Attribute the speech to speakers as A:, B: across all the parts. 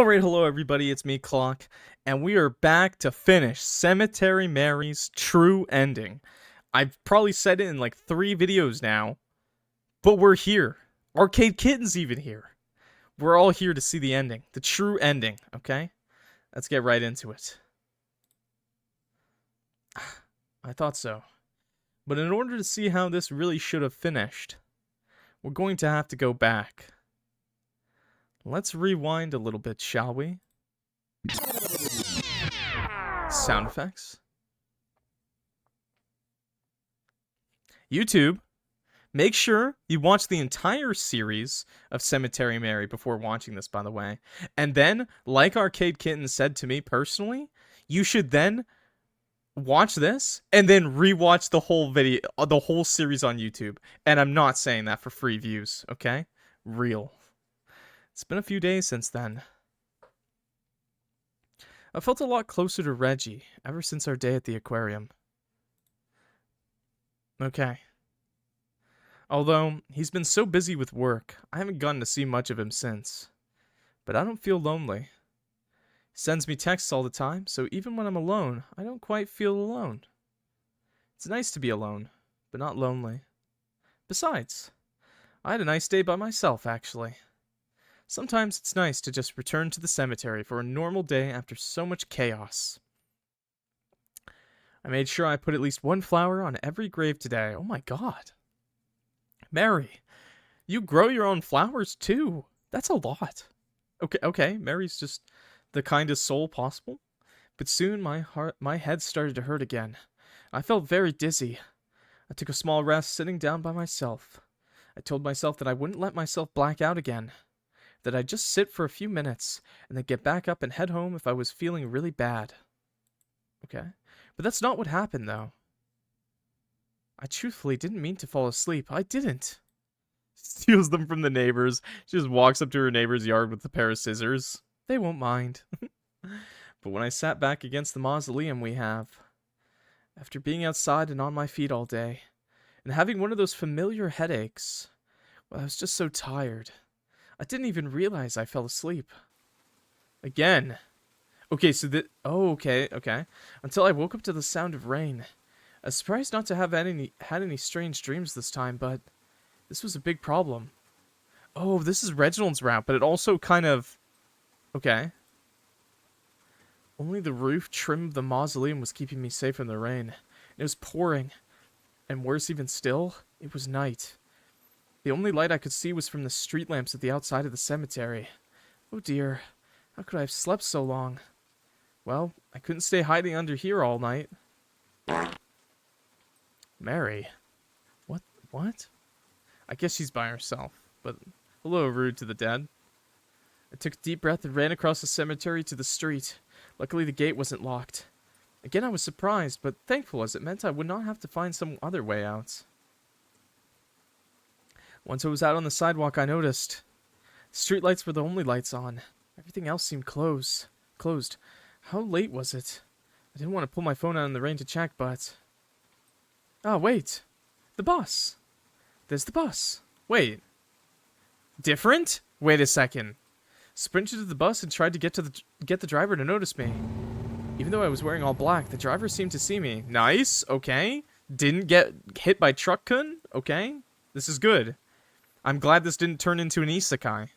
A: Alright, hello everybody, it's me, Clock, and we are back to finish Cemetery Mary's true ending. I've probably said it in like 3 videos now, but we're here. ArcadeKitten's even here. We're all here to see the ending, the true ending, okay? Let's get right into it. I thought so. But in order to see how this really should have finished, we're going to have to go back. Let's rewind a little bit, shall we? Sound effects. YouTube, make sure you watch the entire series of Cemetery Mary before watching this, by the way. And then, like ArcadeKitten said to me personally, you should then watch this and then rewatch the whole video, the whole series on YouTube. And I'm not saying that for free views, okay? Real. It's been a few days since then. I felt a lot closer to Reggie ever since our day at the aquarium. Okay. Although, he's been so busy with work, I haven't gotten to see much of him since. But I don't feel lonely. He sends me texts all the time, so even when I'm alone, I don't quite feel alone. It's nice to be alone, but not lonely. Besides, I had a nice day by myself, actually. Sometimes it's nice to just return to the cemetery for a normal day after so much chaos. I made sure I put at least one flower on every grave today. Oh my god. Mary, you grow your own flowers too. That's a lot. Okay, Mary's just the kindest soul possible. But soon my head started to hurt again. I felt very dizzy. I took a small rest sitting down by myself. I told myself that I wouldn't let myself black out again. That I'd just sit for a few minutes, and then get back up and head home if I was feeling really bad. Okay. But that's not what happened, though. I truthfully didn't mean to fall asleep. I didn't. Steals them from the neighbors. She just walks up to her neighbor's yard with a pair of scissors. They won't mind. But when I sat back against the mausoleum we have, after being outside and on my feet all day, and having one of those familiar headaches, well, I was just so tired. I didn't even realize I fell asleep. Again. Okay, so that... Oh, okay. Until I woke up to the sound of rain. I was surprised not to have had any strange dreams this time, but this was a big problem. Oh, this is Reginald's route, but it also kind of... Okay. Only the roof trim of the mausoleum was keeping me safe from the rain. It was pouring. And worse even still, it was night. The only light I could see was from the street lamps at the outside of the cemetery. Oh dear, how could I have slept so long? Well, I couldn't stay hiding under here all night. Mary? What? I guess she's by herself, but a little rude to the dead. I took a deep breath and ran across the cemetery to the street. Luckily the gate wasn't locked. Again I was surprised, but thankful as it meant I would not have to find some other way out. Once I was out on the sidewalk, I noticed streetlights were the only lights on. Everything else seemed closed. How late was it? I didn't want to pull my phone out in the rain to check, but... Ah, wait. The bus. There's the bus. Wait. Different? Wait a second. Sprinted to the bus and tried to get the driver to notice me. Even though I was wearing all black, the driver seemed to see me. Nice. Okay. Didn't get hit by truck-kun. Okay. This is good. I'm glad this didn't turn into an isekai.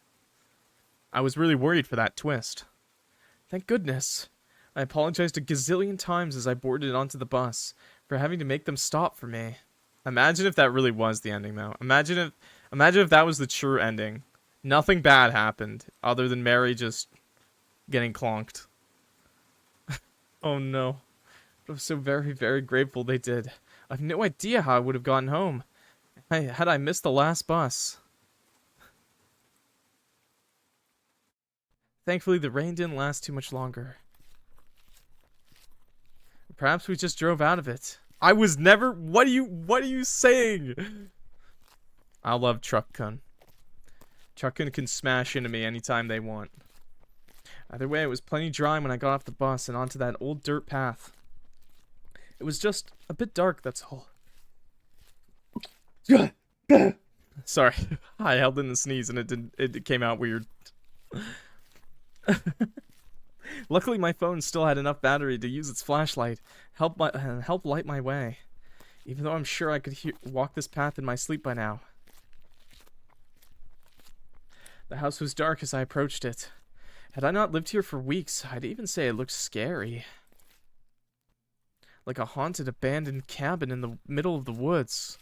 A: I was really worried for that twist. Thank goodness. I apologized a gazillion times as I boarded onto the bus for having to make them stop for me. Imagine if that really was the ending, though. Imagine if that was the true ending. Nothing bad happened, other than Mary just getting clonked. Oh no. But I'm so very, very grateful they did. I have no idea how I would have gotten home. Had I missed the last bus. Thankfully, the rain didn't last too much longer. Perhaps we just drove out of it. I was never... What are you saying? I love truck-kun. Truck-kun can smash into me anytime they want. Either way, it was plenty dry when I got off the bus and onto that old dirt path. It was just a bit dark, that's all. Sorry, I held in the sneeze and it came out weird. Luckily, my phone still had enough battery to use its flashlight, help light my way. Even though I'm sure I could walk this path in my sleep by now. The house was dark as I approached it. Had I not lived here for weeks, I'd even say it looked scary. Like a haunted, abandoned cabin in the middle of the woods.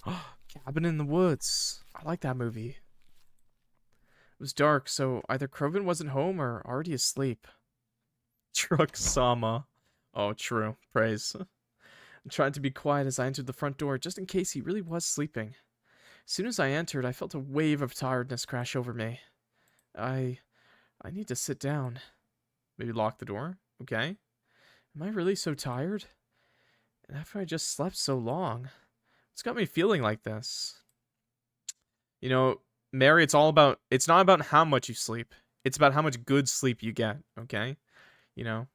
A: Cabin in the Woods. I like that movie. It was dark, so either Croven wasn't home or already asleep. Truck Sama. Oh, true. Praise. I tried to be quiet as I entered the front door, just in case he really was sleeping. As soon as I entered, I felt a wave of tiredness crash over me. I need to sit down. Maybe lock the door? Okay. Am I really so tired? And after I just slept so long, what's got me feeling like this? You know, Mary, it's not about how much you sleep. It's about how much good sleep you get, okay? You know,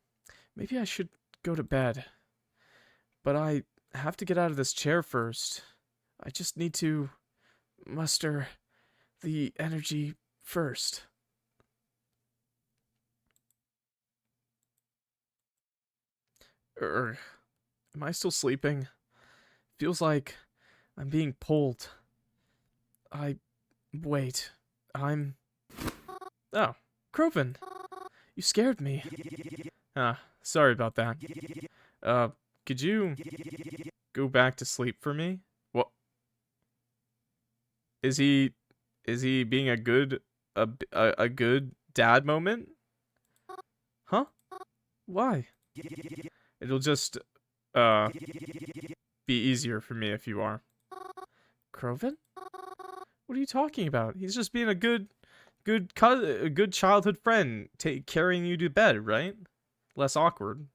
A: maybe I should go to bed. But I have to get out of this chair first. I just need to muster the energy first. Am I still sleeping? Feels like I'm being pulled. Wait. Oh, Croven. You scared me. Sorry about that. Could you go back to sleep for me? What? Is he being a good dad moment? Huh? Why? It'll just be easier for me if you are. Croven? What are you talking about? He's just being a good childhood friend, carrying you to bed, right? Less awkward.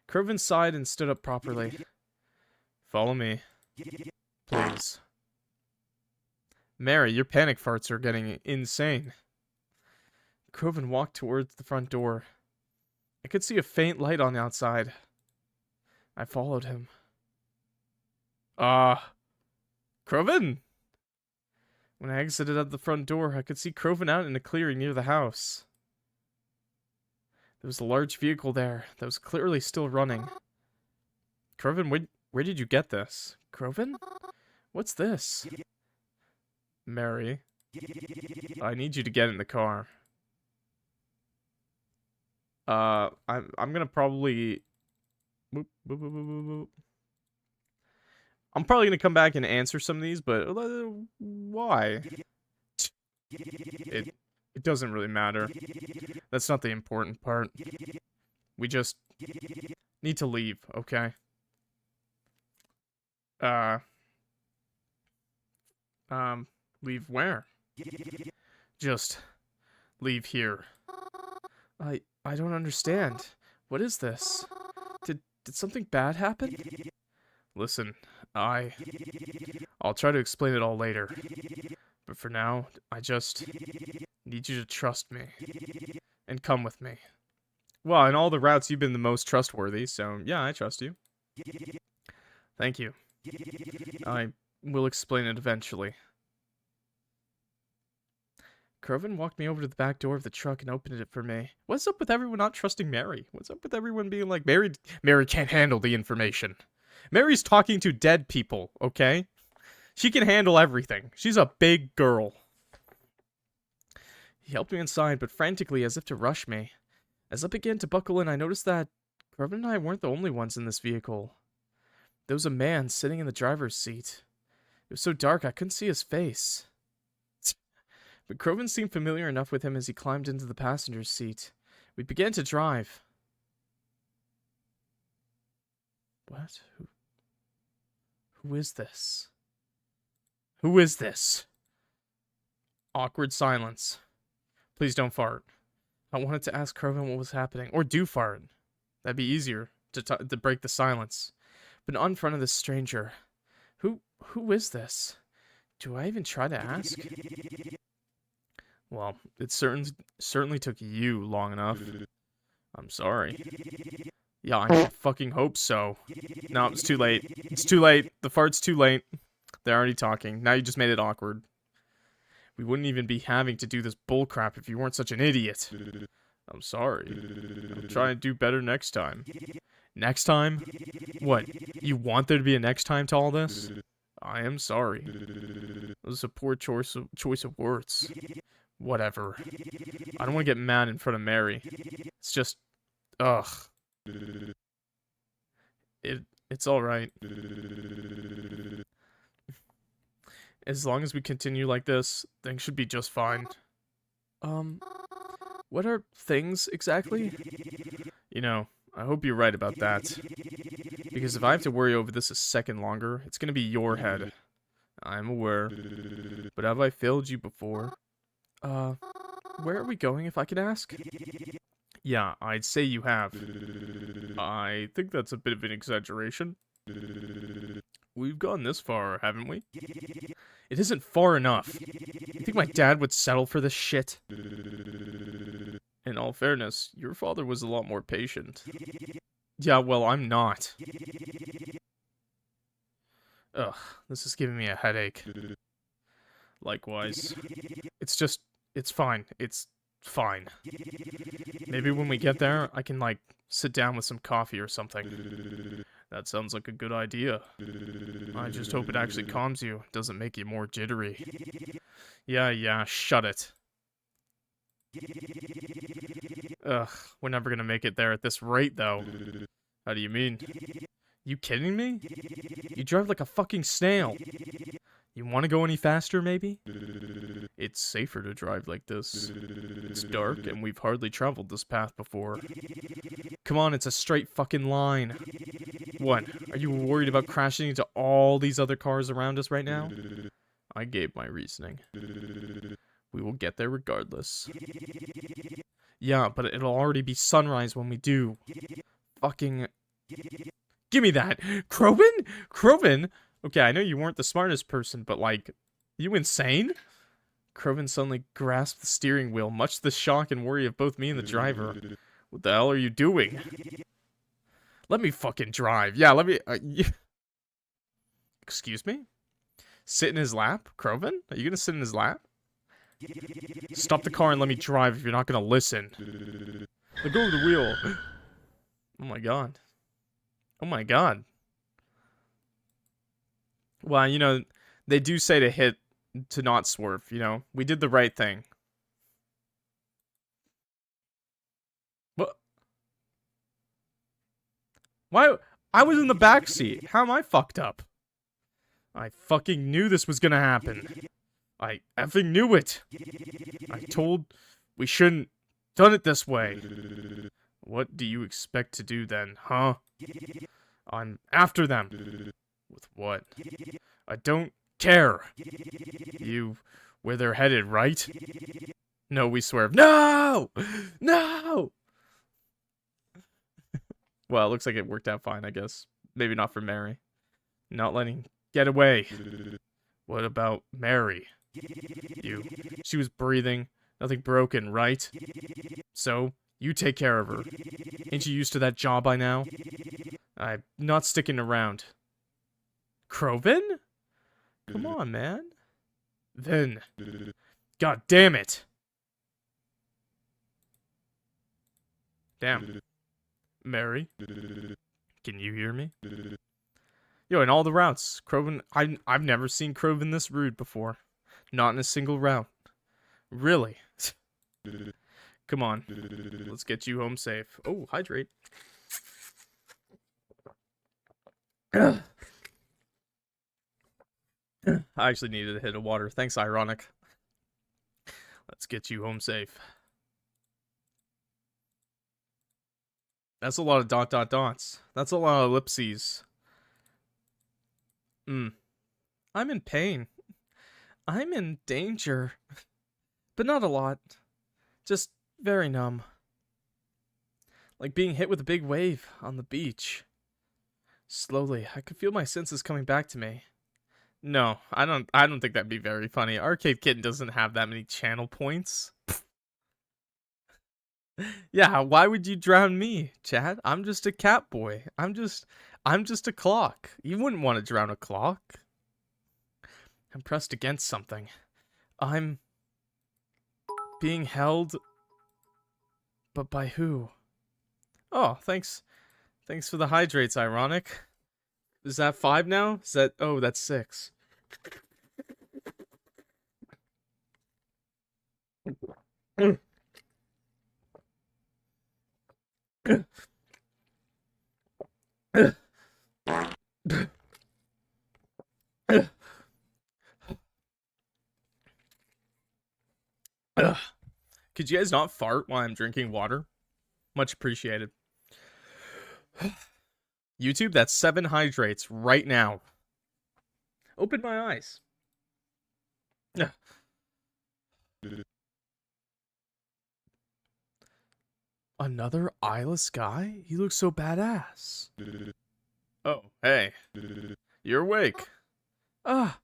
A: Croven sighed and stood up properly. Follow me. Please. Mary, your panic farts are getting insane. Croven walked towards the front door. I could see a faint light on the outside. I followed him. Croven? When I exited out the front door, I could see Croven out in a clearing near the house. There was a large vehicle there that was clearly still running. Croven, where did you get this? Croven? What's this? Mary, I need you to get in the car. I'm gonna probably... I'm probably gonna come back and answer some of these, but why? It doesn't really matter. That's not the important part. We just need to leave, okay? Leave where? Just leave here. I don't understand. What is this? Did something bad happen? Listen, I'll try to explain it all later. But for now, I just need you to trust me. And come with me. Well, in all the routes, you've been the most trustworthy, so yeah, I trust you. Thank you. I will explain it eventually. Croven walked me over to the back door of the truck and opened it for me. What's up with everyone not trusting Mary? What's up with everyone being like, Mary can't handle the information. Mary's talking to dead people, okay? She can handle everything. She's a big girl. He helped me inside, but frantically, as if to rush me. As I began to buckle in, I noticed that Croven and I weren't the only ones in this vehicle. There was a man sitting in the driver's seat. It was so dark I couldn't see his face. But Croven seemed familiar enough with him as he climbed into the passenger's seat. We began to drive. What? Who is this? Who is this? Awkward silence. Please don't fart. I wanted to ask Croven what was happening. Or do fart. That'd be easier to break the silence. But not in front of this stranger. Who is this? Do I even try to ask? Well, it certainly took you long enough. I'm sorry. Yeah, I fucking hope so. No, it's too late. It's too late. The fart's too late. They're already talking. Now you just made it awkward. We wouldn't even be having to do this bullcrap if you weren't such an idiot. I'm sorry. I'm trying to do better next time. Next time? What? You want there to be a next time to all this? I am sorry. This is a poor choice of words. Whatever. I don't want to get mad in front of Mary. It's just... Ugh. It's alright. As long as we continue like this, things should be just fine. What are things exactly? You know, I hope you're right about that. Because if I have to worry over this a second longer, it's gonna be your head. I'm aware. But have I failed you before? Where are we going, if I could ask? Yeah, I'd say you have. I think that's a bit of an exaggeration. We've gone this far, haven't we? It isn't far enough. You think my dad would settle for this shit? In all fairness, your father was a lot more patient. Yeah, well, I'm not. Ugh, this is giving me a headache. Likewise. It's fine. It's fine. Maybe when we get there, I can, like, sit down with some coffee or something. That sounds like a good idea. I just hope it actually calms you, doesn't make you more jittery. Yeah, shut it. Ugh, we're never gonna make it there at this rate, though. How do you mean? You kidding me? You drive like a fucking snail. You want to go any faster, maybe? It's safer to drive like this. It's dark, and we've hardly traveled this path before. Come on, it's a straight fucking line. What? Are you worried about crashing into all these other cars around us right now? I gave my reasoning. We will get there regardless. Yeah, but it'll already be sunrise when we do. Fucking... Give me that! Kroven? Kroven? Okay, I know you weren't the smartest person, but like... You insane? Kroven suddenly grasped the steering wheel, much to the shock and worry of both me and the driver. What the hell are you doing? Let me fucking drive. Yeah, let me... Excuse me? Sit in his lap? Kroven? Are you gonna sit in his lap? Stop the car and let me drive if you're not gonna listen. Let go of the wheel. Oh my god. Oh my god. Well, you know, they do say to not swerve, you know? We did the right thing. What? Why? I was in the back seat. How am I fucked up? I fucking knew this was gonna happen. I effing knew it. I told we shouldn't done it this way. What do you expect to do then, huh? I'm after them. With what? I don't care. Where they're headed, right? No, we swerve. No! No! Well, it looks like it worked out fine, I guess. Maybe not for Mary. Not letting get away. What about Mary? She was breathing. Nothing broken, right? So, you take care of her. Ain't you used to that job by now? I'm not sticking around. Kroven? Come on, man. Then. God damn it. Damn. Mary? Can you hear me? Yo, in all the routes, Kroven... I've never seen Kroven this rude before. Not in a single route. Really? Come on. Let's get you home safe. Oh, hydrate. I actually needed a hit of water. Thanks, Ironic. Let's get you home safe. That's a lot of dots. That's a lot of ellipses. I'm in pain. I'm in danger. But not a lot. Just very numb. Like being hit with a big wave on the beach. Slowly, I could feel my senses coming back to me. No, I don't think that'd be very funny. ArcadeKitten doesn't have that many channel points. Yeah, why would you drown me, Chad? I'm just a cat boy. I'm just a clock. You wouldn't want to drown a clock. I'm pressed against something. I'm being held But by who? Oh, thanks. Thanks for the hydrates, ironic. Is that 5 now? Is that... Oh, that's 6. Could you guys not fart while I'm drinking water? Much appreciated. YouTube, that's 7 hydrates right now. Open my eyes. Another eyeless guy? He looks so badass. Oh, hey. You're awake. Ah.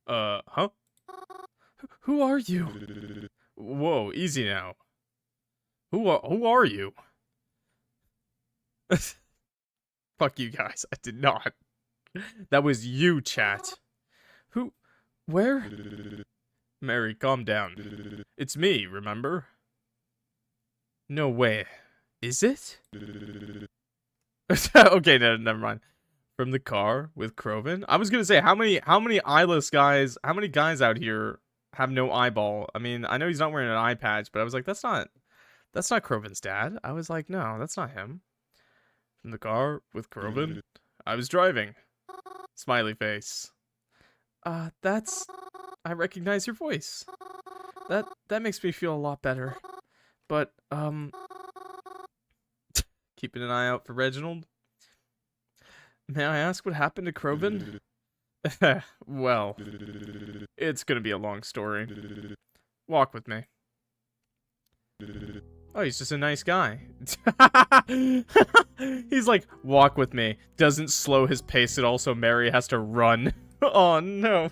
A: Huh? Who are you? Whoa, easy now. Who are you? Fuck you guys, I did not. That was you, chat. Who? Where? Mary, calm down. It's me, remember? No way. Is it? Okay, no, never mind. From the car with Croven? I was gonna say, how many eyeless guys, how many guys out here have no eyeball? I mean, I know he's not wearing an eye patch, but I was like, that's not Croven's dad. I was like, no, that's not him. From the car with Croven? I was driving. Smiley face. I recognize your voice. That makes me feel a lot better. But, keeping an eye out for Reginald. May I ask what happened to Croven? Well, it's gonna be a long story. Walk with me. Oh, he's just a nice guy. He's like, walk with me. Doesn't slow his pace at all, so Mary has to run. Oh, no.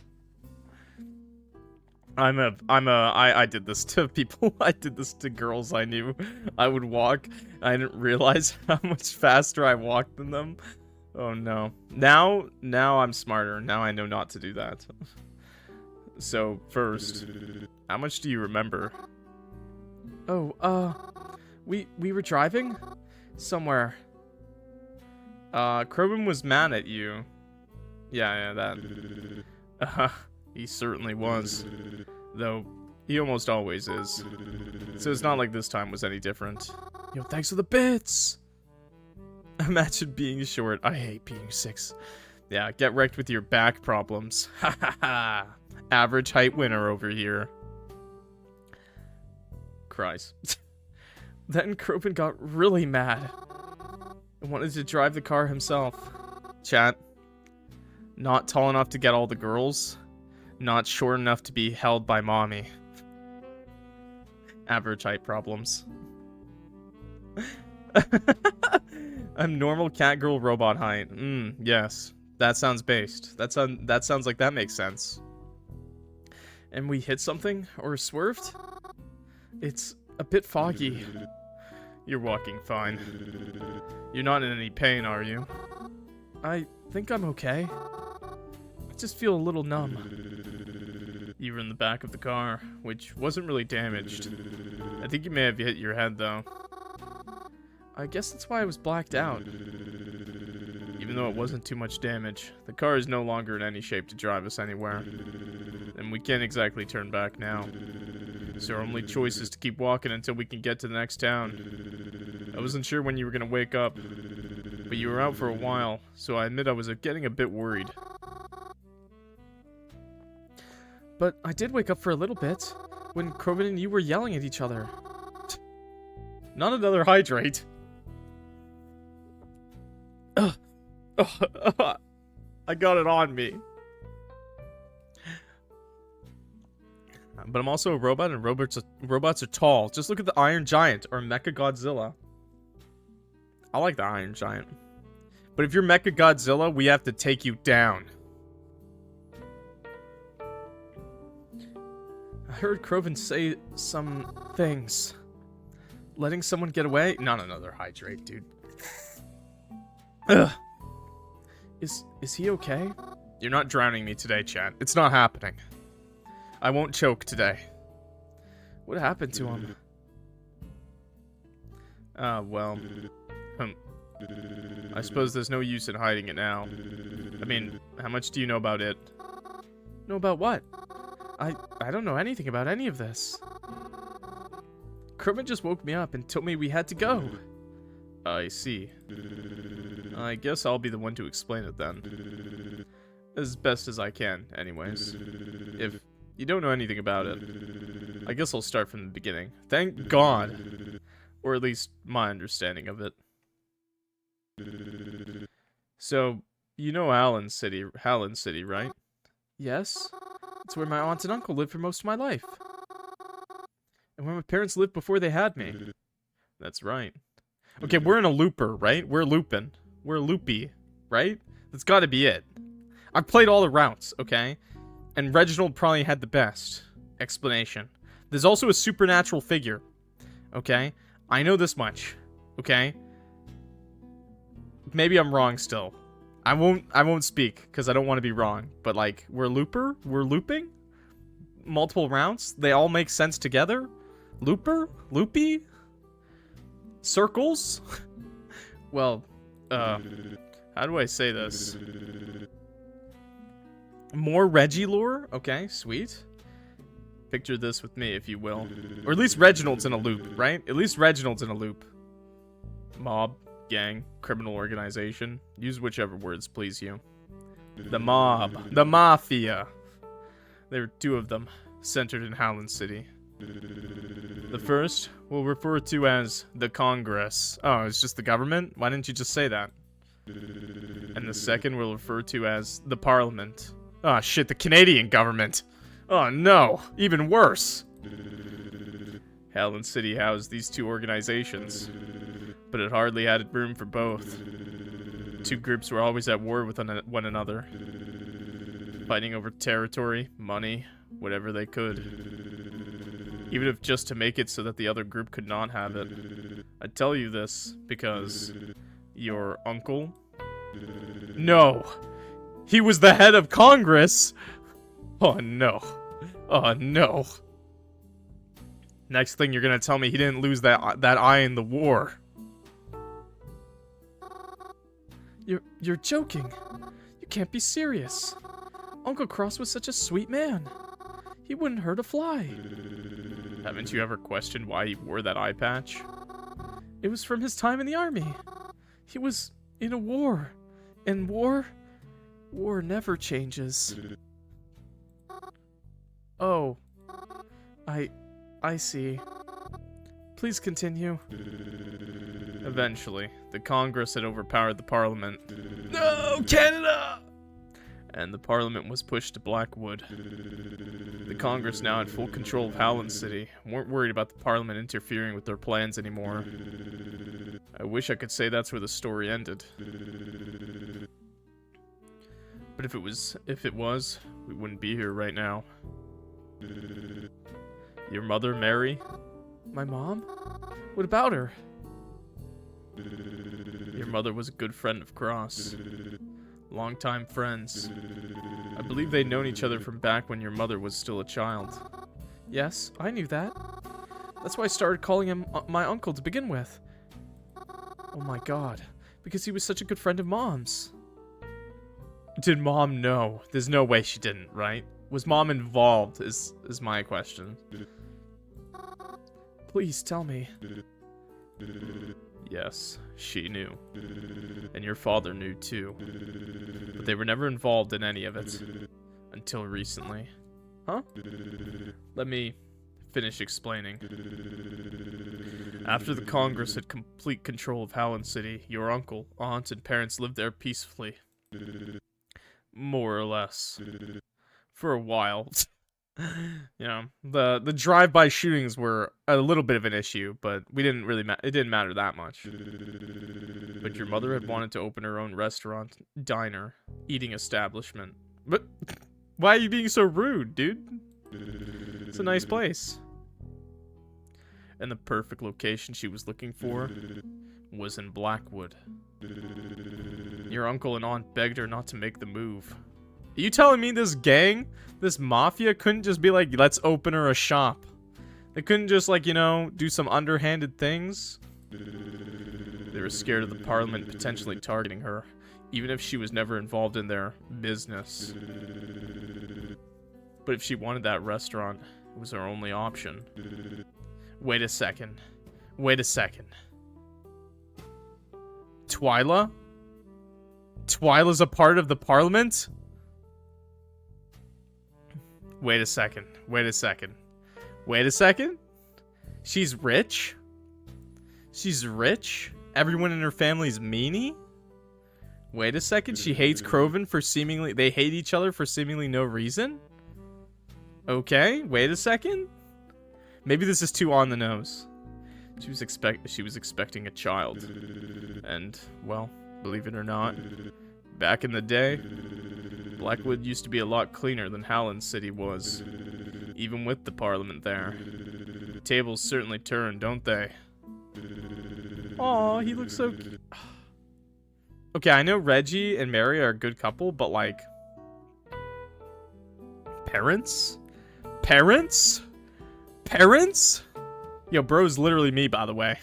A: I did this to people. I did this to girls I knew. I would walk. I didn't realize how much faster I walked than them. Oh, no. Now I'm smarter. Now I know not to do that. So, first, how much do you remember? Oh, we were driving? Somewhere. Croven was mad at you. Yeah, that. He certainly was. Though, he almost always is. So it's not like this time was any different. Yo, thanks for the bits! Imagine being short. I hate being 6. Yeah, get wrecked with your back problems. Ha ha ha! Average height winner over here. Cries. Then Croven got really mad. And wanted to drive the car himself. Chat. Not tall enough to get all the girls. Not short enough to be held by mommy. Average height problems. I'm normal cat girl robot height. Yes. That sounds based. That sounds like that makes sense. And we hit something? Or swerved? It's a bit foggy. You're walking fine. You're not in any pain, are you? I think I'm okay. I just feel a little numb. You were in the back of the car, which wasn't really damaged. I think you may have hit your head, though. I guess that's why I was blacked out. Even though it wasn't too much damage, the car is no longer in any shape to drive us anywhere. And we can't exactly turn back now. So our only choice is to keep walking until we can get to the next town. I wasn't sure when you were going to wake up, but you were out for a while, so I admit I was getting a bit worried. But I did wake up for a little bit, when Croven and you were yelling at each other. Not another hydrate. I got it on me. But I'm also a robot, and robots are tall. Just look at the Iron Giant, or Mecha Godzilla. I like the Iron Giant. But if you're Mecha Godzilla, we have to take you down. I heard Croven say some things. Letting someone get away? Not another hydrate, dude. Ugh. Is he okay? You're not drowning me today, chat. It's not happening. I won't choke today. What happened to him? Well, I suppose there's no use in hiding it now. I mean, how much do you know about it? Know about what? I don't know anything about any of this. Kermit just woke me up and told me we had to go. I see. I guess I'll be the one to explain it then. As best as I can, anyways. If you don't know anything about it, I guess I'll start from the beginning. Thank God! Or at least my understanding of it. So, you know Halland City, right? Yes. It's where my aunt and uncle lived for most of my life. And where my parents lived before they had me. That's right. Okay, we're in a looper, right? We're looping. We're loopy, right? That's gotta be it. I've played all the routes, okay? And Reginald probably had the best explanation. There's also a supernatural figure, okay? I know this much, okay? Maybe I'm wrong still. I won't speak, because I don't want to be wrong. But, like, we're looping? Multiple rounds? They all make sense together? Looper? Loopy? Circles? Well, how do I say this? More Reggie lore? Okay, sweet. Picture this with me, if you will. Or at least Reginald's in a loop, right? At least Reginald's in a loop. Mob, gang, criminal organization. Use whichever words please you. The mob. The mafia. There are two of them, centered in Halland City. The first we'll refer to as the Congress. Oh, it's just the government? Why didn't you just say that? And the second we'll refer to as the Parliament. Oh shit, the Canadian government. Oh no, even worse. Halland City housed these two organizations, but it hardly had room for both. Two groups were always at war with one another, fighting over territory, money, whatever they could. Even if just to make it so that the other group could not have it. I tell you this because your uncle? No! He was the head of Congress! Oh no. Oh no. Next thing you're gonna tell me he didn't lose that eye in the war. You're joking. You can't be serious. Uncle Cross was such a sweet man. He wouldn't hurt a fly. Haven't you ever questioned why he wore that eye patch? It was from his time in the army. He was in a war. And war never changes. Oh. I see. Please continue. Eventually, the Congress had overpowered the Parliament. No, Canada! And the Parliament was pushed to Blackwood. The Congress now had full control of Halland City, and weren't worried about the Parliament interfering with their plans anymore. I wish I could say that's where the story ended. But if it was, we wouldn't be here right now. Your mother, Mary? My mom? What about her? Your mother was a good friend of Cross. Longtime friends. I believe they'd known each other from back when your mother was still a child. Yes, I knew that. That's why I started calling him my uncle to begin with. Oh my god, because he was such a good friend of Mom's. Did Mom know? There's no way she didn't, right? Was Mom involved is my question. Please tell me. Yes, she knew. And your father knew too. But they were never involved in any of it. Until recently. Huh? Let me finish explaining. After the Congress had complete control of Halland City, your uncle, aunt, and parents lived there peacefully. More or less. For a while. You know, the drive-by shootings were a little bit of an issue, but we didn't really it didn't matter that much. But your mother had wanted to open her own restaurant, diner, eating establishment. But why are you being so rude, dude? It's a nice place. And the perfect location she was looking for was in Blackwood. Your uncle and aunt begged her not to make the move. Are you telling me this gang, this mafia, couldn't just be like, let's open her a shop? They couldn't just, like, you know, do some underhanded things? They were scared of the Parliament potentially targeting her, even if she was never involved in their business. But if she wanted that restaurant, it was her only option. Wait a second. Wait a second. Twila? Twila's a part of the Parliament? Wait a second. Wait a second. Wait a second? She's rich? She's rich? Everyone in her family's meanie? Wait a second. She hates Croven for seemingly... They hate each other for seemingly no reason? Okay, wait a second. Maybe this is too on the nose. She was expecting a child. And, well, believe it or not, back in the day, Blackwood used to be a lot cleaner than Howland City was. Even with the Parliament there. The tables certainly turn, don't they? Aw, he looks so cute. Okay, I know Reggie and Mary are a good couple, but like... Parents? Parents? Parents? Yo, bro's literally me, by the way.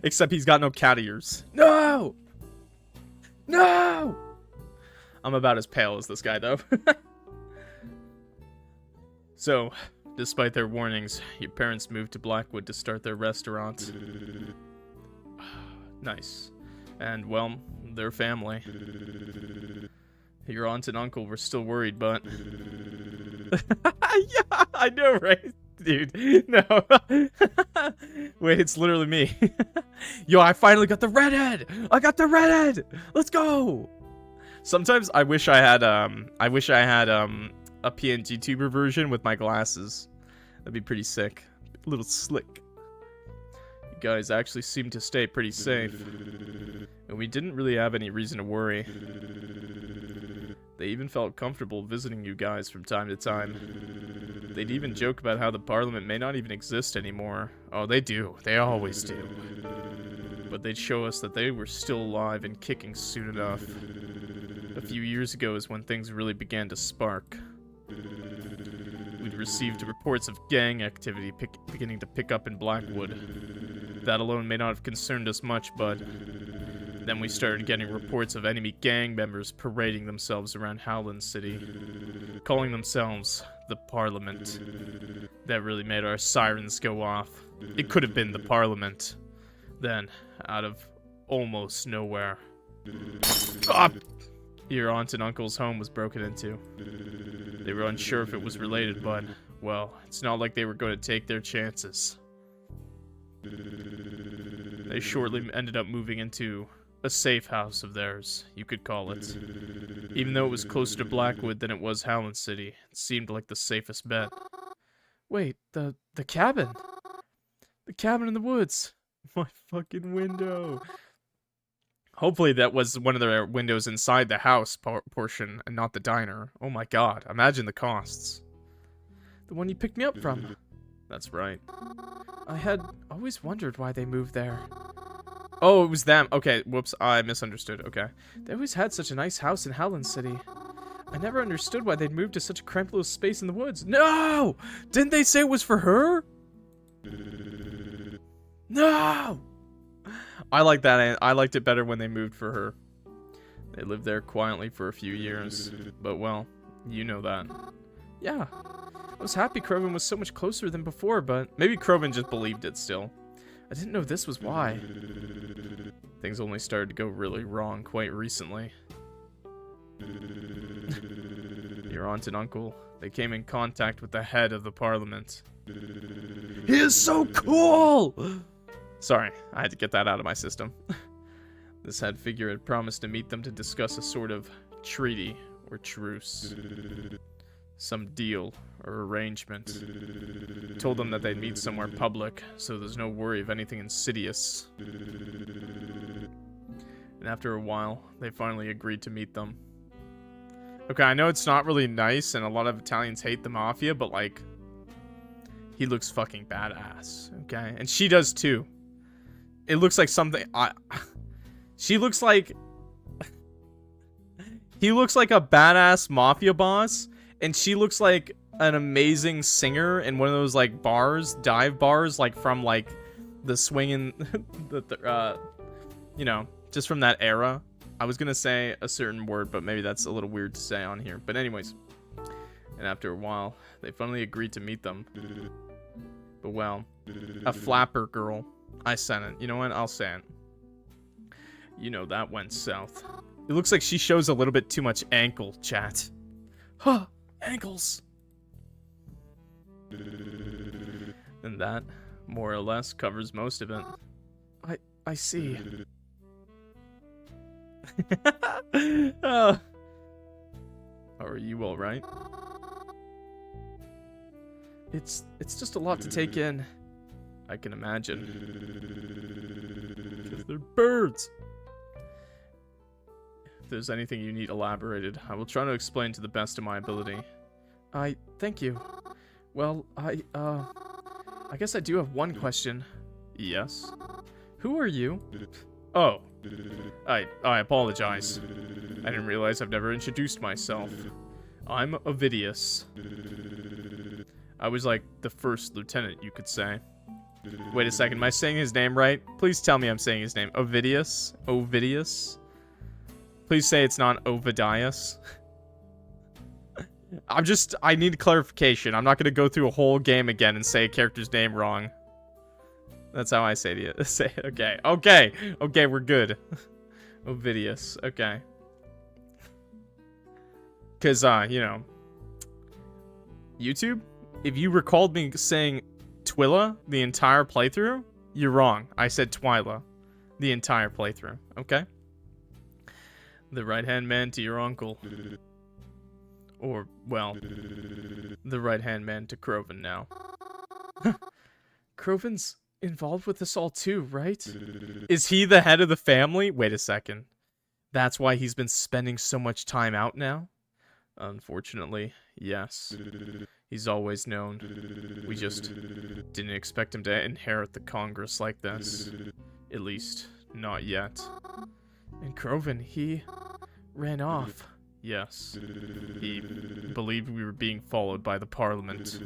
A: Except he's got no cat ears. No! No! I'm about as pale as this guy, though. So, despite their warnings, your parents moved to Blackwood to start their restaurant. Nice. And, well, their family. Your aunt and uncle were still worried, but... Yeah, I know, right? Dude, no. Wait, it's literally me. Yo, I finally got the redhead! I got the redhead! Let's go! Sometimes I wish I had a Pngtuber version with my glasses. That'd be pretty sick. A little slick. You guys actually seem to stay pretty safe. And we didn't really have any reason to worry. They even felt comfortable visiting you guys from time to time. They'd even joke about how the Parliament may not even exist anymore. Oh, they do. They always do. But they'd show us that they were still alive and kicking soon enough. A few years ago is when things really began to spark. We'd received reports of gang activity beginning to pick up in Blackwood. That alone may not have concerned us much, but... Then we started getting reports of enemy gang members parading themselves around Howland City, calling themselves the Parliament. That really made our sirens go off. It could have been the Parliament. Then, out of almost nowhere, your aunt and uncle's home was broken into. They were unsure if it was related, but, well, it's not like they were going to take their chances. They shortly ended up moving into a safe house of theirs, you could call it. Even though it was closer to Blackwood than it was Howland City, it seemed like the safest bet. Wait, the cabin? The cabin in the woods. My fucking window. Hopefully that was one of the windows inside the house portion and not the diner. Oh my god, imagine the costs. The one you picked me up from. That's right. I had always wondered why they moved there. Oh, it was them. Okay, whoops, I misunderstood. Okay. They always had such a nice house in Howland City. I never understood why they'd moved to such a cramped little space in the woods. No! Didn't they say it was for her? No! I like that. I liked it better when they moved for her. They lived there quietly for a few years. But, well, you know that. Yeah. I was happy Croven was so much closer than before, but maybe Croven just believed it still. I didn't know this was why. Things only started to go really wrong quite recently. Your aunt and uncle, they came in contact with the head of the Parliament. He is so cool! Sorry, I had to get that out of my system. This head figure had promised to meet them to discuss a sort of treaty or truce. Some deal or arrangement. Told them that they'd meet somewhere public, so there's no worry of anything insidious. And after a while, they finally agreed to meet them. Okay, I know it's not really nice, and a lot of Italians hate the Mafia, but like, he looks fucking badass, okay? And she does too. It looks like something, she looks like, he looks like a badass Mafia boss, and she looks like an amazing singer in one of those, like, bars, dive bars, like, from, like, the swinging, you know, just from that era. I was gonna say a certain word, but maybe that's a little weird to say on here. But anyways, and after a while, they finally agreed to meet them. But well, a flapper girl. I sent it. You know what? I'll say it. You know, that went south. It looks like she shows a little bit too much ankle, chat. Huh, ankles. And that, more or less, covers most of it. I see. Are you alright? It's just a lot to take in. I can imagine. They're birds. If there's anything you need elaborated, I will try to explain to the best of my ability. Thank you. Well, I guess I do have one question. Yes? Who are you? Oh. I apologize. I didn't realize I've never introduced myself. I'm OVIDIUS. I was like the first lieutenant, you could say. Wait a second, am I saying his name right? Please tell me I'm saying his name. OVIDIUS? OVIDIUS? Please say it's not OVIDIUS. I need clarification. I'm not gonna go through a whole game again and say a character's name wrong. That's how I say it. Say it. Okay. Okay, we're good. OVIDIUS. Okay. Cause you know, YouTube, if you recalled me saying Twila the entire playthrough, you're wrong. I said Twila the entire playthrough. Okay. The right-hand man to your uncle. Or, well, the right-hand man to Croven now. Croven's involved with this all too, right? Is he the head of the family? Wait a second. That's why he's been spending so much time out now? Unfortunately, yes. He's always known. We just didn't expect him to inherit the Congress like this. At least, not yet. And Croven, he ran off. Yes. He believed we were being followed by the Parliament.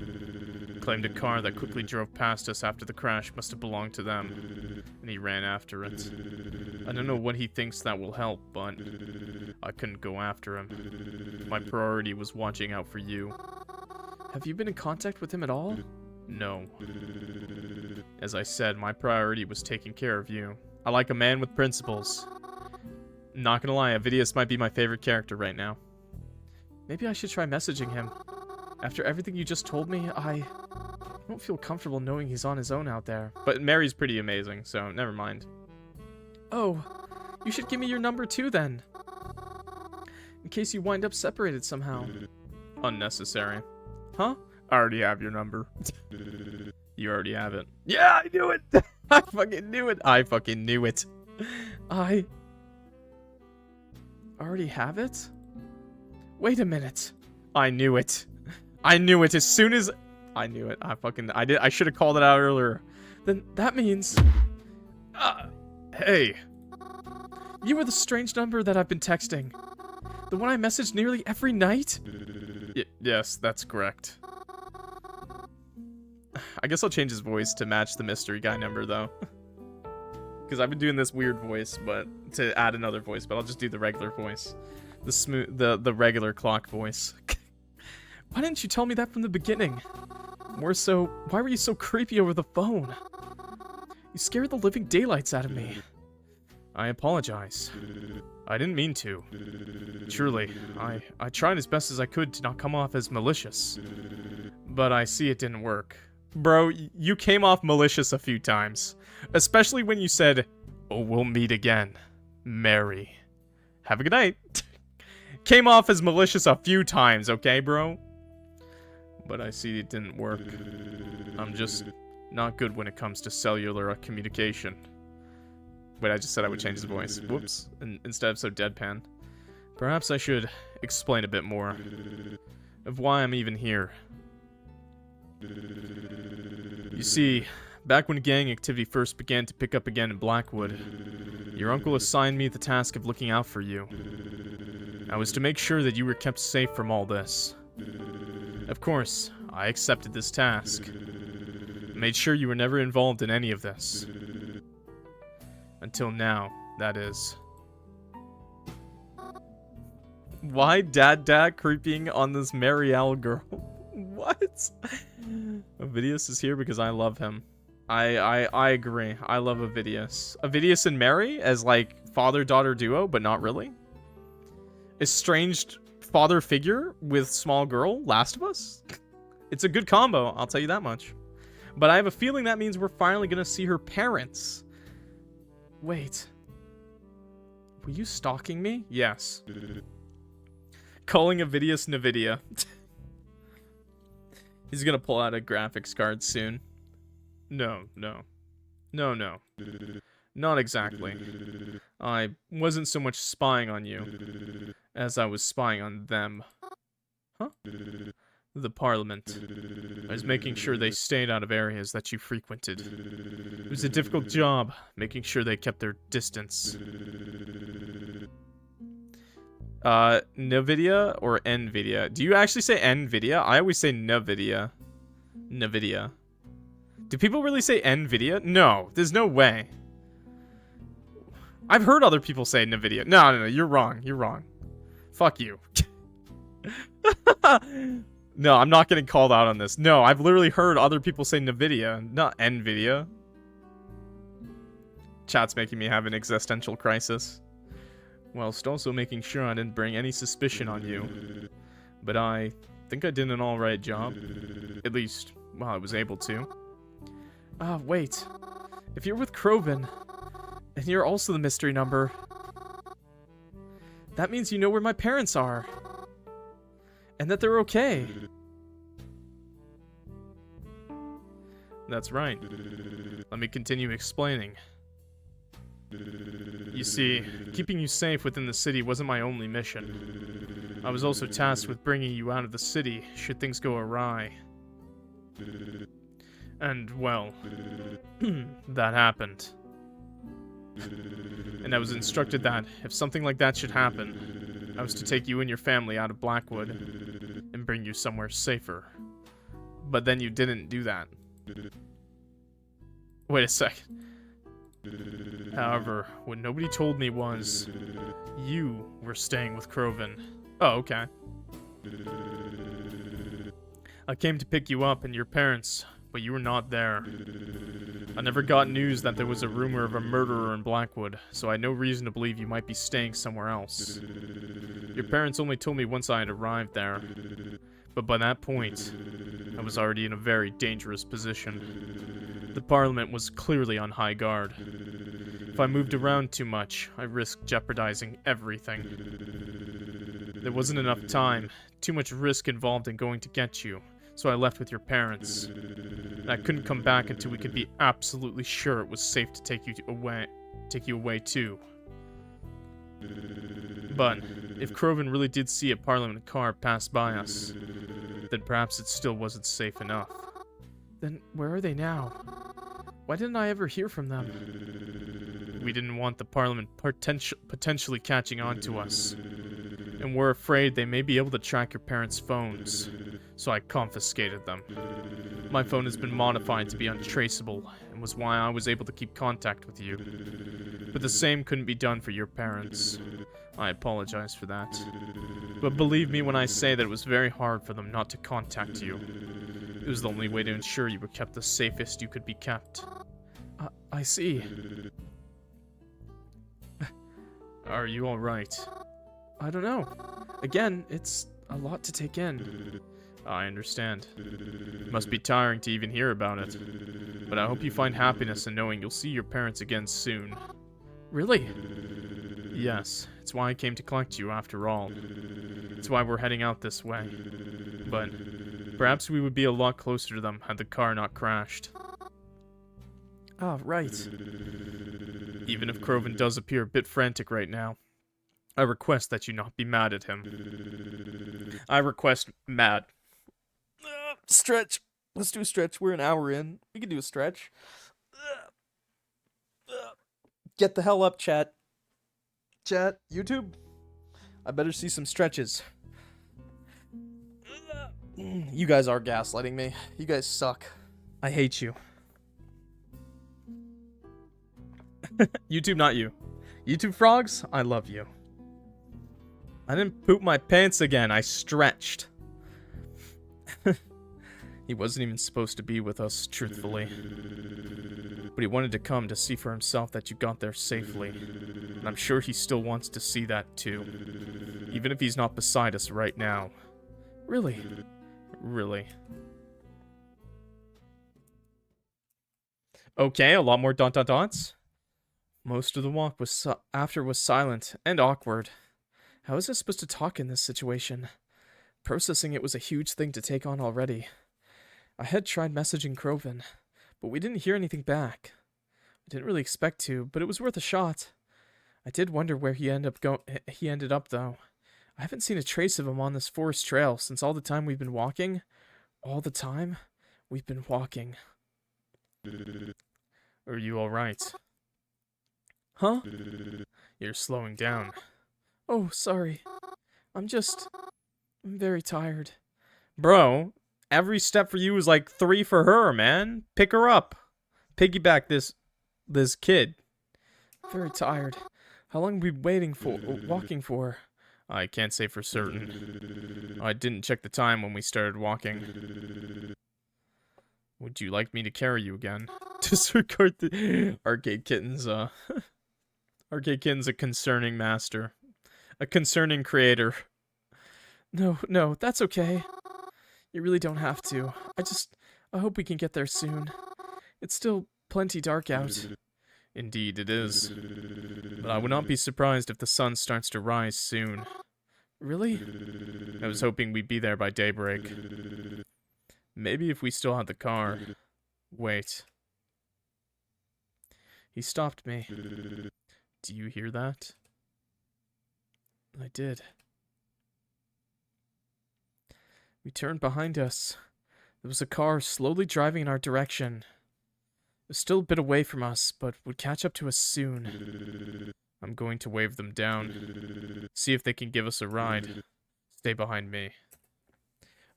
A: Claimed a car that quickly drove past us after the crash must have belonged to them, and he ran after it. I don't know what he thinks that will help, but I couldn't go after him. My priority was watching out for you. Have you been in contact with him at all? No. As I said, my priority was taking care of you. I like a man with principles. Not gonna lie, OVIDIUS might be my favorite character right now. Maybe I should try messaging him. After everything you just told me, I don't feel comfortable knowing he's on his own out there. But Mary's pretty amazing, so never mind. Oh, you should give me your number too then. In case you wind up separated somehow. Unnecessary. Huh? I already have your number. You already have it. Yeah, I knew it! I fucking knew it! I fucking knew it. I already have it? Wait a minute. I knew it. I knew it as soon as... I knew it. I should have called it out earlier. Then that means... hey. You were the strange number that I've been texting. The one I message nearly every night? Yes, that's correct. I guess I'll change his voice to match the mystery guy number, though. Because I've been doing this weird voice, but to add another voice, but I'll just do the regular voice. The regular clock voice. Why didn't you tell me that from the beginning? More so, why were you so creepy over the phone? You scared the living daylights out of me. I apologize. I didn't mean to. Truly, I tried as best as I could to not come off as malicious. But I see it didn't work. Bro, you came off malicious a few times. Especially when you said, oh, we'll meet again. Mary. Have a good night. Came off as malicious a few times, okay, bro? But I see it didn't work. I'm just not good when it comes to cellular communication. Wait, I just said I would change his voice. Whoops. Instead of so deadpan. Perhaps I should explain a bit more of why I'm even here. You see, back when gang activity first began to pick up again in Blackwood, your uncle assigned me the task of looking out for you. I was to make sure that you were kept safe from all this. Of course, I accepted this task. Made sure you were never involved in any of this. Until now, that is. Why dad creeping on this Marielle girl? What? OVIDIUS is here because I love him. I agree. I love OVIDIUS. OVIDIUS and Mary as like father-daughter duo, but not really. Estranged father figure with small girl, Last of Us. It's a good combo, I'll tell you that much. But I have a feeling that means we're finally gonna see her parents. Wait. Were you stalking me? Yes. Calling OVIDIUS Nvidia. He's gonna pull out a graphics card soon. No. Not exactly. I wasn't so much spying on you as I was spying on them. Huh? The Parliament. I was making sure they stayed out of areas that you frequented. It was a difficult job, making sure they kept their distance. Nvidia or Nvidia? Do you actually say Nvidia? I always say Nvidia. Nvidia. Do people really say Nvidia? No, there's no way. I've heard other people say Nvidia. No, you're wrong. You're wrong. Fuck you. No, I'm not getting called out on this. No, I've literally heard other people say Nvidia, not Nvidia. Chat's making me have an existential crisis. Whilst also making sure I didn't bring any suspicion on you. But I think I did an alright job. At least, well, I was able to. Wait. If you're with Cren, and you're also the mystery number, that means you know where my parents are. And that they're okay. That's right. Let me continue explaining. You see, keeping you safe within the city wasn't my only mission. I was also tasked with bringing you out of the city should things go awry. And, well, that happened. And I was instructed that, if something like that should happen, I was to take you and your family out of Blackwood and bring you somewhere safer. But then you didn't do that. Wait a sec. However, what nobody told me was, you were staying with Cren. Oh, okay. I came to pick you up and your parents, but you were not there. I never got news that there was a rumor of a murderer in Blackwood, so I had no reason to believe you might be staying somewhere else. Your parents only told me once I had arrived there, but by that point, I was already in a very dangerous position. The Parliament was clearly on high guard. If I moved around too much, I risked jeopardizing everything. There wasn't enough time, too much risk involved in going to get you, so I left with your parents. And I couldn't come back until we could be absolutely sure it was safe to take you away too. But if Cren really did see a Parliament car pass by us, then perhaps it still wasn't safe enough. Then where are they now? Why didn't I ever hear from them? We didn't want the Parliament potentially catching on to us, and we're afraid they may be able to track your parents' phones, so I confiscated them. My phone has been modified to be untraceable, and was why I was able to keep contact with you. But the same couldn't be done for your parents. I apologize for that. But believe me when I say that it was very hard for them not to contact you. It was the only way to ensure you were kept the safest you could be kept. I see. Are you alright? I don't know. Again, it's a lot to take in. I understand. It must be tiring to even hear about it. But I hope you find happiness in knowing you'll see your parents again soon. Really? Yes, it's why I came to collect you after all. It's why we're heading out this way. But perhaps we would be a lot closer to them had the car not crashed. Ah, right. Even if Cren does appear a bit frantic right now, I request that you not be mad at him. I request mad. Stretch. Let's do a stretch. We're an hour in. We can do a stretch. Get the hell up, chat. Chat, YouTube. I better see some stretches. You guys are gaslighting me. You guys suck. I hate you. YouTube, not you. YouTube frogs, I love you. I didn't poop my pants again. I stretched. He wasn't even supposed to be with us, truthfully. But he wanted to come to see for himself that you got there safely. And I'm sure he still wants to see that too. Even if he's not beside us right now. Really? Really? Okay, a lot more dot dot dots. Most of the walk was silent and awkward. How was I supposed to talk in this situation? Processing it was a huge thing to take on already. I had tried messaging Croven, but we didn't hear anything back. I didn't really expect to, but it was worth a shot. I did wonder where he ended up though. I haven't seen a trace of him on this forest trail since all the time we've been walking. All the time we've been walking. Are you alright? Huh? You're slowing down. Oh, sorry. I'm very tired. Bro, every step for you is like 3 for her, man. Pick her up. Piggyback this kid. Very tired. How long have we been walking for? I can't say for certain. I didn't check the time when we started walking. Would you like me to carry you again? Disregard the ArcadeKitten's ArcadeKitten's a concerning master. A concerning creator. No, that's okay. You really don't have to. I hope we can get there soon. It's still plenty dark out. Indeed it is. But I would not be surprised if the sun starts to rise soon. Really? I was hoping we'd be there by daybreak. Maybe if we still had the car. Wait. He stopped me. Do you hear that? I did. We turned behind us. There was a car slowly driving in our direction. It was still a bit away from us, but would catch up to us soon. I'm going to wave them down. See if they can give us a ride. Stay behind me.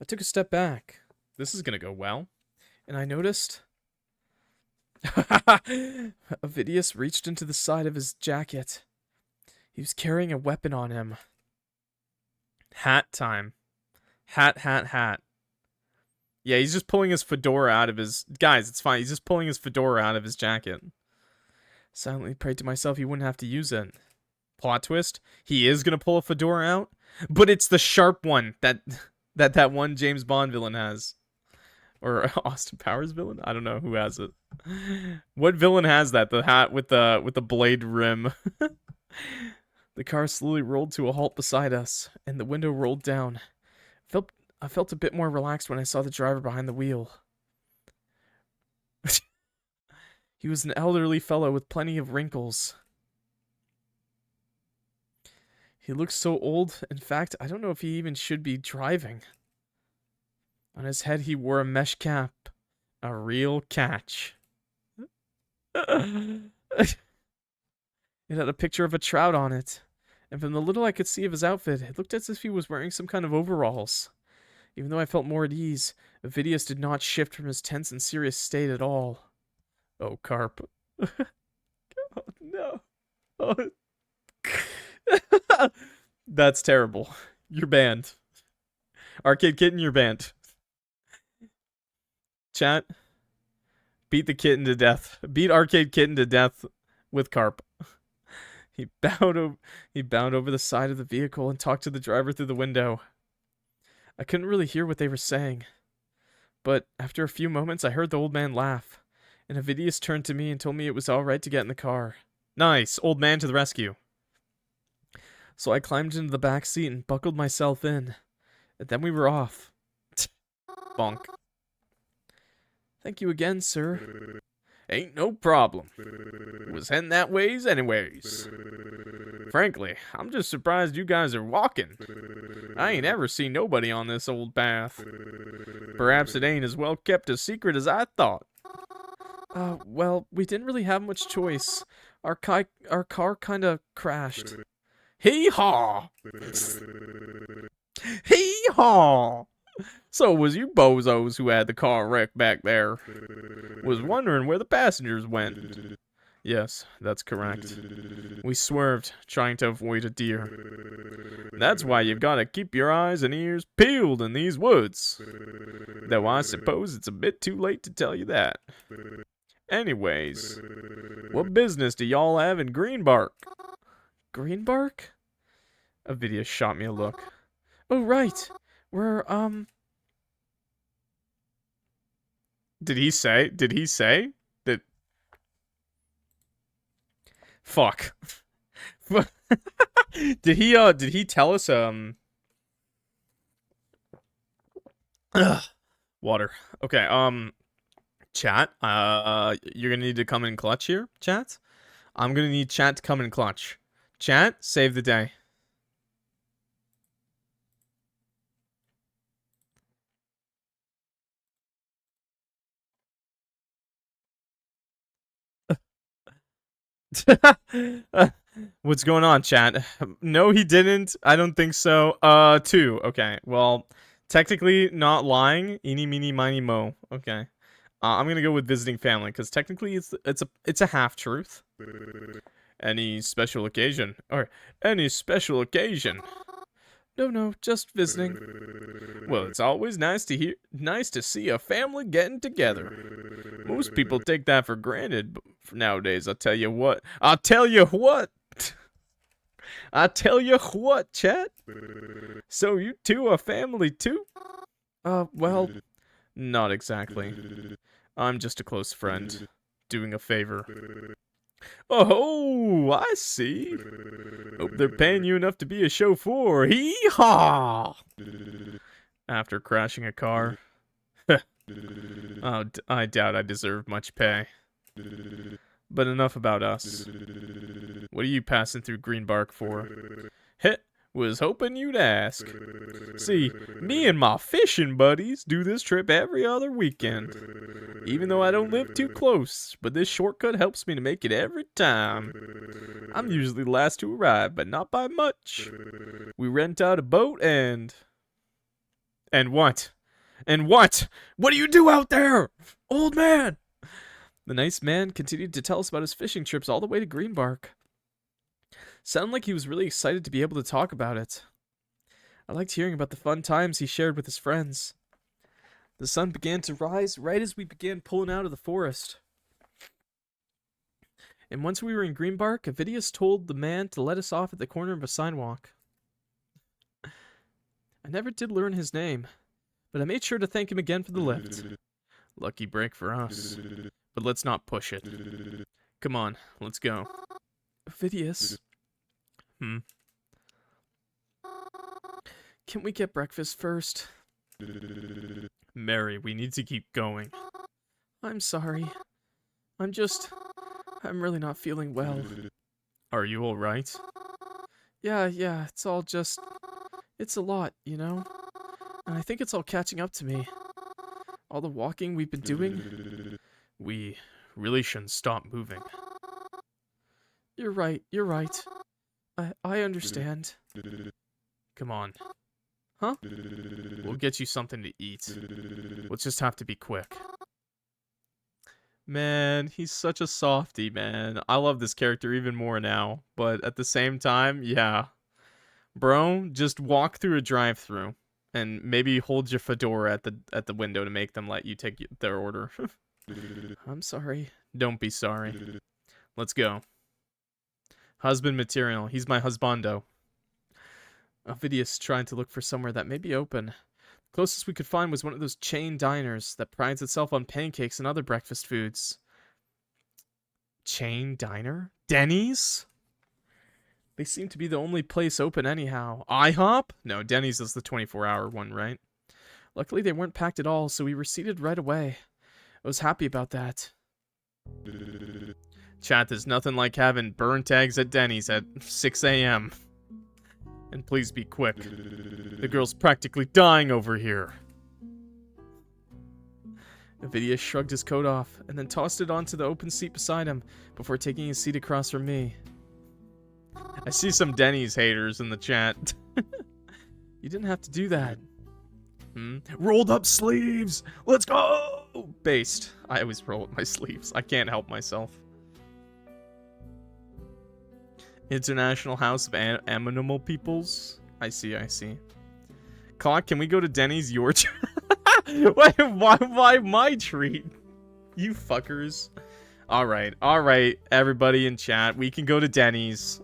A: I took a step back. This is gonna go well. And I noticed... OVIDIUS reached into the side of his jacket. He was carrying a weapon on him. Hat time. Hat. Yeah, he's just pulling his fedora out of his... Guys, it's fine. He's just pulling his fedora out of his jacket. Silently prayed to myself he wouldn't have to use it. Plot twist. He is gonna pull a fedora out, but it's the sharp one that one James Bond villain has. Or Austin Powers villain? I don't know who has it. What villain has that? The hat with the blade rim. The car slowly rolled to a halt beside us, and the window rolled down. I felt a bit more relaxed when I saw the driver behind the wheel. He was an elderly fellow with plenty of wrinkles. He looked so old, in fact, I don't know if he even should be driving. On his head, he wore a mesh cap. A real catch. It had a picture of a trout on it. And from the little I could see of his outfit, it looked as if he was wearing some kind of overalls. Even though I felt more at ease, OVIDIUS did not shift from his tense and serious state at all. Oh, Carp. Oh, no. Oh. That's terrible. You're banned. ArcadeKitten, you're banned. Chat. Beat the kitten to death. Beat ArcadeKitten to death with Carp. He bowed over the side of the vehicle and talked to the driver through the window. I couldn't really hear what they were saying. But after a few moments, I heard the old man laugh. And OVIDIUS turned to me and told me it was alright to get in the car. Nice! Old man to the rescue. So I climbed into the back seat and buckled myself in. And then we were off. Bonk. Thank you again, sir.
B: Ain't no problem. Was heading that ways anyways. Frankly, I'm just surprised you guys are walking. I ain't ever seen nobody on this old path. Perhaps it ain't as well kept a secret as I thought.
A: Well, we didn't really have much choice. Our car kinda crashed.
B: Hee-haw! Hee-haw! So it was you bozos who had the car wrecked back there. Was wondering where the passengers went. Yes, that's correct. We swerved, trying to avoid a deer. That's why you've got to keep your eyes and ears peeled in these woods. Though I suppose it's a bit too late to tell you that. Anyways, what business do y'all have in Greenbark?
A: Greenbark? OVIDIUS shot me a look. Oh, right. We're,
B: Did he say? That... Fuck. Did he tell us, Water. Okay, chat, you're gonna need to come in clutch here, chat. I'm gonna need chat to come in clutch. Chat, save the day. What's going on, chat? No, he didn't. I don't think so. 2. Okay. Well, technically not lying. Eeny, meeny, miny, mo. Okay. I'm gonna go with visiting family because technically it's a half truth. Any special occasion or any special occasion?
A: No, just visiting.
B: Well, it's always nice to see a family getting together. Most people take that for granted nowadays. I'll tell you what, chat. So you two are family too?
A: Well,
B: Not exactly. I'm just a close friend, doing a favor. Oh, I see. Hope they're paying you enough to be a chauffeur. Hee-haw! After crashing a car. Oh, I doubt I deserve much pay. But enough about us. What are you passing through Greenbark for? Heh, was hoping you'd ask. See, me and my fishing buddies do this trip every other weekend. Even though I don't live too close, but this shortcut helps me to make it every time. I'm usually the last to arrive, but not by much. We rent out a boat and... And what? And what? What do you do out there, old man?
A: the nice man continued to tell us about his fishing trips all the way to Greenbark. Sounded like he was really excited to be able to talk about it. I liked hearing about the fun times he shared with his friends. The sun began to rise right as we began pulling out of the forest. And once we were in Greenbark, OVIDIUS told the man to let us off at the corner of a sidewalk. I never did learn his name, but I made sure to thank him again for the lift.
B: Lucky break for us. But let's not push it. Come on, let's go.
A: OVIDIUS. Can we get breakfast first?
B: Mary, we need to keep going.
A: I'm sorry. I'm really not feeling well.
B: Are you alright?
A: Yeah, it's all just... It's a lot, you know? And I think it's all catching up to me. All the walking we've been doing.
B: We really shouldn't stop moving.
A: You're right. I understand.
B: Come on.
A: Huh?
B: We'll get you something to eat. We'll just have to be quick. Man, he's such a softie, man. I love this character even more now. But at the same time, yeah. Bro, just walk through a drive-thru and maybe hold your fedora at the window to make them let you take their order.
A: I'm sorry.
B: Don't be sorry. Let's go. Husband material. He's my husbando.
A: OVIDIUS tried to look for somewhere that may be open. The closest we could find was one of those chain diners that prides itself on pancakes and other breakfast foods.
B: Chain diner? Denny's?
A: They seem to be the only place open anyhow.
B: IHOP? No, Denny's is the 24-hour one, right?
A: Luckily, they weren't packed at all, so we were seated right away. I was happy about that.
B: Chat, there's nothing like having burnt eggs at Denny's at 6 a.m. And please be quick. The girl's practically dying over here.
A: OVIDIUS shrugged his coat off, and then tossed it onto the open seat beside him, before taking his seat across from me.
B: I see some Denny's haters in the chat.
A: You didn't have to do that.
B: Rolled up sleeves! Let's go! Based. I always roll up my sleeves. I can't help myself.
A: International House of Animal Peoples. I see, I see. Clock, can we go to Denny's? Your why my treat? You fuckers. Alright, everybody in chat. We can go to Denny's.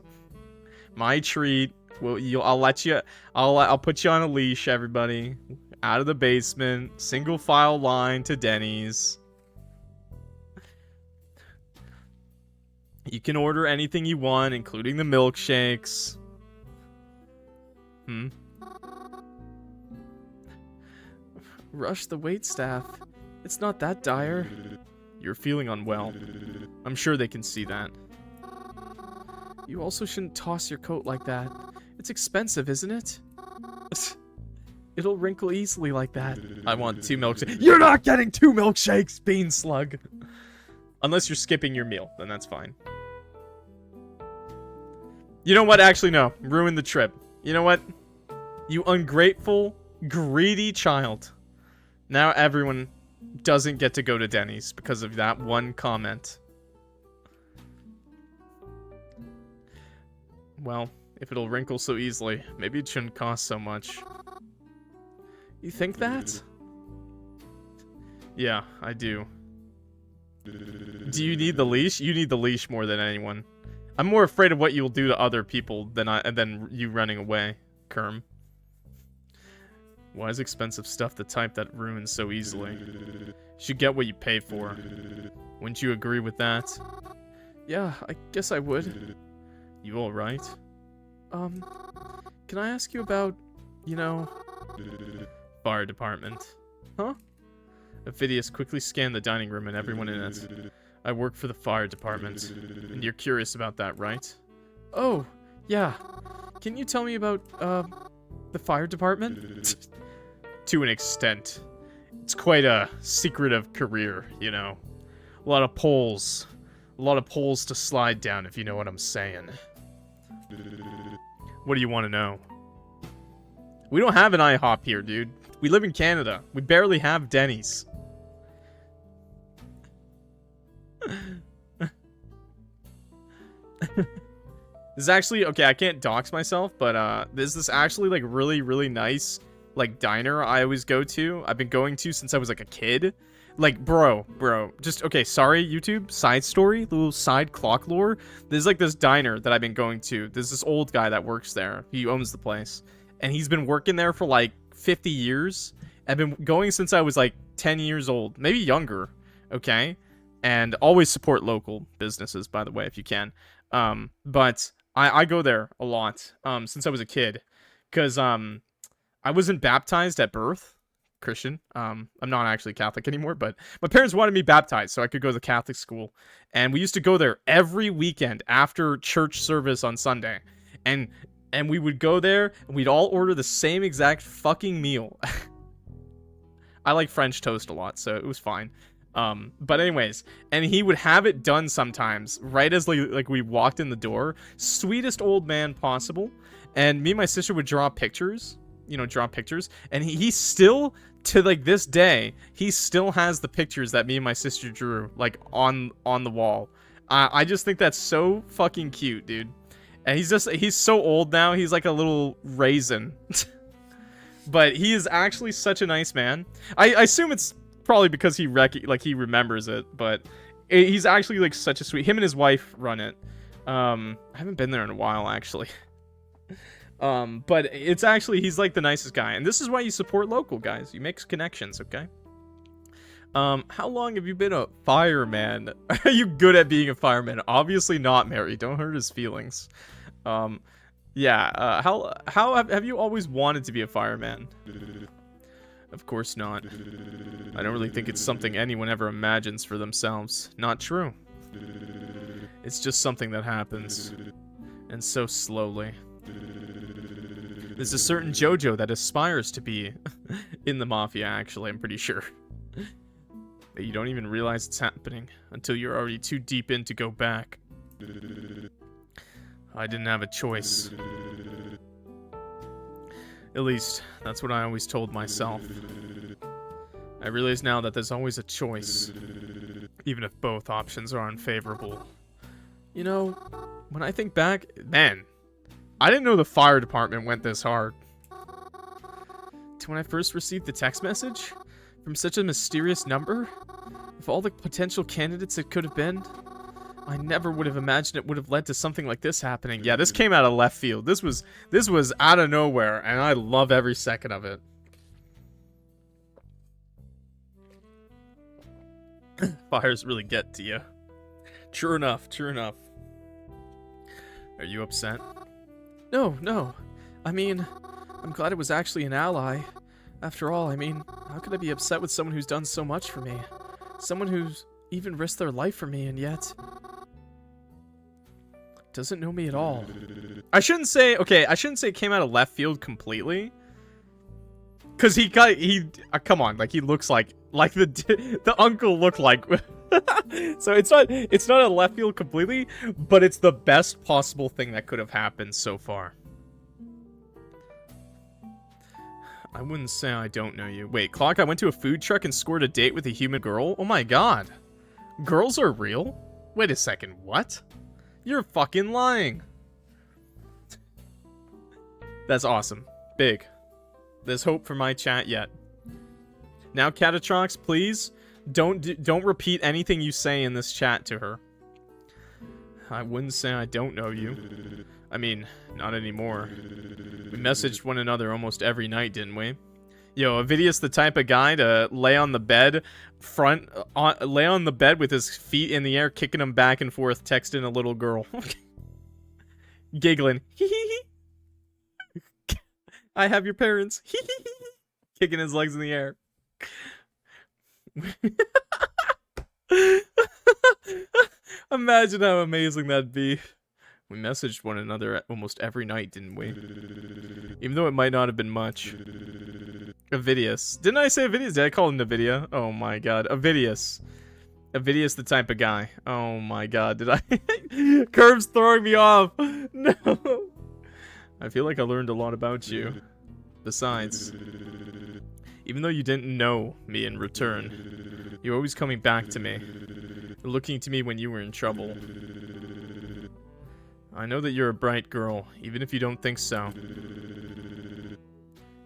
A: My treat. Well, I'll let you. I'll put you on a leash, everybody. Out of the basement. Single file line to Denny's. You can order anything you want, including the milkshakes. Rush the waitstaff. It's not that dire. You're feeling unwell. I'm sure they can see that. You also shouldn't toss your coat like that. It's expensive, isn't it? It'll wrinkle easily like that. I want 2 milkshakes. You're not getting 2 milkshakes, Bean Slug! Unless you're skipping your meal, then that's fine. You know what? Actually, no. Ruin the trip. You know what? You ungrateful, greedy child. Now everyone doesn't get to go to Denny's because of that one comment. Well, if it'll wrinkle so easily, maybe it shouldn't cost so much. You think that? Yeah, I do. Do you need the leash? You need the leash more than anyone. I'm more afraid of what you'll do to other people than you running away, Kerm. Why is expensive stuff the type that ruins so easily? You should get what you pay for. Wouldn't you agree with that? Yeah, I guess I would. You alright? Can I ask you about, you know... Fire department. Huh? OVIDIUS quickly scanned the dining room and everyone in it. I work for the fire department. And you're curious about that, right? Oh, yeah. Can you tell me about, the fire department? To an extent. It's quite a secretive career, you know. A lot of poles. A lot of poles to slide down, if you know what I'm saying. What do you want to know? We don't have an IHOP here, dude. We live in Canada. We barely have Denny's. This is actually... Okay, I can't dox myself, but this is actually, like, really, really nice, like, diner I always go to. I've been going to since I was, like, a kid. Like, bro. Just, okay, sorry, YouTube. Side story. Little side clock lore. There's, like, this diner that I've been going to. There's this old guy that works there. He owns the place. And he's been working there for, like, 50 years. I've been going since I was, like, 10 years old. Maybe younger. Okay? And always support local businesses, by the way, if you can. But I go there a lot since I was a kid. Because I wasn't baptized at birth. Christian. I'm not actually Catholic anymore, but my parents wanted me baptized so I could go to the Catholic school. And we used to go there every weekend after church service on Sunday. And we would go there, and we'd all order the same exact fucking meal. I like French toast a lot, so it was fine. But anyways, and he would have it done sometimes, right as like we walked in the door. Sweetest old man possible. And me and my sister would draw pictures. You know, draw pictures. And he still, to like this day, he still has the pictures that me and my sister drew, like on the wall. I just think that's so fucking cute, dude. And he's so old now, he's like a little raisin. But he is actually such a nice man. I assume it's probably because he remembers it, but he's actually like such a sweet... Him and his wife run it. I haven't been there in a while, actually. But it's actually... He's like the nicest guy. And this is why you support local, guys. You make connections, okay? How long have you been a fireman? Are you good at being a fireman? Obviously not, Mary. Don't hurt his feelings. Yeah, how have you always wanted to be a fireman? Of course not. I don't really think it's something anyone ever imagines for themselves. Not true. It's just something that happens. And so slowly. There's a certain JoJo that aspires to be in the Mafia, actually, I'm pretty sure. That you don't even realize it's happening until you're already too deep in to go back. I didn't have a choice. At least, that's what I always told myself. I realize now that there's always a choice, even if both options are unfavorable. You know, When I think back, man, I didn't know the fire department went this hard. To when I first received the text message from such a mysterious number, of all the potential candidates it could have been, I never would have imagined it would have led to something like this happening. Yeah, this came out of left field. This was out of nowhere, and I love every second of it. Fires really get to you. True enough, true enough. Are you upset? No, no. I mean, I'm glad it was actually an ally. After all, I mean, how could I be upset with someone who's done so much for me? Someone who's even risked their life for me and yet doesn't know me at all. I shouldn't say it came out of left field completely. Cause come on, like he looks like the uncle looked like. So it's not a left field completely, but it's the best possible thing that could have happened so far. I wouldn't say I don't know you. Wait, Clock, I went to a food truck and scored a date with a human girl? Oh my god. Girls are real? Wait a second, what? You're fucking lying. That's awesome. Big. There's hope for my chat yet. Now, Catatrox, please don't repeat anything you say in this chat to her. I wouldn't say I don't know you. I mean, not anymore. We messaged one another almost every night, didn't we? Yo, OVIDIUS the type of guy to lay on the bed lay on the bed with his feet in the air, kicking them back and forth, texting a little girl. Giggling. I have your parents. Kicking his legs in the air. Imagine how amazing that'd be. We messaged one another almost every night, didn't we? Even though it might not have been much. OVIDIUS. Didn't I say OVIDIUS? Did I call him NVIDIA? Oh my god. OVIDIUS. OVIDIUS the type of guy. Oh my god. Did I? Curve's throwing me off. No. I feel like I learned a lot about you. Besides, even though you didn't know me in return, you're always coming back to me. Looking to me when you were in trouble. I know that you're a bright girl, even if you don't think so.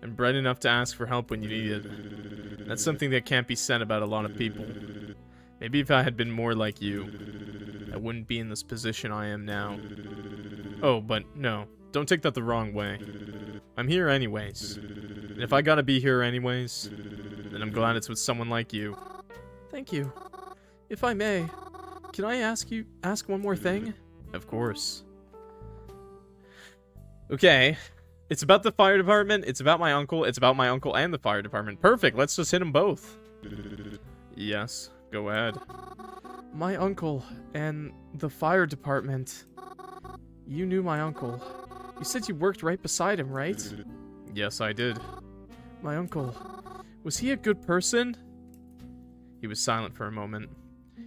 A: And bright enough to ask for help when you need it. That's something that can't be said about a lot of people. Maybe if I had been more like you, I wouldn't be in this position I am now. Oh, but no, don't take that the wrong way. I'm here anyways. And if I gotta be here anyways, then I'm glad it's with someone like you. Thank you. If I may, can I ask one more thing? Of course. Okay. It's about the fire department, it's about my uncle and the fire department. Perfect, let's just hit them both. Yes, go ahead. My uncle and the fire department. You knew my uncle. You said you worked right beside him, right? Yes, I did. My uncle, was he a good person? He was silent for a moment.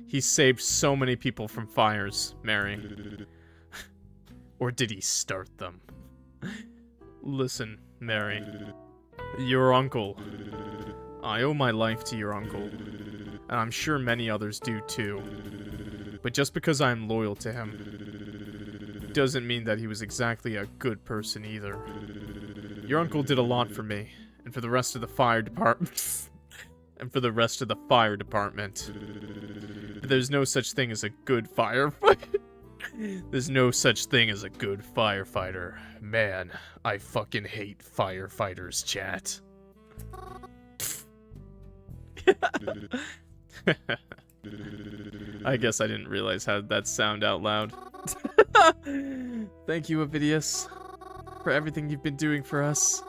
A: He saved so many people from fires, Mary. Or did he start them? Listen, Mary. Your uncle. I owe my life to your uncle. And I'm sure many others do too. But just because I'm loyal to him, doesn't mean that he was exactly a good person either. Your uncle did a lot for me, and for the rest of the fire department. And for the rest of the fire department. But there's no such thing as a good firefighter. There's no such thing as a good firefighter. Man, I fucking hate firefighters, chat. I guess I didn't realize how that'd sound out loud. Thank you, OVIDIUS, for everything you've been doing for us.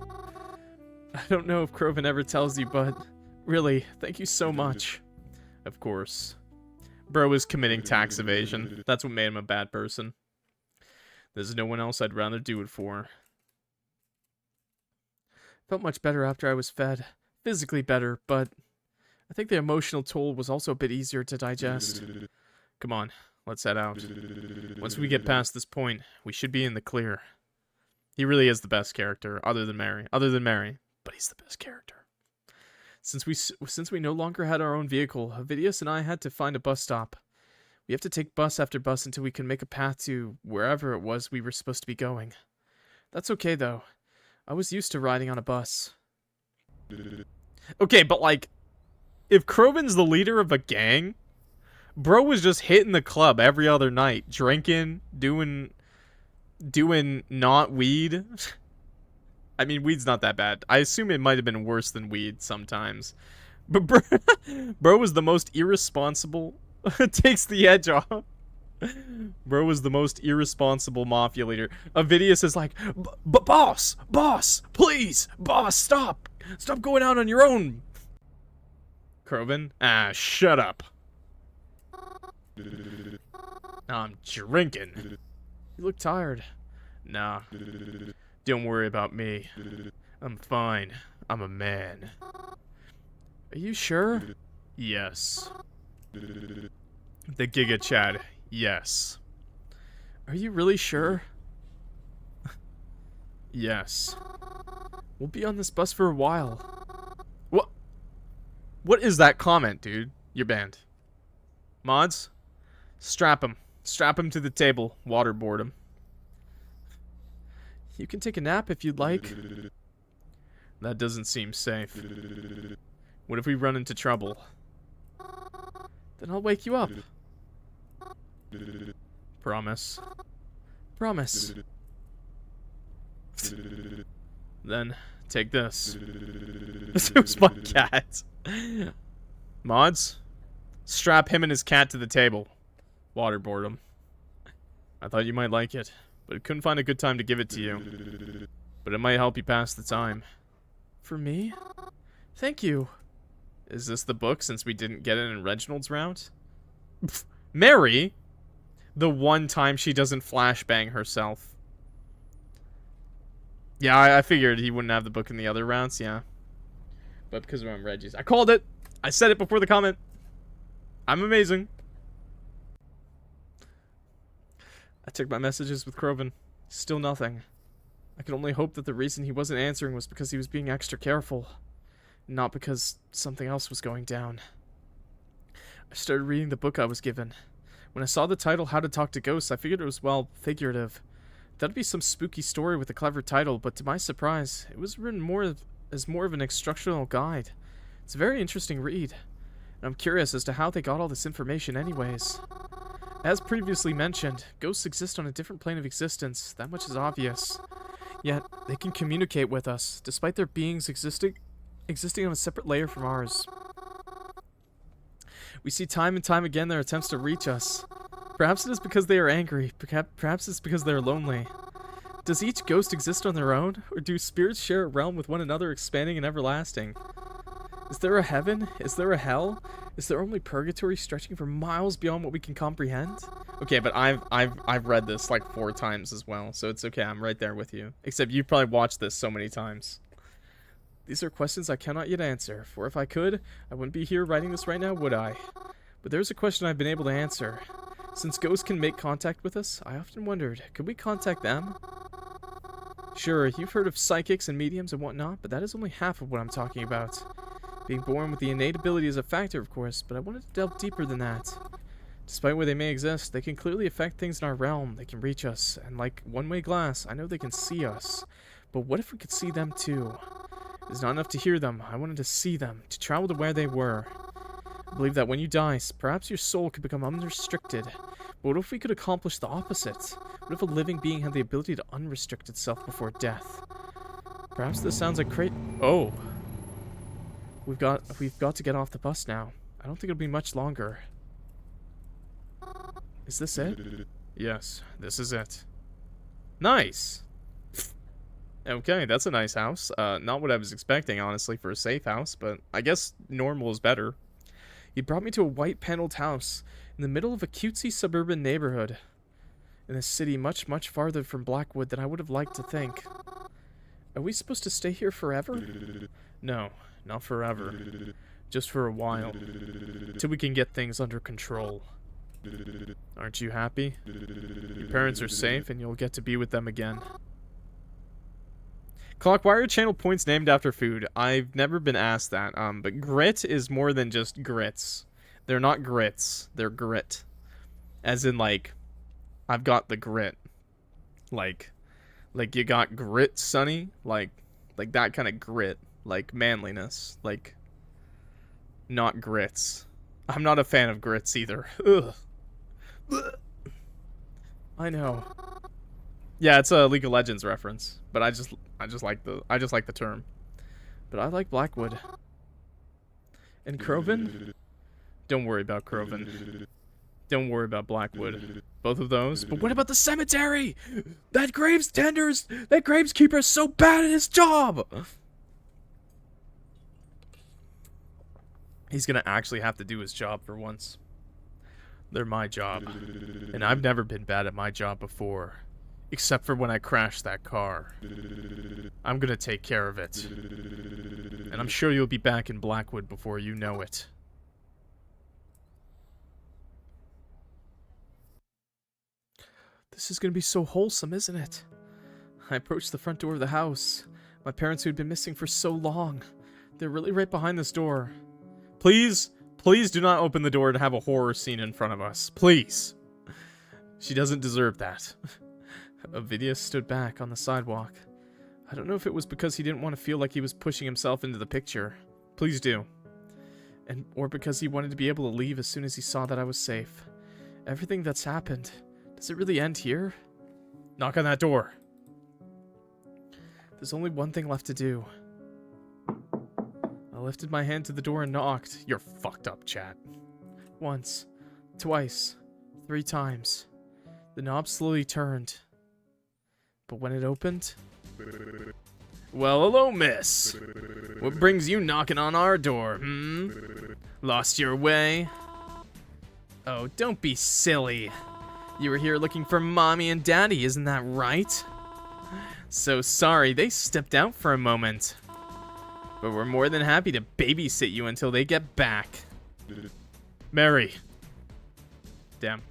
A: I don't know if Croven ever tells you, but really, thank you so much. Of course. Bro is committing tax evasion. That's what made him a bad person. There's no one else I'd rather do it for. Felt much better after I was fed. Physically better, but I think the emotional toll was also a bit easier to digest. Come on, let's head out. Once we get past this point, we should be in the clear. He really is the best character, other than Mary, but he's the best character. Since we no longer had our own vehicle, OVIDIUS and I had to find a bus stop. We have to take bus after bus until we can make a path to wherever it was we were supposed to be going. That's okay, though. I was used to riding on a bus. Okay, but like, if Kroven's the leader of a gang, bro was just hitting the club every other night, drinking, doing not weed. I mean, weed's not that bad. I assume it might have been worse than weed sometimes. But bro was the most irresponsible. Takes the edge off. Bro was the most irresponsible mafia leader. OVIDIUS is like, boss, please, boss, stop going out on your own. Kroven, shut up. I'm drinking. You look tired. Nah, don't worry about me. I'm fine. I'm a man. Are you sure? Yes. The Giga Chad. Yes. Are you really sure? Yes. We'll be on this bus for a while. What? What is that comment, dude? You're banned. Mods? Strap him. Strap him to the table. Waterboard him. You can take a nap if you'd like. That doesn't seem safe. What if we run into trouble? Then I'll wake you up. Promise. Promise. Then, take this. Who's my cat? Mods? Strap him and his cat to the table. Waterboard him. I thought you might like it, but couldn't find a good time to give it to you. But it might help you pass the time. For me? Thank you. Is this the book, since we didn't get it in Reginald's round? Pfft, Mary? The one time she doesn't flashbang herself. Yeah, I figured he wouldn't have the book in the other rounds, yeah. But because I'm Reggie's. I called it! I said it before the comment. I'm amazing. I took my messages with Kroven. Still nothing. I could only hope that the reason he wasn't answering was because he was being extra careful. Not because something else was going down. I started reading the book I was given. When I saw the title, How to Talk to Ghosts, I figured it was, well, figurative. That'd be some spooky story with a clever title, but to my surprise, it was written as more of an instructional guide. It's a very interesting read, and I'm curious as to how they got all this information anyways. As previously mentioned, ghosts exist on a different plane of existence, that much is obvious. Yet, they can communicate with us, despite their beings existing on a separate layer from ours. We see time and time again their attempts to reach us. Perhaps it is because they are angry, perhaps it's because they are lonely. Does each ghost exist on their own, or do spirits share a realm with one another, expanding and everlasting? Is there a heaven? Is there a hell? Is there only purgatory stretching for miles beyond what we can comprehend? Okay, but I've read this like 4 times as well, so it's okay, I'm right there with you. Except you've probably watched this so many times. These are questions I cannot yet answer, for if I could, I wouldn't be here writing this right now, would I? But there's a question I've been able to answer. Since ghosts can make contact with us, I often wondered, could we contact them? Sure, you've heard of psychics and mediums and whatnot, but that is only half of what I'm talking about. Being born with the innate ability is a factor, of course, but I wanted to delve deeper than that. Despite where they may exist, they can clearly affect things in our realm. They can reach us, and like one-way glass, I know they can see us. But what if we could see them too? It's not enough to hear them. I wanted to see them, to travel to where they were. I believe that when you die, perhaps your soul could become unrestricted. But what if we could accomplish the opposite? What if a living being had the ability to unrestrict itself before death? Perhaps this sounds like Oh. We've got to get off the bus now. I don't think it'll be much longer. Is this it? Yes, this is it. Nice! Okay, that's a nice house. Not what I was expecting, honestly, for a safe house, but I guess normal is better. He brought me to a white paneled house in the middle of a cutesy suburban neighborhood. In a city much, much farther from Blackwood than I would have liked to think. Are we supposed to stay here forever? No, not forever. Just for a while. Till we can get things under control. Aren't you happy? Your parents are safe and you'll get to be with them again. Clock, why are channel points named after food? I've never been asked that. But grit is more than just grits. They're not grits. They're grit. As in, like, I've got the grit. Like you got grit, Sonny? Like that kind of grit. Like manliness. Like, not grits. I'm not a fan of grits either. Ugh. I know. Yeah, it's a League of Legends reference, but I just like the term. But I like Blackwood. And Croven? Don't worry about Croven. Don't worry about Blackwood. Both of those. But what about the cemetery? That graveskeeper's so bad at his job. He's gonna actually have to do his job for once. They're my job. And I've never been bad at my job before. Except for when I crashed that car. I'm gonna take care of it. And I'm sure you'll be back in Blackwood before you know it. This is gonna be so wholesome, isn't it? I approached the front door of the house. My parents who had been missing for so long. They're really right behind this door. Please do not open the door to have a horror scene in front of us. Please. She doesn't deserve that. OVIDIUS stood back on the sidewalk. I don't know if it was because he didn't want to feel like he was pushing himself into the picture. Please do. Or because he wanted to be able to leave as soon as he saw that I was safe. Everything that's happened, does it really end here? Knock on that door. There's only one thing left to do. I lifted my hand to the door and knocked. You're fucked up, chat. Once, twice, 3 times. The knob slowly turned. But when it opened... Well, hello, miss. What brings you knocking on our door, Lost your way? Oh, don't be silly. You were here looking for Mommy and Daddy, isn't that right? So sorry, they stepped out for a moment. But we're more than happy to babysit you until they get back. Mary. Damn.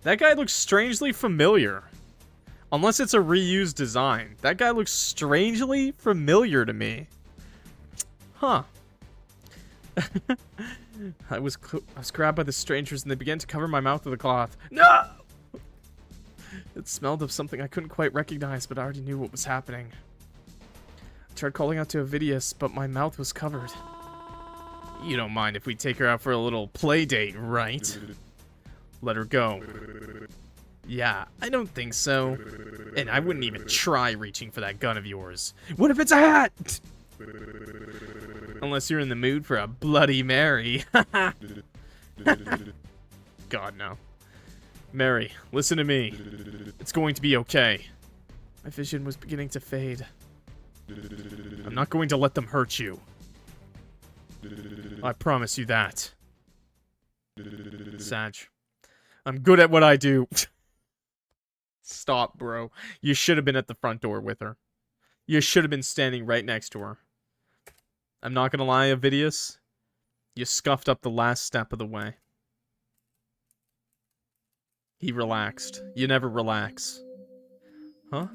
A: That guy looks strangely familiar. Unless it's a reused design. That guy looks strangely familiar to me. Huh. I was grabbed by the strangers and they began to cover my mouth with a cloth. No! It smelled of something I couldn't quite recognize, but I already knew what was happening. I tried calling out to OVIDIUS, but my mouth was covered. You don't mind if we take her out for a little play date, right? Let her go. Yeah, I don't think so. And I wouldn't even try reaching for that gun of yours. What if it's a hat? Unless you're in the mood for a Bloody Mary. God, no. Mary, listen to me. It's going to be okay. My vision was beginning to fade. I'm not going to let them hurt you. I promise you that. Sag. I'm good at what I do. Stop, bro. You should have been at the front door with her. You should have been standing right next to her. I'm not gonna lie, OVIDIUS. You scuffed up the last step of the way. He relaxed. You never relax. Huh?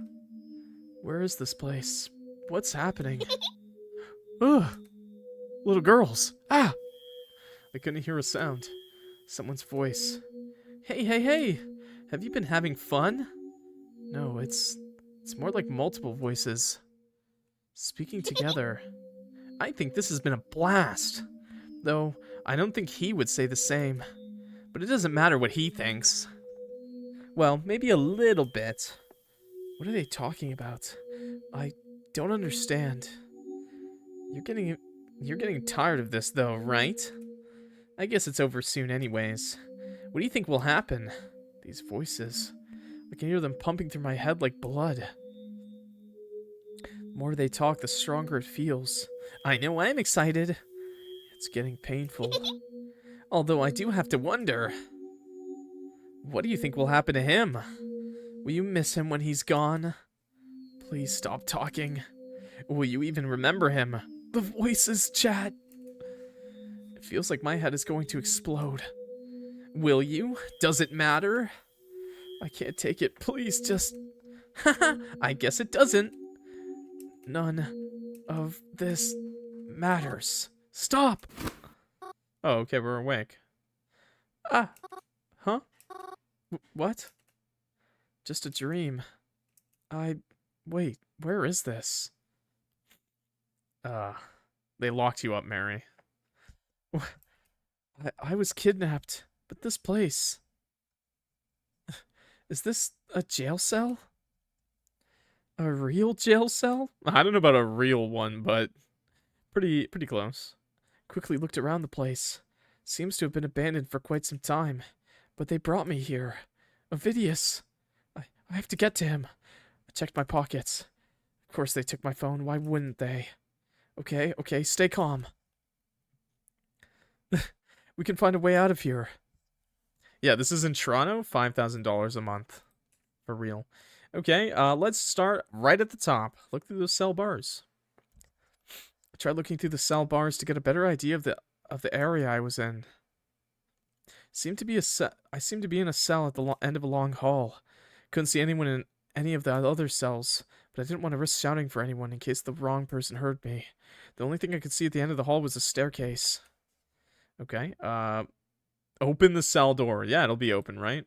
A: Where is this place? What's happening? Ugh. Little girls. Ah! I couldn't hear a sound. Someone's voice. Hey, hey, hey! Have you been having fun? No, it's more like multiple voices. Speaking together. I think this has been a blast. Though, I don't think he would say the same. But it doesn't matter what he thinks. Well, maybe a little bit. What are they talking about? I don't understand. You're getting tired of this though, right? I guess it's over soon anyways. What do you think will happen? These voices. I can hear them pumping through my head like blood. The more they talk, the stronger it feels. I know I'm excited. It's getting painful. Although I do have to wonder. What do you think will happen to him? Will you miss him when he's gone? Please stop talking. Will you even remember him? The voices, chat. It feels like my head is going to explode. Will you? Does it matter? I can't take it. Please just... Haha, I guess it doesn't. None of this matters. Stop! Oh, okay, we're awake. Ah. What? Just a dream. Wait, where is this?
B: They locked you up, Mary.
A: I was kidnapped, but this place... Is this a jail cell? A real jail cell?
B: I don't know about a real one, but pretty close.
A: Quickly looked around the place. Seems to have been abandoned for quite some time, but they brought me here. OVIDIUS! I have to get to him. I checked my pockets. Of course they took my phone, why wouldn't they? Okay, stay calm. We can find a way out of here.
B: Yeah, this is in Toronto, $5,000 a month. For real. Okay, let's start right at the top. Look through those cell bars.
A: I tried looking through the cell bars to get a better idea of the area I was in. I seemed to be in a cell at the end of a long hall. Couldn't see anyone in any of the other cells, but I didn't want to risk shouting for anyone in case the wrong person heard me. The only thing I could see at the end of the hall was a staircase.
B: Okay, open the cell door. Yeah, it'll be open, right?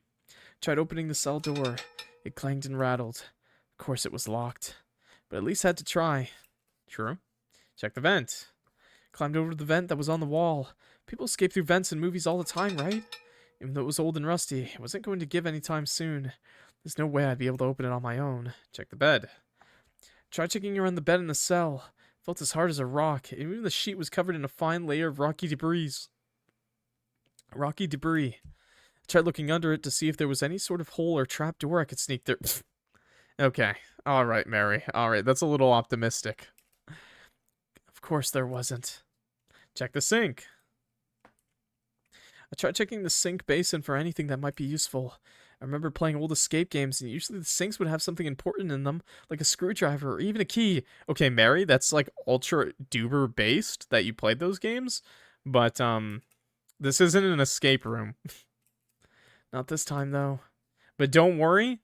A: Tried opening the cell door. It clanged and rattled. Of course it was locked, but at least had to try.
B: True. Check the vent.
A: Climbed over to the vent that was on the wall. People escape through vents in movies all the time, right? Even though it was old and rusty, it wasn't going to give any time soon. There's no way I'd be able to open it on my own.
B: Check the bed.
A: Tried checking around the bed in the cell. Felt as hard as a rock. Even the sheet was covered in a fine layer of rocky debris. Tried looking under it to see if there was any sort of hole or trap door I could sneak through.
B: Okay. All right, Mary. All right, that's a little optimistic.
A: Of course there wasn't.
B: Check the sink.
A: I tried checking the sink basin for anything that might be useful. I remember playing old escape games, and usually the sinks would have something important in them, like a screwdriver or even a key.
B: Okay, Mary, that's like Pngtuber based that you played those games, but this isn't an escape room.
A: Not this time, though.
B: But don't worry.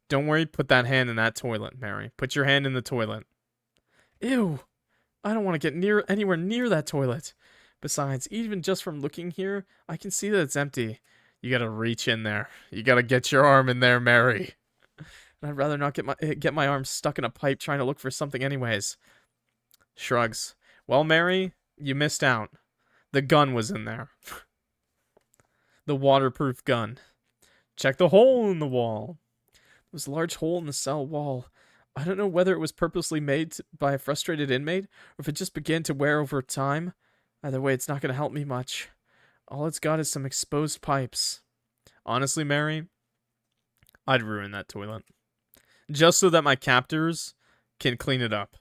B: Don't worry, put that hand in that toilet, Mary. Put your hand in the toilet.
A: Ew. I don't want to get anywhere near that toilet. Besides, even just from looking here, I can see that it's empty.
B: You gotta reach in there. You gotta get your arm in there, Mary.
A: And I'd rather not get my arm stuck in a pipe trying to look for something anyways.
B: Shrugs. Well, Mary, you missed out. The gun was in there. The waterproof gun. Check the hole in the wall.
A: There was a large hole in the cell wall. I don't know whether it was purposely made by a frustrated inmate, or if it just began to wear over time. Either way, it's not going to help me much. All it's got is some exposed pipes.
B: Honestly, Mary, I'd ruin that toilet. Just so that my captors can clean it up.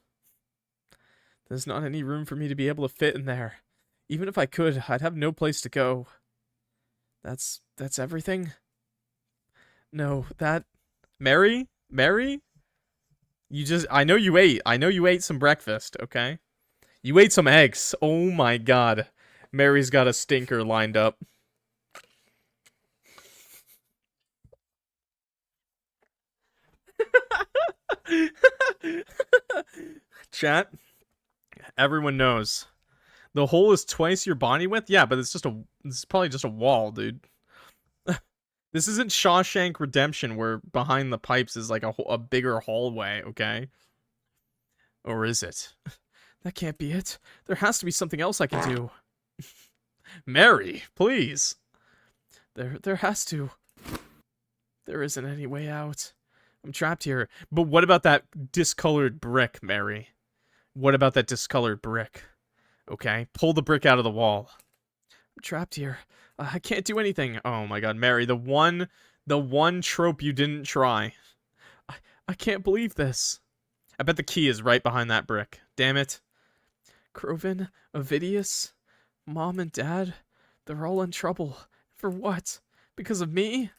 A: There's not any room for me to be able to fit in there. Even if I could, I'd have no place to go. That's everything? No, that...
B: Mary? I know you ate some breakfast, okay? You ate some eggs. Oh my god. Mary's got a stinker lined up. Chat, everyone knows. The hole is twice your body width? Yeah, but it's probably just a wall, dude. This isn't Shawshank Redemption where behind the pipes is like a bigger hallway, okay? Or is it?
A: That can't be it. There has to be something else I can do.
B: Mary, please.
A: There has to. There isn't any way out. I'm trapped here.
B: But what about that discolored brick, Mary? What about that discolored brick? Okay, pull the brick out of the wall.
A: I'm trapped here. I can't do anything.
B: Oh my god, Mary, the one trope you didn't try.
A: I can't believe this.
B: I bet the key is right behind that brick. Damn it.
A: Cren, OVIDIUS, Mom and Dad, they're all in trouble. For what? Because of me?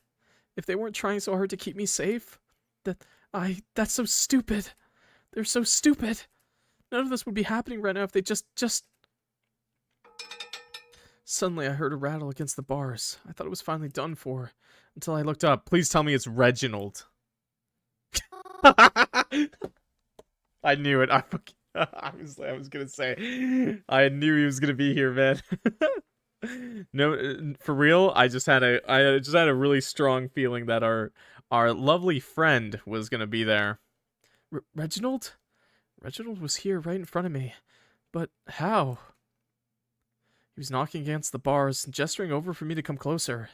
A: If they weren't trying so hard to keep me safe? That's so stupid. They're so stupid. None of this would be happening right now if they just... Suddenly I heard a rattle against the bars. I thought it was finally done for, until I looked up.
B: Please tell me it's Reginald. I knew it. I was gonna say. I knew he was gonna be here, man.
A: No, for real. I just had a really strong feeling that our lovely friend was gonna be there. Reginald? Reginald was here right in front of me. But how? He was knocking against the bars and gesturing over for me to come closer.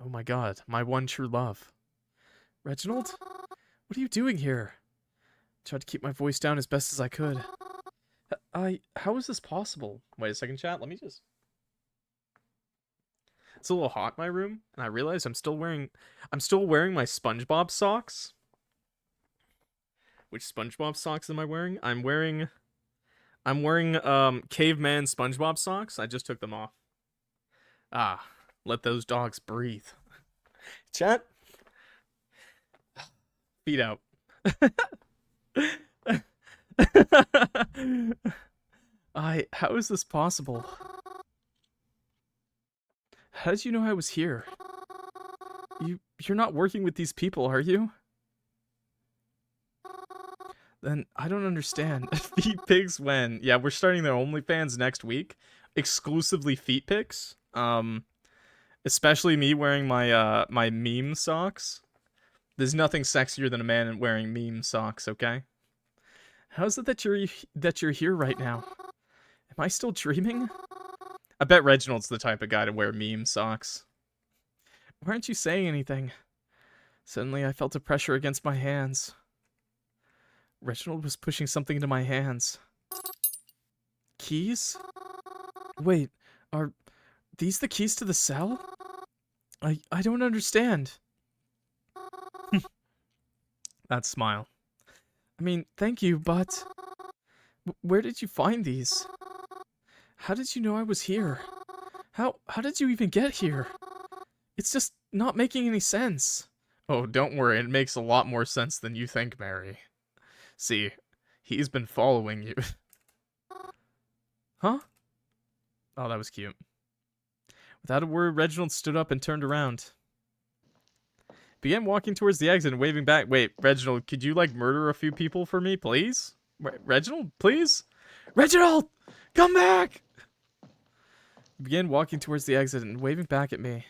A: Oh my god, my one true love. Reginald? What are you doing here? I tried to keep my voice down as best as I could. How is this possible? Wait a second, chat, let me just... It's a little hot in my room, and I realize I'm still wearing my SpongeBob socks. Which SpongeBob socks am I wearing? I'm wearing caveman SpongeBob socks. I just took them off. Ah, let those dogs breathe. Chat. Feet out. How is this possible? How did you know I was here? You're not working with these people, are you? Then I don't understand. Feet pics when? Yeah, we're starting their OnlyFans next week. Exclusively feet pics. Especially me wearing my my meme socks. There's nothing sexier than a man wearing meme socks, okay? How is it that you're here right now? Am I still dreaming? I bet Reginald's the type of guy to wear meme socks. Why aren't you saying anything? Suddenly I felt a pressure against my hands. Reginald was pushing something into my hands. Keys? Wait, are these the keys to the cell? I don't understand. That smile. I mean, thank you, but... Where did you find these? How did you know I was here? How did you even get here? It's just not making any sense. Oh, don't worry, it makes a lot more sense than you think, Mary. See, he's been following you. Huh? Oh, that was cute. Without a word, Reginald stood up and turned around. Began walking towards the exit and waving back. Wait, Reginald, could you, like, murder a few people for me, please? Reginald, please? Reginald! Come back! He began walking towards the exit and waving back at me,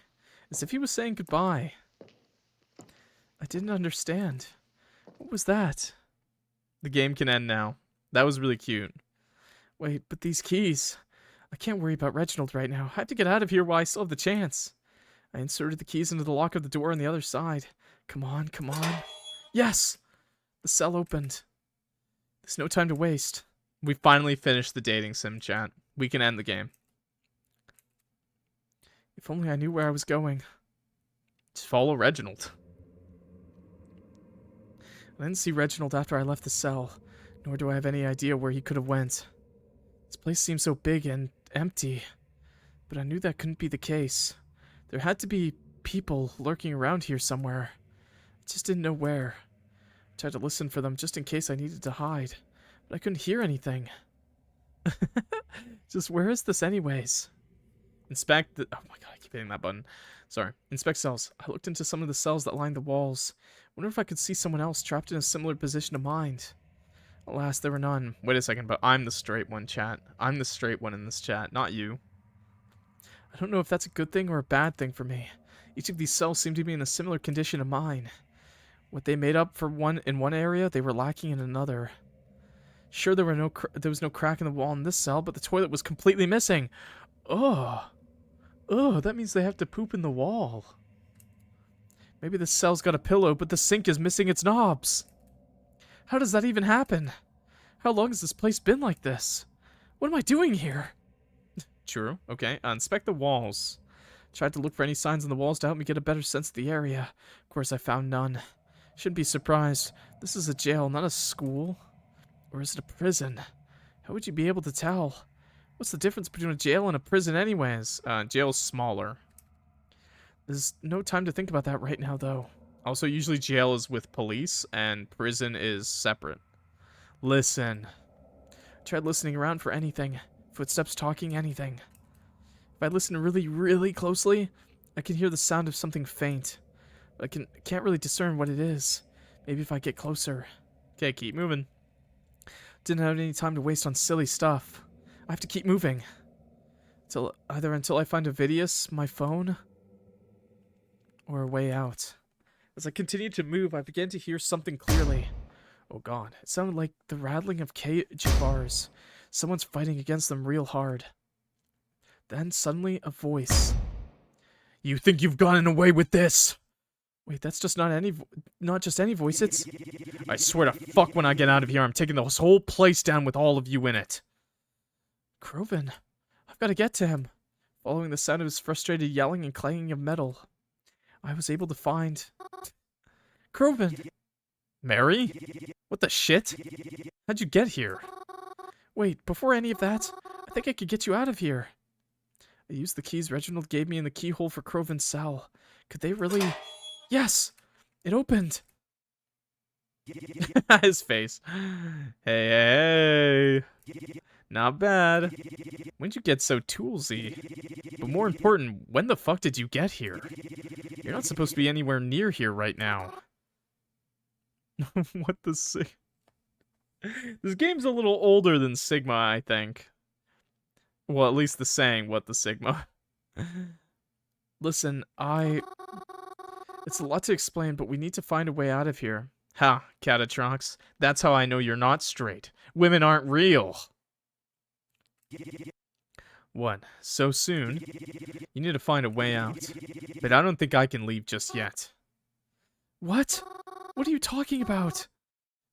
A: as if he was saying goodbye. I didn't understand. What was that? The game can end now. That was really cute. Wait, but these keys... I can't worry about Reginald right now. I have to get out of here while I still have the chance. I inserted the keys into the lock of the door on the other side. Come on, come on. Yes! The cell opened. There's no time to waste. We finally finished the dating sim, chat. We can end the game. If only I knew where I was going. Just follow Reginald. I didn't see Reginald after I left the cell, nor do I have any idea where he could have went. This place seemed so big and empty, but I knew that couldn't be the case. There had to be people lurking around here somewhere. I just didn't know where. I tried to listen for them just in case I needed to hide, but I couldn't hear anything. Just where is this anyways? Inspect the... Oh my god, I keep hitting that button. Sorry. Inspect cells. I looked into some of the cells that lined the walls. Wonder if I could see someone else trapped in a similar position to mine. Alas, there were none. Wait a second, but I'm the straight one, chat. I'm the straight one in this chat, not you. I don't know if that's a good thing or a bad thing for me. Each of these cells seemed to be in a similar condition to mine. What they made up for in one area, they were lacking in another. Sure, there was no crack in the wall in this cell, but the toilet was completely missing. Ugh. Ugh, that means they have to poop in the wall. Maybe the cell's got a pillow, but the sink is missing its knobs. How does that even happen? How long has this place been like this? What am I doing here? True. Okay. Inspect the walls. Tried to look for any signs on the walls to help me get a better sense of the area. Of course, I found none. Shouldn't be surprised. This is a jail, not a school. Or is it a prison? How would you be able to tell? What's the difference between a jail and a prison anyways? Jail's smaller. There's no time to think about that right now, though. Also, usually jail is with police, and prison is separate. Listen. Tried listening around for anything. Footsteps talking, anything. If I listen really, really closely, I can hear the sound of something faint. But I can't really discern what it is. Maybe if I get closer. Okay, keep moving. Didn't have any time to waste on silly stuff. I have to keep moving. Until I find OVIDIUS, my phone, or a way out. As I continued to move, I began to hear something clearly. Oh god, it sounded like the rattling of cage bars. Someone's fighting against them real hard. Then suddenly a voice. You think you've gotten away with this? Wait, that's just not just any voice, it's... I swear to fuck when I get out of here, I'm taking this whole place down with all of you in it. Croven, I've got to get to him. Following the sound of his frustrated yelling and clanging of metal, I was able to find... Croven! Mary? What the shit? How'd you get here? Wait, before any of that, I think I could get you out of here. I used the keys Reginald gave me in the keyhole for Croven's cell. Could they really... Yes! It opened! His face. Hey, hey. Not bad. When'd you get so toolsy? But more important, when the fuck did you get here? You're not supposed to be anywhere near here right now. What the sig... This game's a little older than Sigma, I think. Well, at least the saying, what the Sigma. Listen, It's a lot to explain, but we need to find a way out of here. Ha, Catatrox. That's how I know you're not straight. Women aren't real. What? So soon? You need to find a way out. But I don't think I can leave just yet. What? What are you talking about?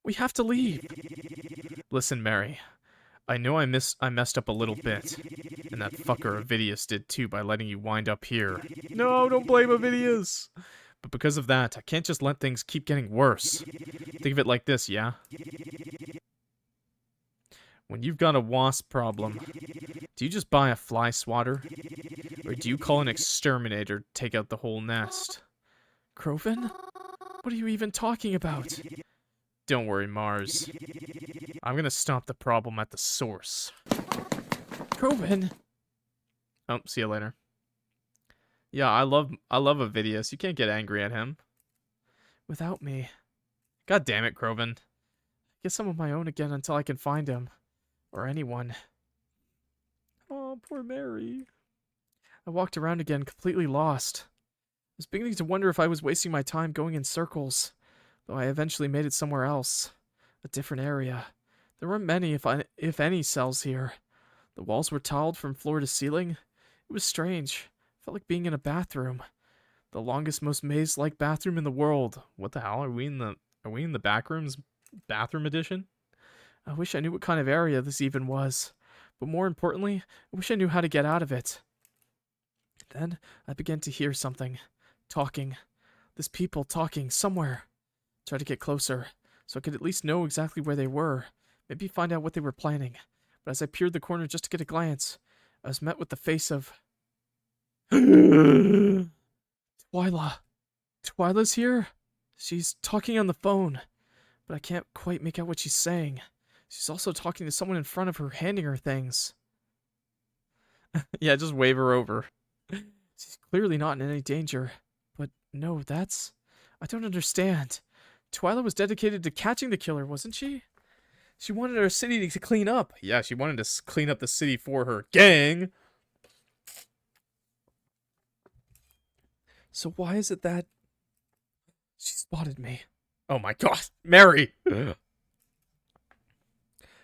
A: We have to leave. Listen, Mary. I know I messed up a little bit. And that fucker OVIDIUS did too by letting you wind up here. No, don't blame OVIDIUS! But because of that, I can't just let things keep getting worse. Think of it like this, yeah? When you've got a wasp problem, do you just buy a fly swatter? Or do you call an exterminator to take out the whole nest? Croven? What are you even talking about? Don't worry, Mars. I'm gonna stop the problem at the source. Croven! Oh, see you later. Yeah, I love OVIDIUS. You can't get angry at him. Without me. God damn it, Croven. Guess I'm on my own again until I can find him. Or anyone. Oh, poor Mary. I walked around again, completely lost. I was beginning to wonder if I was wasting my time going in circles, though I eventually made it somewhere else. A different area. There weren't many, if any, cells here. The walls were tiled from floor to ceiling. It was strange. Felt like being in a bathroom. The longest, most maze-like bathroom in the world. What the hell? Are we in the backrooms bathroom edition? I wish I knew what kind of area this even was. But more importantly, I wish I knew how to get out of it. Then I began to hear something. Talking. This people talking somewhere. Tried to get closer, so I could at least know exactly where they were. Maybe find out what they were planning. But as I peered the corner just to get a glance, I was met with the face of... Twila. Twila's here? She's talking on the phone, but I can't quite make out what she's saying. She's also talking to someone in front of her, handing her things. Yeah, just wave her over. She's clearly not in any danger. But no, that's... I don't understand. Twila was dedicated to catching the killer, wasn't she? She wanted our city to clean up. Yeah, she wanted to clean up the city for her gang. So why is it that... She spotted me. Oh my god, Mary!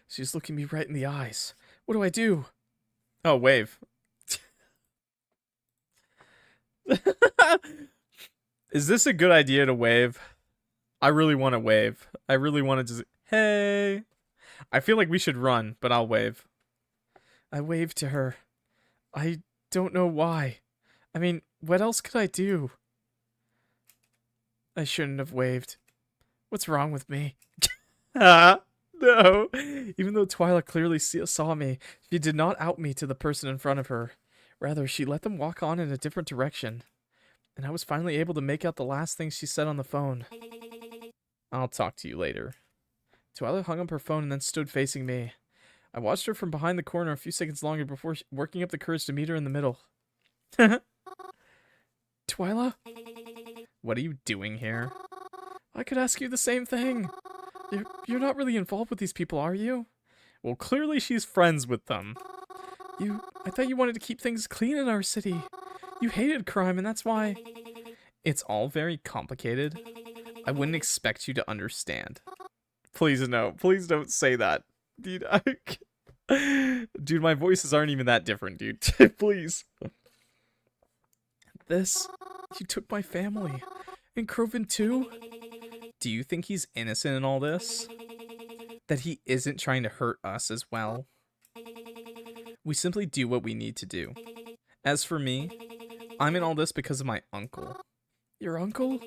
A: She's looking me right in the eyes. What do I do? Oh, wave. Is this a good idea to wave? I really want to wave. I really want to just... Hey! I feel like we should run, but I'll wave. I waved to her. I don't know why. I mean, what else could I do? I shouldn't have waved. What's wrong with me? No. Even though Twila clearly saw me, she did not out me to the person in front of her. Rather, she let them walk on in a different direction. And I was finally able to make out the last thing she said on the phone. I'll talk to you later. Twila hung up her phone and then stood facing me. I watched her from behind the corner a few seconds longer before working up the courage to meet her in the middle. Twila? What are you doing here? I could ask you the same thing. You're not really involved with these people, are you? Well, clearly she's friends with them. I thought you wanted to keep things clean in our city. You hated crime, and that's why. It's all very complicated. I wouldn't expect you to understand. Please no. Please don't say that. Dude, dude, my voices aren't even that different, dude. Please. You took my family. And Cren too? Do you think he's innocent in all this? That he isn't trying to hurt us as well? We simply do what we need to do. As for me, I'm in all this because of my uncle. Your uncle?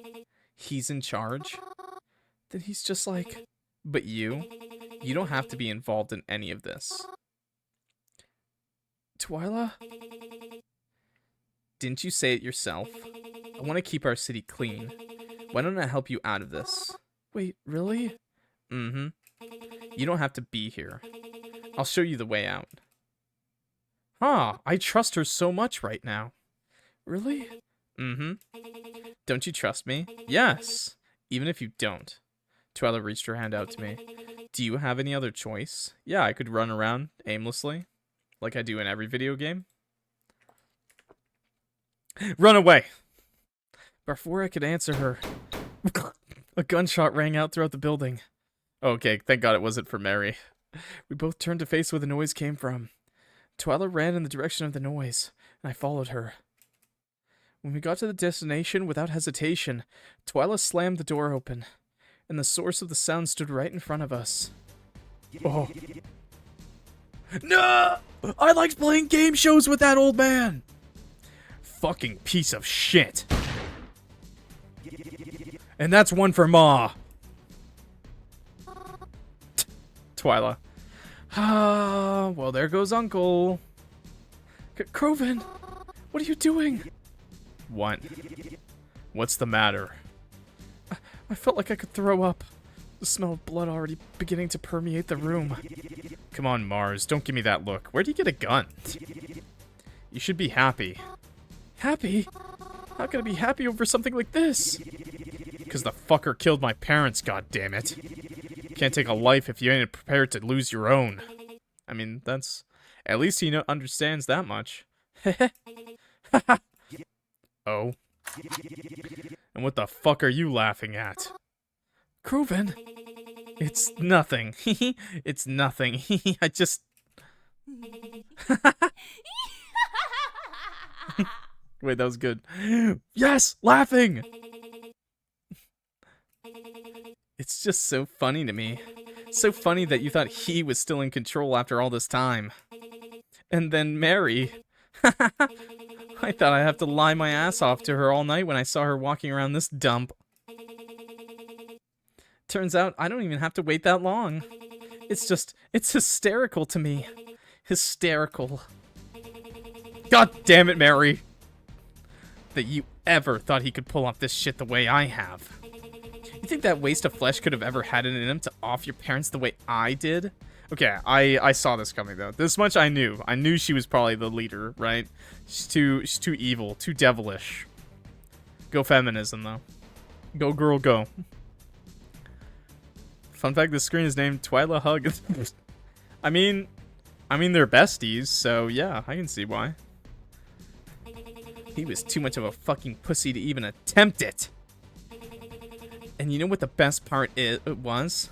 A: He's in charge? Then he's just like... But you don't have to be involved in any of this. Twila? Didn't you say it yourself? I want to keep our city clean. Why don't I help you out of this? Wait, really? Mm-hmm. You don't have to be here. I'll show you the way out. Ah, I trust her so much right now. Really? Mm-hmm. Don't you trust me? Yes. Even if you don't. Twila reached her hand out to me. Do you have any other choice? Yeah, I could run around aimlessly, like I do in every video game. Run away! Before I could answer her, a gunshot rang out throughout the building. Okay, thank God it wasn't for Mary. We both turned to face where the noise came from. Twila ran in the direction of the noise, and I followed her. When we got to the destination, without hesitation, Twila slammed the door open, and the source of the sound stood right in front of us. Oh. No! I liked playing game shows with that old man! Fucking piece of shit. And that's one for Ma. Twila. Ah, well, there goes Uncle. Cren, what are you doing? What? What's the matter? I felt like I could throw up. The smell of blood already beginning to permeate the room. Come on, Mars, don't give me that look. Where'd you get a gun? You should be happy. Happy? How can I be happy over something like this? Because the fucker killed my parents, goddammit. Can't take a life if you ain't prepared to lose your own. I mean, that's... At least he understands that much. Oh? And what the fuck are you laughing at? Cren. It's nothing. It's nothing. I just... Wait, that was good. Yes! Laughing! It's just so funny to me. So funny that you thought he was still in control after all this time. And then Mary. I thought I'd have to lie my ass off to her all night when I saw her walking around this dump. Turns out I don't even have to wait that long. It's hysterical to me. Hysterical. God damn it, Mary! That you ever thought he could pull off this shit the way I have. You think that waste of flesh could have ever had it in him to off your parents the way I did? Okay, I saw this coming, though. This much I knew. I knew she was probably the leader, right? She's too evil, too devilish. Go feminism, though. Go girl, go. Fun fact, this screen is named Twila Hug. I mean, they're besties, so yeah, I can see why. He was too much of a fucking pussy to even attempt it. And you know what the best part was?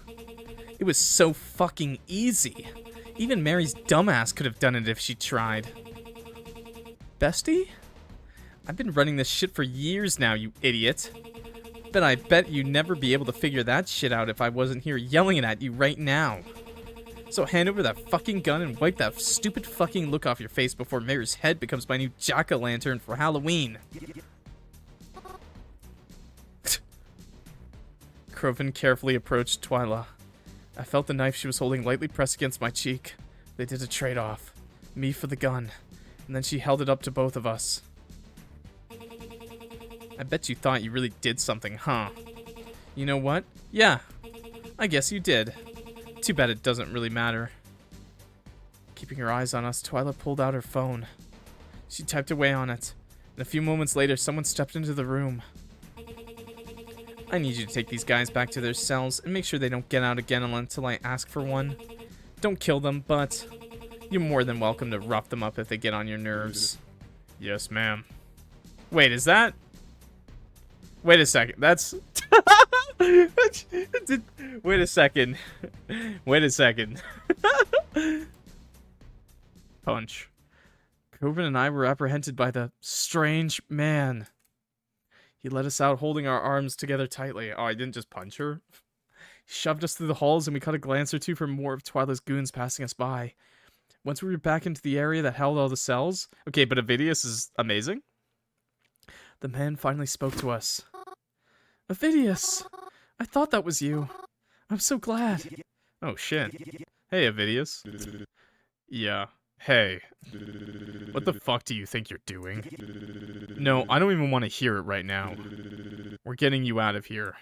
A: It was so fucking easy. Even Mary's dumbass could have done it if she tried. Bestie? I've been running this shit for years now, you idiot. But I bet you'd never be able to figure that shit out if I wasn't here yelling it at you right now. So hand over that fucking gun and wipe that stupid fucking look off your face before Mary's head becomes my new jack-o'-lantern for Halloween. Cren carefully approached Twila. I felt the knife she was holding lightly pressed against my cheek. They did a trade-off. Me for the gun. And then she held it up to both of us. I bet you thought you really did something, huh? You know what? Yeah. I guess you did. Too bad it doesn't really matter. Keeping her eyes on us, Twila pulled out her phone. She typed away on it. And a few moments later, someone stepped into the room. I need you to take these guys back to their cells and make sure they don't get out again until I ask for one. Don't kill them, but You're more than welcome to rough them up if they get on your nerves.
B: Yes, ma'am.
A: Wait, is that... Wait a second, that's... Wait a second. Wait a second. Punch. Cren and I were apprehended by the strange man. He led us out holding our arms together tightly. Oh, I didn't just punch her? He shoved us through the halls and we caught a glance or two from more of Twila's goons passing us by. Once we were back into the area that held all the cells... Okay, but OVIDIUS is amazing. The man finally spoke to us. OVIDIUS! I thought that was you. I'm so glad.
B: Oh, shit. Hey, OVIDIUS. Yeah. Hey. What the fuck do you think you're doing? No, I don't even want to hear it right now. We're getting you out of here.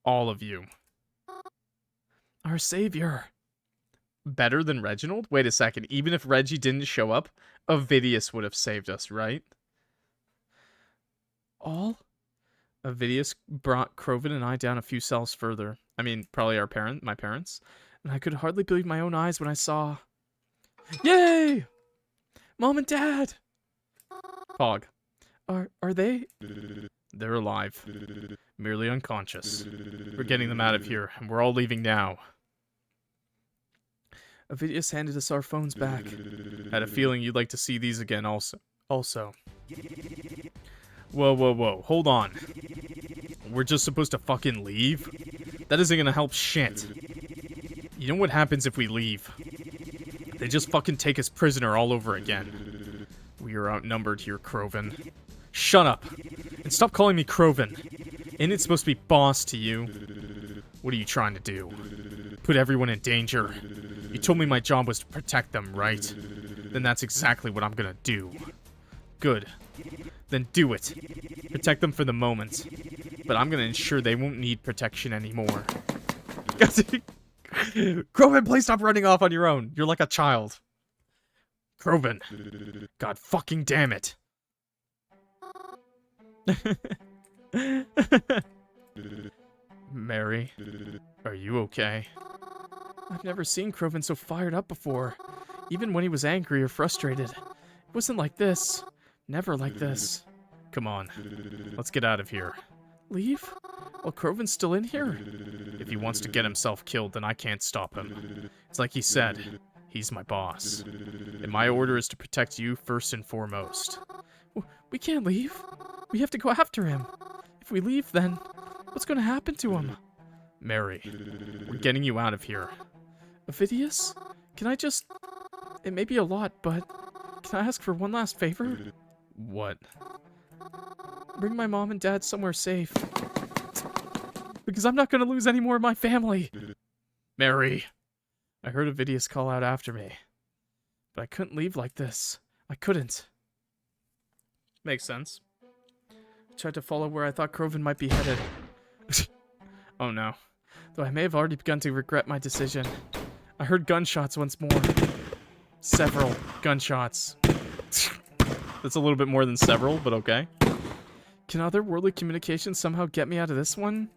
B: All of you.
A: Our savior. Better than Reginald? Wait a second. Even if Reggie didn't show up, OVIDIUS would have saved us, right? All? OVIDIUS brought Cren and I down a few cells further. I mean, probably my parents. And I could hardly believe my own eyes when I saw... Yay! Mom and Dad! Pog. Are they?
B: They're alive. Merely unconscious. We're getting them out of here, and we're all leaving now.
A: OVIDIUS handed us our phones back.
B: Had a feeling you'd like to see these again also. Whoa. Hold on. We're just supposed to fucking leave? That isn't gonna help shit. You know what happens if we leave? They just fucking take us prisoner all over again. We are outnumbered here, Cren. Shut up! And stop calling me Cren. Ain't it supposed to be boss to you? What are you trying to do? Put everyone in danger? You told me my job was to protect them, right? Then that's exactly what I'm gonna do. Good. Then do it. Protect them for the moment. But I'm gonna ensure they won't need protection anymore.
A: Cren, please stop running off on your own. You're like a child.
B: Cren. God fucking damn it. Mary, are you okay?
A: I've never seen Cren so fired up before. Even when he was angry or frustrated. It wasn't like this. Never like this.
B: Come on. Let's get out of here.
A: Leave? While Cren's still in here?
B: If he wants to get himself killed, then I can't stop him. It's like he said. He's my boss. And my order is to protect you first and foremost.
A: We can't leave. We have to go after him. If we leave, then what's going to happen to him?
B: Mary, we're getting you out of here.
A: OVIDIUS? Can I just... It may be a lot, but can I ask for one last favor?
B: What?
A: Bring my mom and dad somewhere safe. Because I'm not going to lose any more of my family.
B: Mary.
A: I heard OVIDIUS call out after me. But I couldn't leave like this. I couldn't.
B: Makes sense.
A: I tried to follow where I thought Cren might be headed.
B: Oh no.
A: Though I may have already begun to regret my decision. I heard gunshots once more. Several gunshots.
B: That's a little bit more than several, but okay.
A: Can otherworldly communications somehow get me out of this one?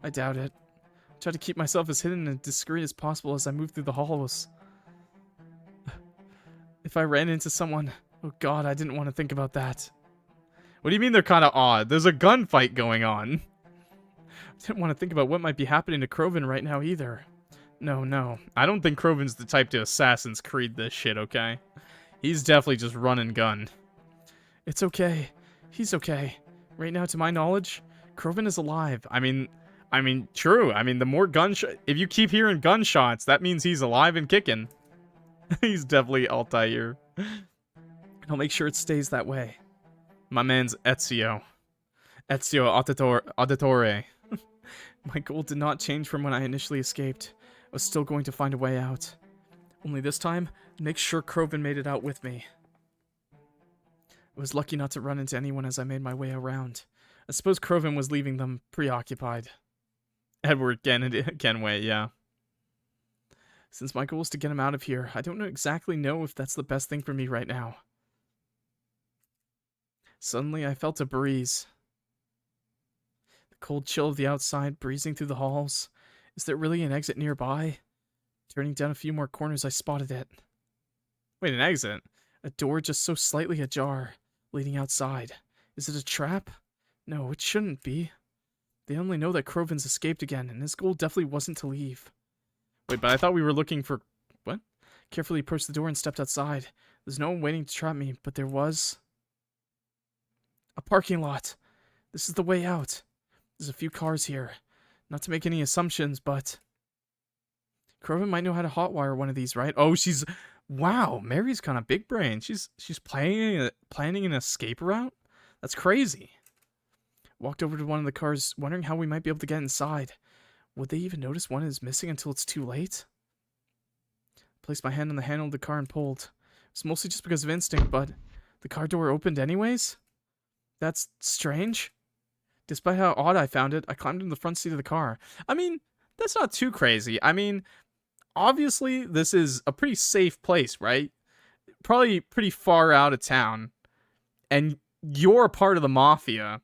A: I doubt it. I try to keep myself as hidden and discreet as possible as I move through the halls. If I ran into someone... Oh god, I didn't want to think about that.
B: What do you mean they're kind of odd? There's a gunfight going on.
A: I didn't want to think about what might be happening to Cren right now either. No.
B: I don't think Croven's the type to Assassin's Creed this shit, okay? He's definitely just run and gun.
A: It's okay. He's okay. Right now, to my knowledge, Cren is alive.
B: I mean, true. I mean, the more if you keep hearing gunshots, that means he's alive and kicking. He's definitely Altair.
A: I'll make sure it stays that way.
B: My man's Ezio. Ezio Auditore.
A: My goal did not change from when I initially escaped. I was still going to find a way out. Only this time, I'd make sure Cren made it out with me. I was lucky not to run into anyone as I made my way around. I suppose Cren was leaving them preoccupied.
B: Edward Kenway, yeah.
A: Since my goal is to get him out of here, I don't exactly know if that's the best thing for me right now. Suddenly, I felt a breeze. The cold chill of the outside breezing through the halls. Is there really an exit nearby? Turning down a few more corners, I spotted it. Wait, an exit? A door just so slightly ajar, leading outside. Is it a trap? No, it shouldn't be. They only know that Croven's escaped again, and his goal definitely wasn't to leave. Wait, but I thought we were looking for... What? Carefully approached the door and stepped outside. There's no one waiting to trap me, but there was... a parking lot. This is the way out. There's a few cars here. Not to make any assumptions, but... Croven might know how to hotwire one of these, right? Oh, she's... Wow, Mary's kind of big brain. She's planning an escape route? That's crazy. Walked over to one of the cars, wondering how we might be able to get inside. Would they even notice one is missing until it's too late? Placed my hand on the handle of the car and pulled. It's mostly just because of instinct, but the car door opened anyways? That's strange. Despite how odd I found it, I climbed into the front seat of the car. I mean, that's not too crazy. I mean, obviously, this is a pretty safe place, right? Probably pretty far out of town. And you're a part of the mafia.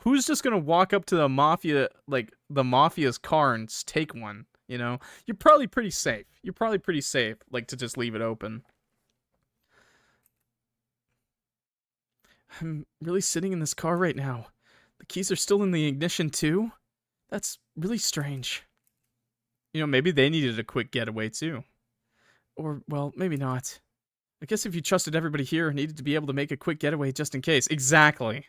A: Who's just gonna walk up to the mafia, like, the mafia's car and take one, you know? You're probably pretty safe. You're probably pretty safe, like, to just leave it open. I'm really sitting in this car right now. The keys are still in the ignition, too? That's really strange. You know, maybe they needed a quick getaway, too. Or, well, maybe not. I guess if you trusted everybody here, needed to be able to make a quick getaway just in case. Exactly.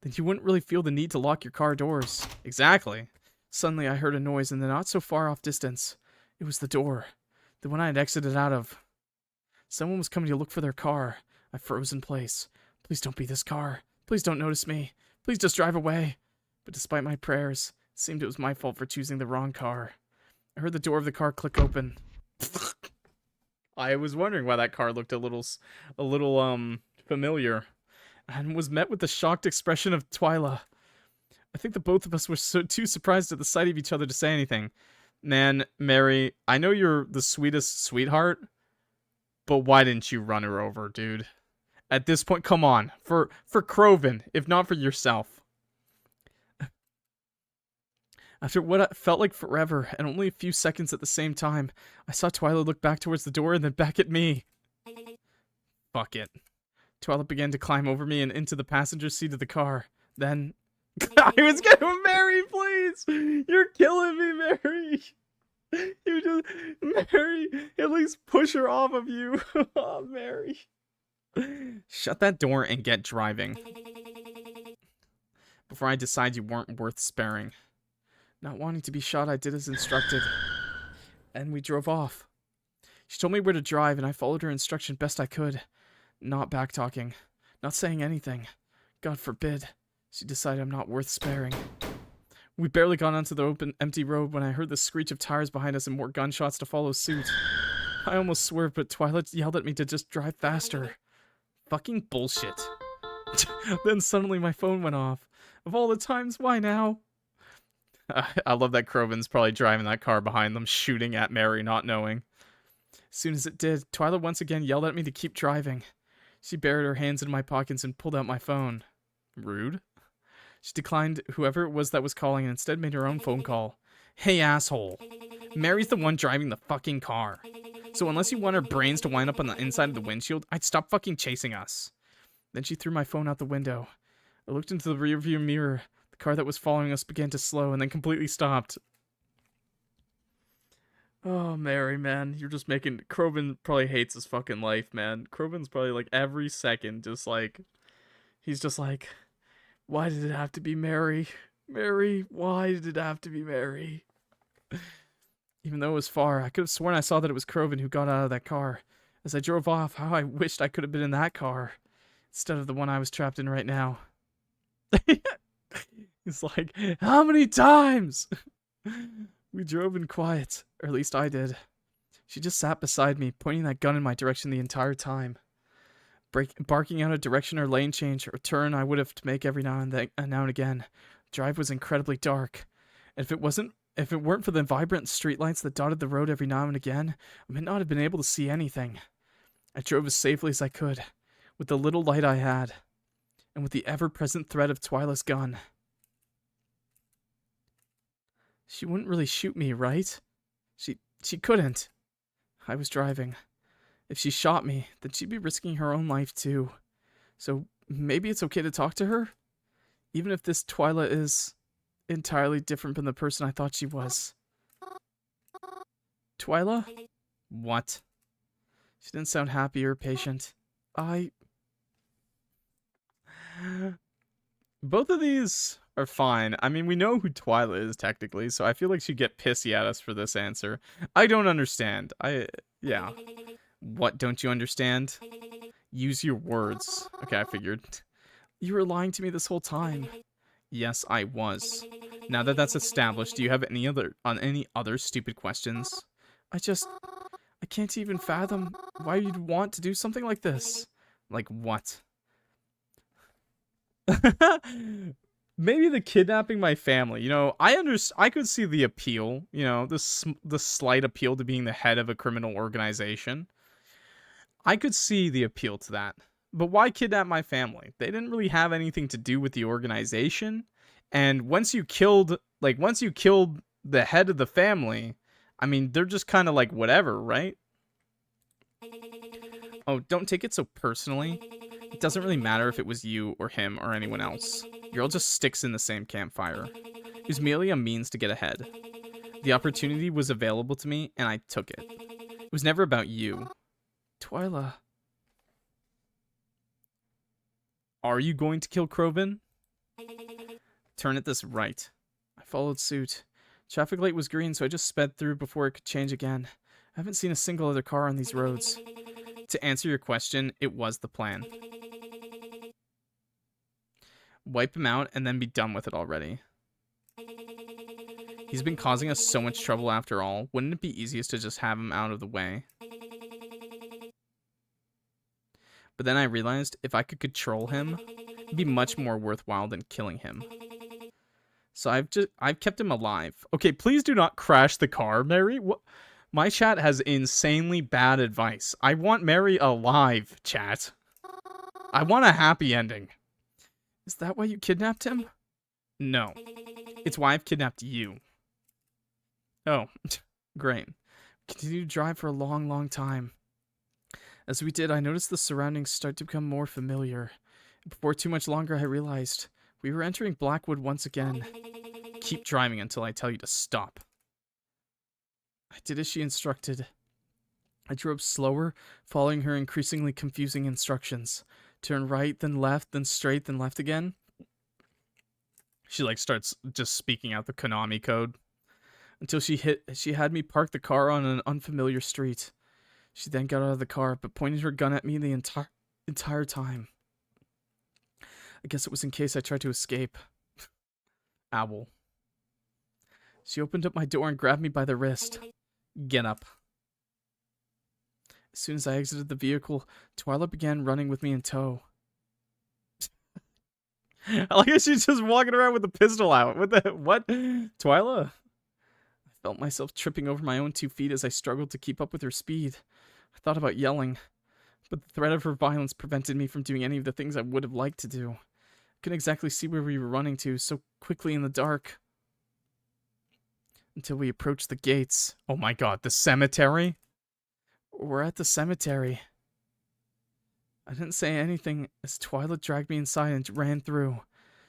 A: Then you wouldn't really feel the need to lock your car doors. Exactly. Suddenly I heard a noise in the not so far off distance. It was the door. The one I had exited out of. Someone was coming to look for their car. I froze in place. Please don't be this car. Please don't notice me. Please just drive away. But despite my prayers, it seemed it was my fault for choosing the wrong car. I heard the door of the car click open. I was wondering why that car looked a little familiar. And was met with the shocked expression of Twila. I think the both of us were too surprised at the sight of each other to say anything. Man, Mary, I know you're the sweetest sweetheart, but why didn't you run her over, dude? At this point, come on. For Croven, if not for yourself. After what felt like forever, and only a few seconds at the same time, I saw Twila look back towards the door and then back at me. Fuck it. Twila began to climb over me and into the passenger seat of the car. Then... I was getting Mary, please! You're killing me, Mary! You just... Mary, at least push her off of you. Oh, Mary. Shut that door and get driving. Before I decide you weren't worth sparing. Not wanting to be shot, I did as instructed. And we drove off. She told me where to drive, and I followed her instruction best I could. Not backtalking. Not saying anything. God forbid. She decided I'm not worth sparing. We barely got onto the open, empty road when I heard the screech of tires behind us and more gunshots to follow suit. I almost swerved, but Twilight yelled at me to just drive faster. Fucking bullshit. Then suddenly my phone went off. Of all the times, why now? I love that Croven's probably driving that car behind them, shooting at Mary, not knowing. As soon as it did, Twila once again yelled at me to keep driving. She buried her hands in my pockets and pulled out my phone. Rude. She declined whoever it was that was calling and instead made her own phone call. Hey, asshole. Mary's the one driving the fucking car. So unless you want her brains to wind up on the inside of the windshield, I'd stop fucking chasing us. Then she threw my phone out the window. I looked into the rearview mirror. The car that was following us began to slow and then completely stopped. Oh, Mary, man. You're just making... Croven probably hates his fucking life, man. Croven's probably, like, every second just, like... He's just like... Why did it have to be Mary? Mary, why did it have to be Mary? Even though it was far, I could have sworn I saw that it was Croven who got out of that car. As I drove off, how I wished I could have been in that car. Instead of the one I was trapped in right now. It's like, how many times? We drove in quiet, or at least I did. She just sat beside me, pointing that gun in my direction the entire time. Barking out a direction or lane change or turn I would have to make every now and again. The drive was incredibly dark. And if it weren't for the vibrant streetlights that dotted the road every now and again, I might not have been able to see anything. I drove as safely as I could, with the little light I had, and with the ever-present threat of Twila's gun. She wouldn't really shoot me, right? She couldn't. I was driving. If she shot me, then she'd be risking her own life too. So maybe it's okay to talk to her? Even if this Twila is entirely different from the person I thought she was. Twila? What? She didn't sound happy or patient. Both of these are fine. I mean, we know who Twila is technically, so I feel like she'd get pissy at us for this answer. I don't understand. Yeah. What don't you understand? Use your words. Okay, I figured. You were lying to me this whole time. Yes, I was. Now that that's established, do you have any other stupid questions? I can't even fathom why you'd want to do something like this. Like what? Maybe the kidnapping my family. You know, I could see the appeal, you know, the slight appeal to being the head of a criminal organization. I could see the appeal to that. But why kidnap my family? They didn't really have anything to do with the organization. And once you killed the head of the family, I mean, they're just kind of like whatever, right? Oh, don't take it so personally. It doesn't really matter if it was you or him or anyone else. You're all just sticks in the same campfire. It was merely a means to get ahead. The opportunity was available to me, and I took it. It was never about you. Twila. Are you going to kill Crovin? Turn at this right. I followed suit. Traffic light was green, so I just sped through before it could change again. I haven't seen a single other car on these roads. To answer your question, it was the plan. Wipe him out and then be done with it already. He's been causing us so much trouble after all. Wouldn't it be easiest to just have him out of the way? But then I realized if I could control him, it'd be much more worthwhile than killing him. So I've kept him alive. Okay, please do not crash the car, Mary. What? My chat has insanely bad advice. I want Mary alive, chat. I want a happy ending. Is that why you kidnapped him? No. It's why I've kidnapped you. Oh, great. Continue to drive for a long, long time. As we did, I noticed the surroundings start to become more familiar. Before too much longer, I realized we were entering Blackwood once again. Keep driving until I tell you to stop. I did as she instructed. I drove slower, following her increasingly confusing instructions. Turn right, then left, then straight, then left again. She like starts just speaking out the Konami code. Until she had me park the car on an unfamiliar street. She then got out of the car, but pointed her gun at me the entire time. I guess it was in case I tried to escape. Owl. She opened up my door and grabbed me by the wrist. Get up. As soon as I exited the vehicle, Twila began running with me in tow. I like how she's just walking around with the pistol out. What? Twila? I felt myself tripping over my own 2 feet as I struggled to keep up with her speed. I thought about yelling, but the threat of her violence prevented me from doing any of the things I would have liked to do. I couldn't exactly see where we were running to so quickly in the dark. Until we approached the gates. Oh my god, the cemetery? We're at the cemetery. I didn't say anything as Twila dragged me inside and ran through.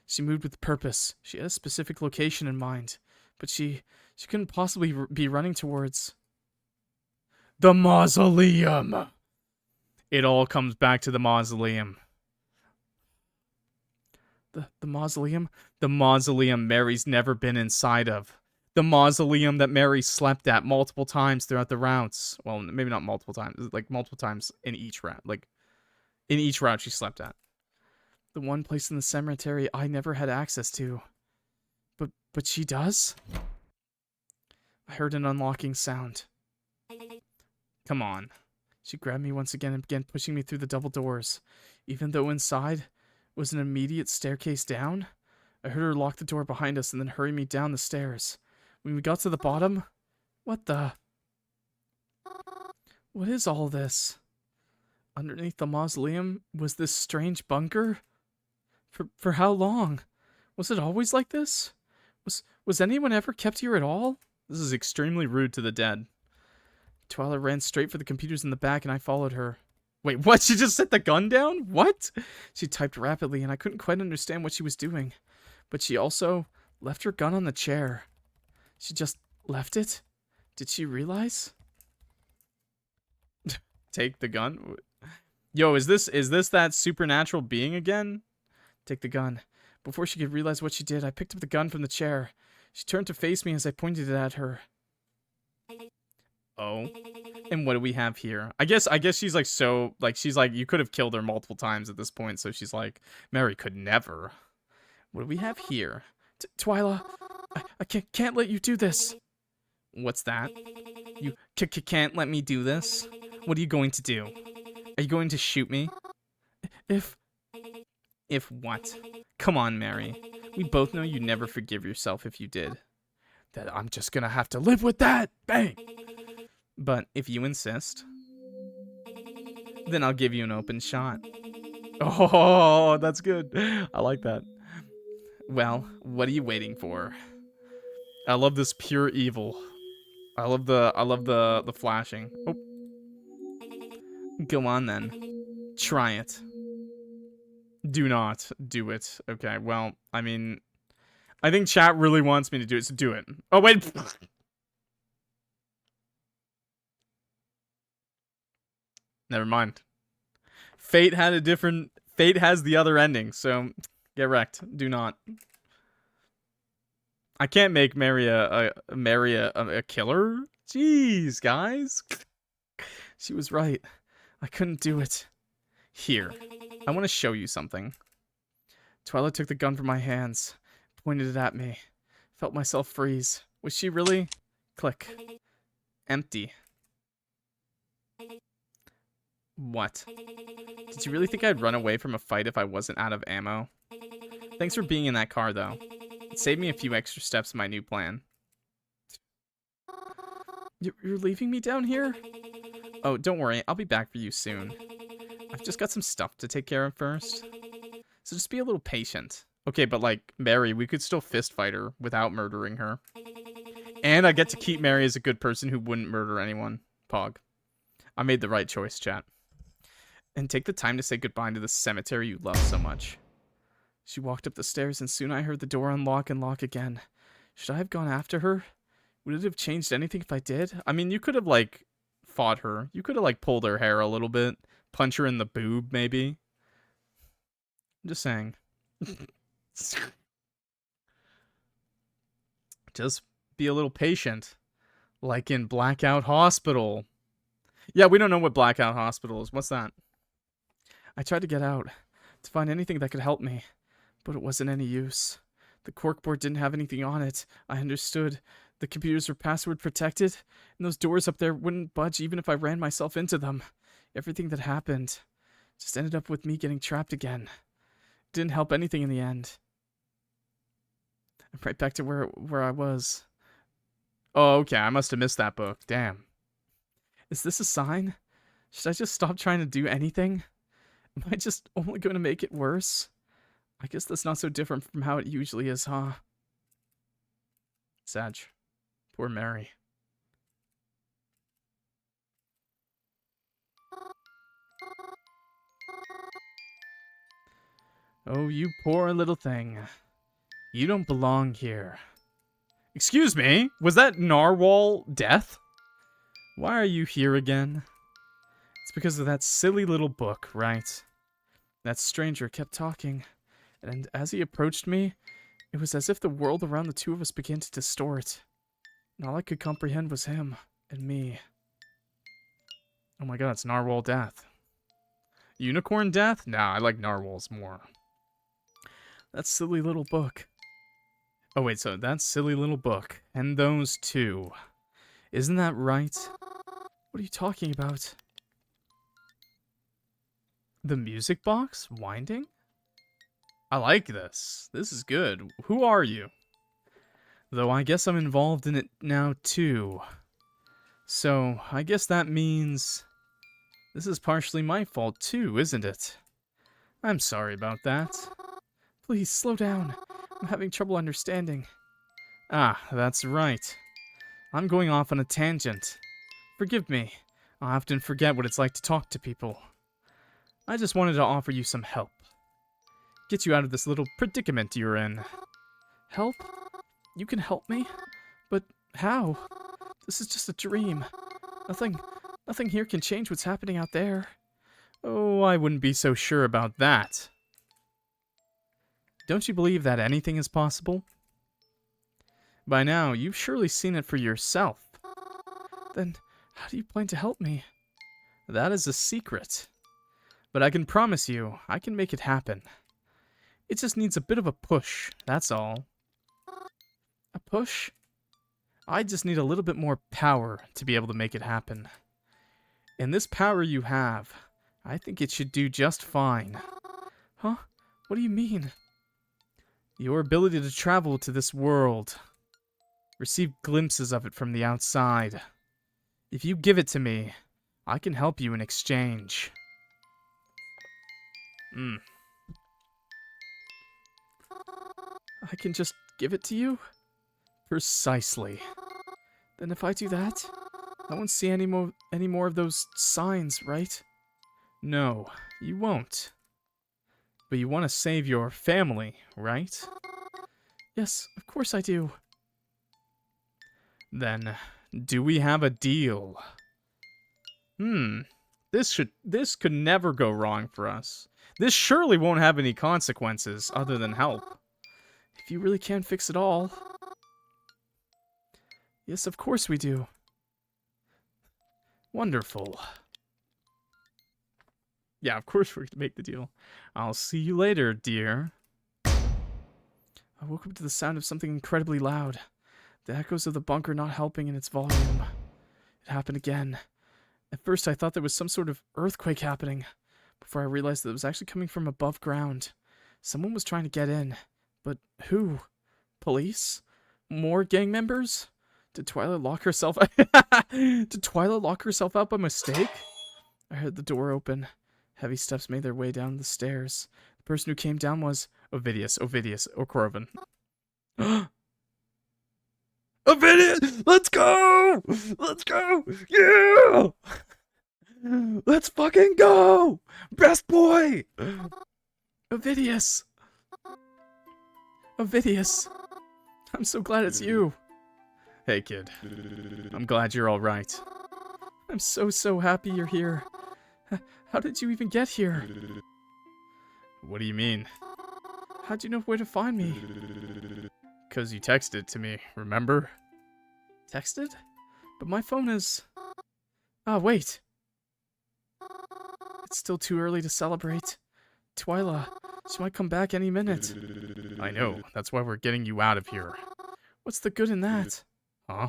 A: She moved with purpose. She had a specific location in mind, but she couldn't possibly be running towards the mausoleum. It all comes back to the mausoleum. The mausoleum? The mausoleum Mary's never been inside of. The mausoleum that Mary slept at multiple times throughout the routes. Well, maybe not multiple times. Like, multiple times in each route. Like, in each route she slept at. The one place in the cemetery I never had access to. But she does? I heard an unlocking sound. Come on. She grabbed me once again and began pushing me through the double doors. Even though inside was an immediate staircase down, I heard her lock the door behind us and then hurry me down the stairs. When we got to the bottom, what is all this? Underneath the mausoleum was this strange bunker? For how long? Was it always like this? Was anyone ever kept here at all? This is extremely rude to the dead. Twila ran straight for the computers in the back, and I followed her. Wait, what? She just set the gun down? What? She typed rapidly, and I couldn't quite understand what she was doing. But she also left her gun on the chair. She just left it? Did she realize? Take the gun? Yo, is this that supernatural being again? Take the gun. Before she could realize what she did, I picked up the gun from the chair. She turned to face me as I pointed it at her. Oh. And what do we have here? I guess she's like she's like, you could have killed her multiple times at this point, so she's like, Mary could never. What do we have here? Twila, I can't let you do this. What's that? You can't let me do this? What are you going to do? Are you going to shoot me? If what? Come on, Mary. We both know you'd never forgive yourself if you did. That I'm just gonna have to live with that! Bang! But if you insist, then I'll give you an open shot. Oh, that's good. I like that. Well, what are you waiting for? I love this pure evil. I love the flashing. Oh. Go on then. Try it. Do not do it. Okay, well, I mean, I think chat really wants me to do it, so do it. Oh, wait. Never mind. Fate has the other ending, so get wrecked. Do not. I can't make Mary a killer. Jeez, guys. She was right. I couldn't do it. Here. I want to show you something. Twila took the gun from my hands, pointed it at me. Felt myself freeze. Was she really? Click. Empty. What? Did you really think I'd run away from a fight if I wasn't out of ammo? Thanks for being in that car, though. It saved me a few extra steps in my new plan. You're leaving me down here? Oh, don't worry. I'll be back for you soon. I've just got some stuff to take care of first. So just be a little patient. Okay, but like, Mary, we could still fist fight her without murdering her. And I get to keep Mary as a good person who wouldn't murder anyone. Pog. I made the right choice, chat. And take the time to say goodbye to the cemetery you love so much. She walked up the stairs, and soon I heard the door unlock and lock again. Should I have gone after her? Would it have changed anything if I did? I mean, you could have, like, fought her. You could have, like, pulled her hair a little bit. Punch her in the boob, maybe. I'm just saying. Just be a little patient. Like in Blackout Hospital. Yeah, we don't know what Blackout Hospital is. What's that? I tried to get out, to find anything that could help me, but it wasn't any use. The corkboard didn't have anything on it. I understood. The computers were password protected, and those doors up there wouldn't budge even if I ran myself into them. Everything that happened just ended up with me getting trapped again. It didn't help anything in the end. I'm right back to where I was. Oh, okay, I must have missed that book. Damn. Is this a sign? Should I just stop trying to do anything? Am I just only going to make it worse? I guess that's not so different from how it usually is, huh? Sag. Poor Mary. Oh, you poor little thing. You don't belong here. Excuse me? Was that narwhal death? Why are you here again? It's because of that silly little book, right? That stranger kept talking, and as he approached me, it was as if the world around the two of us began to distort. And all I could comprehend was him and me. Oh my god, it's narwhal death. Unicorn death? Nah, I like narwhals more. That silly little book. Oh wait, so that silly little book. And those two. Isn't that right? What are you talking about? The music box? Winding? I like this. This is good. Who are you? Though I guess I'm involved in it now too. So, I guess that means... this is partially my fault too, isn't it? I'm sorry about that. Please, slow down. I'm having trouble understanding. Ah, that's right. I'm going off on a tangent. Forgive me. I often forget what it's like to talk to people. I just wanted to offer you some help. Get you out of this little predicament you're in. Help? You can help me? But how? This is just a dream. Nothing here can change what's happening out there. Oh, I wouldn't be so sure about that. Don't you believe that anything is possible? By now, you've surely seen it for yourself. Then, how do you plan to help me? That is a secret. But I can promise you, I can make it happen. It just needs a bit of a push, that's all. A push? I just need a little bit more power to be able to make it happen. And this power you have, I think it should do just fine. Huh? What do you mean? Your ability to travel to this world. Receive glimpses of it from the outside. If you give it to me, I can help you in exchange. I can just give it to you? Precisely. Then if I do that, I won't see any more of those signs, right? No, you won't. But you want to save your family, right? Yes, of course I do. Then, do we have a deal? This could never go wrong for us. This surely won't have any consequences other than help. If you really can't fix it all. Yes, of course we do. Wonderful. Yeah, of course we're gonna make the deal. I'll see you later, dear. I woke up to the sound of something incredibly loud. The echoes of the bunker not helping in its volume. It happened again. At first I thought there was some sort of earthquake happening, before I realized that it was actually coming from above ground. Someone was trying to get in. But who? Police? More gang members? Did Twila lock herself Did Twila lock herself out by mistake? I heard the door open. Heavy steps made their way down the stairs. The person who came down was OVIDIUS, or Corvin. OVIDIUS! Let's go! Let's go! Yeah! Let's fucking go! Best boy! OVIDIUS! OVIDIUS! I'm so glad it's you. Hey, kid. I'm glad you're alright. I'm so happy you're here. How did you even get here? What do you mean? How'd you know where to find me? 'Cause you texted to me, remember? Texted? But my phone is... Ah, wait. It's still too early to celebrate. Twila, she might come back any minute. I know, that's why we're getting you out of here. What's the good in that? Huh?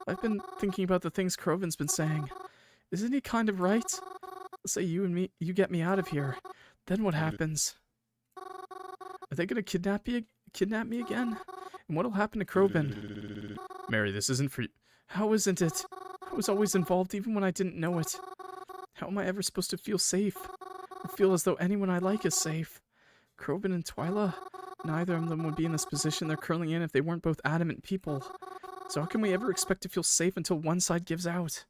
A: I've been thinking about the things Crovin's been saying. Isn't he kind of right? Let's say you get me out of here. Then what happens? Are they gonna kidnap me again? And what'll happen to Crovin? Mary, this isn't for you. How isn't it? I was always involved even when I didn't know it. How am I ever supposed to feel safe? Or feel as though anyone I like is safe? Crovin and Twila? Neither of them would be in this position they're currently in if they weren't both adamant people. So how can we ever expect to feel safe until one side gives out?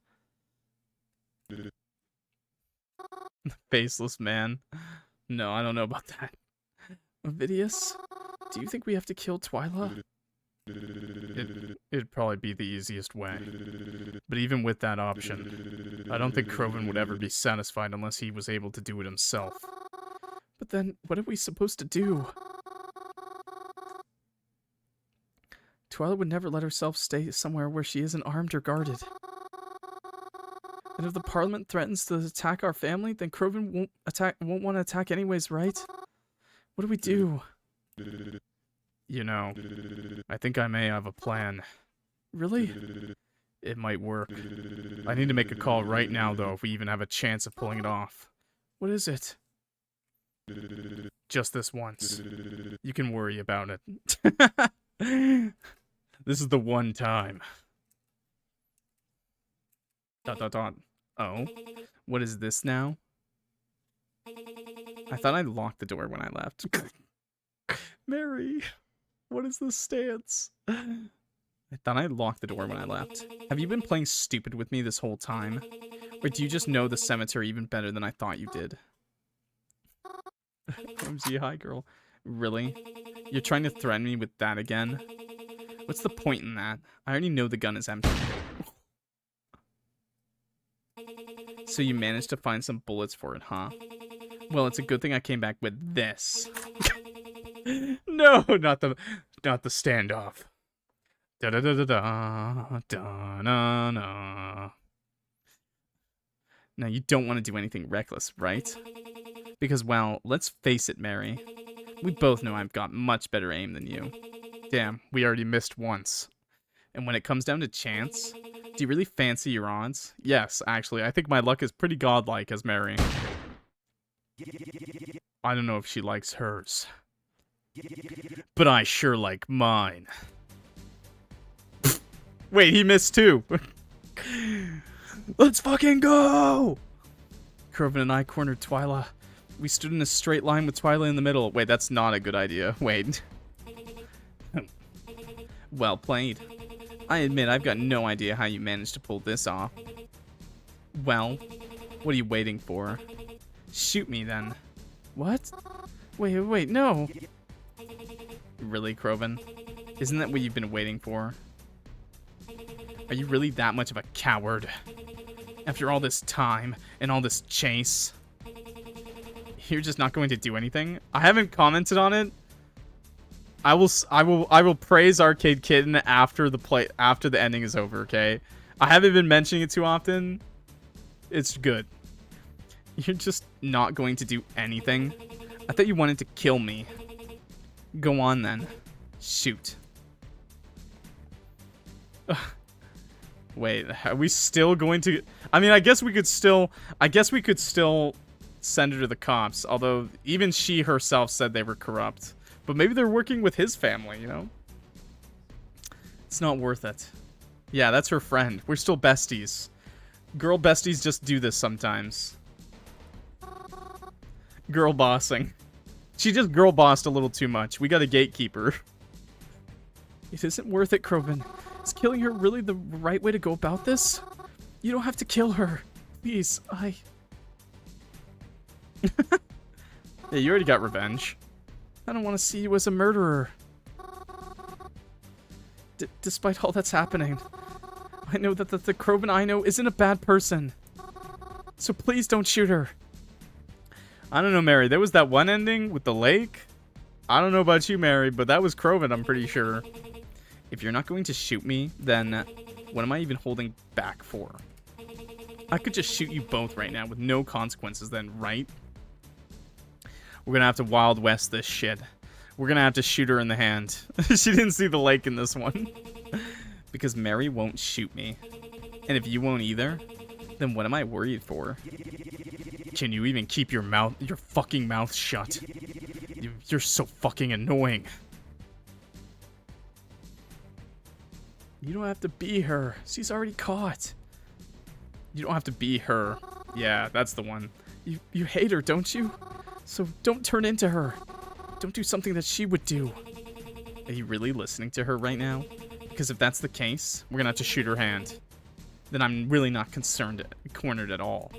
A: Faceless man. No, I don't know about that. OVIDIUS, do you think we have to kill Twila? It'd probably be the easiest way. But even with that option, I don't think Crovin would ever be satisfied unless he was able to do it himself. But then, what are we supposed to do? Twila would never let herself stay somewhere where she isn't armed or guarded. And if the Parliament threatens to attack our family, then Crovin won't want to attack anyways, right? What do we do? You know, I think I may have a plan. Really? It might work. I need to make a call right now, though, if we even have a chance of pulling it off. What is it? Just this once. You can worry about it. This is the one time. ... Oh? What is this now? I thought I locked the door when I left. Mary, what is this stance? I I thought I locked the door when I left. Have you been playing stupid with me this whole time? Or do you just know the cemetery even better than I thought you did? OMG, hi girl. Really? You're trying to threaten me with that again? What's the point in that? I already know the gun is empty. So you managed to find some bullets for it, huh? Well, it's a good thing I came back with this. No, not the standoff. Da da da da da da na na. Now you don't want to do anything reckless, right? Because, well, let's face it, Mary. We both know I've got much better aim than you. Damn, we already missed once. And when it comes down to chance, do you really fancy your odds? Yes, actually, I think my luck is pretty godlike as Mary. I don't know if she likes hers. But I sure like mine. Wait, he missed too. Let's fucking go! Cren and I cornered Twila. We stood in a straight line with Twila in the middle. Wait, that's not a good idea. Wait. Well played. I admit I've got no idea how you managed to pull this off. Well, what are you waiting for? Shoot me then. What? Wait, no. Really, Cren? Isn't that what you've been waiting for? Are you really that much of a coward? After all this time and all this chase, you're just not going to do anything? I haven't commented on it. I will praise ArcadeKitten after the ending is over, okay? I haven't been mentioning it too often. It's good. You're just not going to do anything? I thought you wanted to kill me. Go on then. Shoot. Ugh. Wait, are we still going to... I mean, I guess we could still send her to the cops. Although, even she herself said they were corrupt. But maybe they're working with his family, you know? It's not worth it. Yeah, that's her friend. We're still besties. Girl besties just do this sometimes. Girl bossing. She just girl bossed a little too much. We got a gatekeeper. It isn't worth it, Cren. Is killing her really the right way to go about this? You don't have to kill her. Please, Yeah, you already got revenge. I don't want to see you as a murderer. Despite all that's happening, I know that the Cren I know isn't a bad person. So please don't shoot her. I don't know, Mary. There was that one ending with the lake. I don't know about you, Mary, but that was Cren, I'm pretty sure. If you're not going to shoot me, then what am I even holding back for? I could just shoot you both right now with no consequences then, right? We're gonna have to Wild West this shit. We're gonna have to shoot her in the hand. She didn't see the lake in this one. Because Mary won't shoot me. And if you won't either, then what am I worried for? Can you even keep your fucking mouth shut? You're so fucking annoying. You don't have to be her. She's already caught. You don't have to be her. Yeah, that's the one. You hate her, don't you? So don't turn into her. Don't do something that she would do. Are you really listening to her right now? Because if that's the case, we're gonna have to shoot her hand. Then I'm really not cornered at all.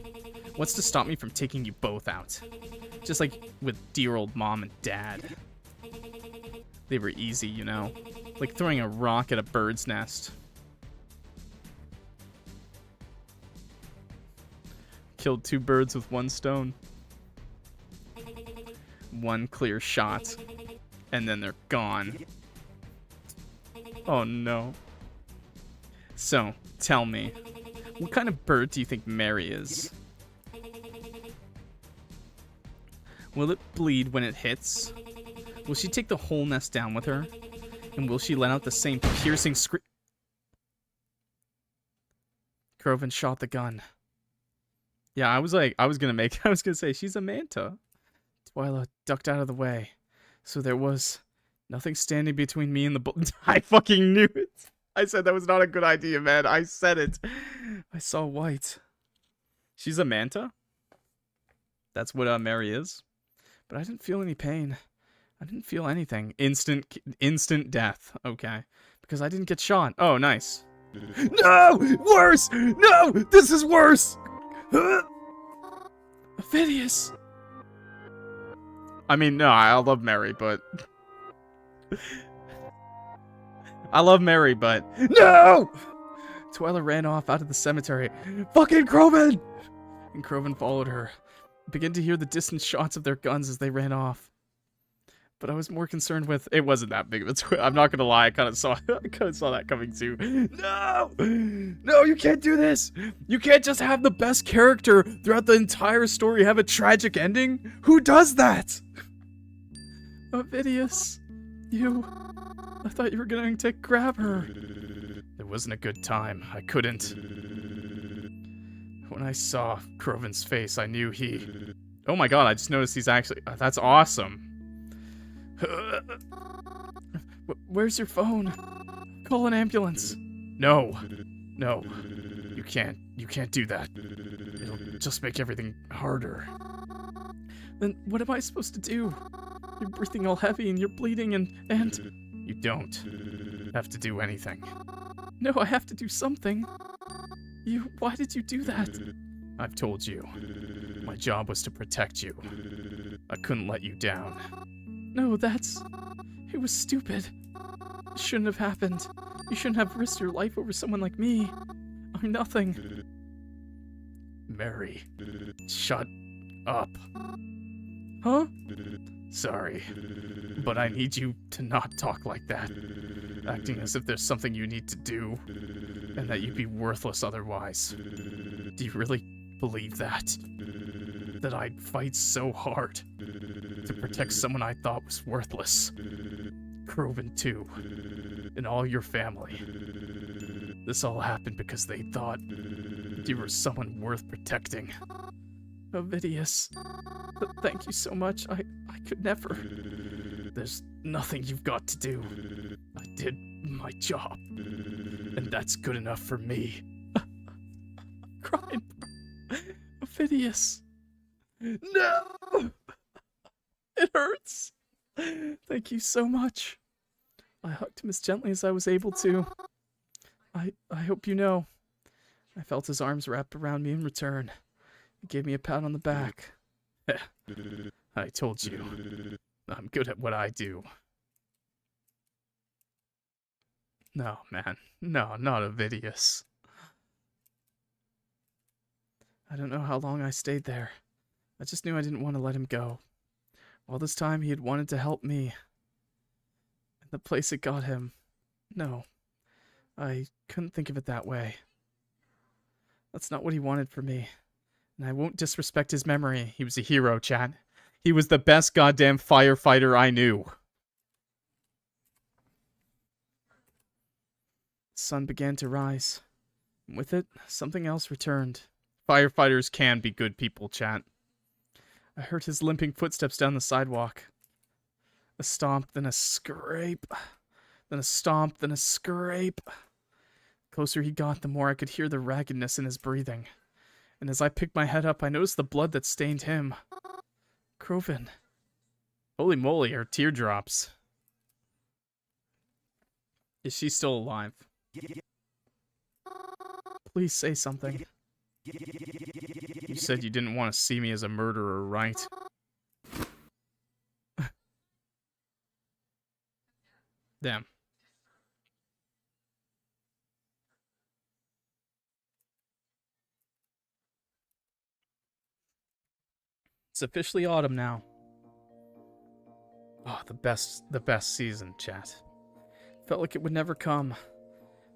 A: What's to stop me from taking you both out? Just like with dear old mom and dad. They were easy, you know? Like throwing a rock at a bird's nest. Killed 2 birds with 1 stone. 1 clear shot. And then they're gone. Oh no. So, tell me. What kind of bird do you think Mary is? Will it bleed when it hits? Will she take the whole nest down with her? And will she let out the same piercing scream? Cren shot the gun. Yeah, I was gonna say, she's a manta. Twila ducked out of the way. So there was nothing standing between me and the bull. I fucking knew it. I said that was not a good idea, man. I said it. I saw white. She's a manta? That's what Mary is? But I didn't feel any pain. I didn't feel anything. Instant death. Okay. Because I didn't get shot. Oh, nice. No! Worse! No! This is worse! OVIDIUS! I mean, no, I love Mary, but... I love Mary, but... No! Twila ran off out of the cemetery. Fucking Cren! And Cren followed her. I began to hear the distant shots of their guns as they ran off. But I was more concerned with... It wasn't that big of a twist. I'm not gonna lie, I kind of saw that coming too. No! No, you can't do this! You can't just have the best character throughout the entire story have a tragic ending? Who does that? OVIDIUS, you... I thought you were going to grab her. It wasn't a good time. I couldn't. When I saw Cren's face, I knew he... Oh my god, I just noticed he's actually... that's awesome. Where's your phone? Call an ambulance. No. No. You can't do that. It'll just make everything harder. Then what am I supposed to do? You're breathing all heavy and you're bleeding and... You don't have to do anything. No, I have to do something. Why did you do that? I've told you. My job was to protect you. I couldn't let you down. No, it was stupid. It shouldn't have happened. You shouldn't have risked your life over someone like me. I'm nothing. Mary, shut up. Huh? Sorry, but I need you to not talk like that. Acting as if there's something you need to do, and that you'd be worthless otherwise. Do you really believe that? That I'd fight so hard to protect someone I thought was worthless? Cren too, and all your family. This all happened because they thought you were someone worth protecting. OVIDIUS, thank you so much. I could never. There's nothing you've got to do. I did my job, and that's good enough for me. I'm crying. OVIDIUS. No! It hurts. Thank you so much. I hugged him as gently as I was able to. I hope you know. I felt his arms wrapped around me in return. He gave me a pat on the back. I told you. I'm good at what I do. No, man. No, not OVIDIUS. I don't know how long I stayed there. I just knew I didn't want to let him go. All this time he had wanted to help me. And the place it got him. No. I couldn't think of it that way. That's not what he wanted for me. And I won't disrespect his memory. He was a hero, chat. He was the best goddamn firefighter I knew. The sun began to rise. And with it, something else returned. Firefighters can be good people, chat. I heard his limping footsteps down the sidewalk. A stomp, then a scrape. Then a stomp, then a scrape. The closer he got, the more I could hear the raggedness in his breathing. And as I picked my head up, I noticed the blood that stained him. Cren. Holy moly, her teardrops. Is she still alive? Please say something. You said you didn't want to see me as a murderer, right? Damn. It's officially autumn now. Oh, the best season, chat. Felt like it would never come.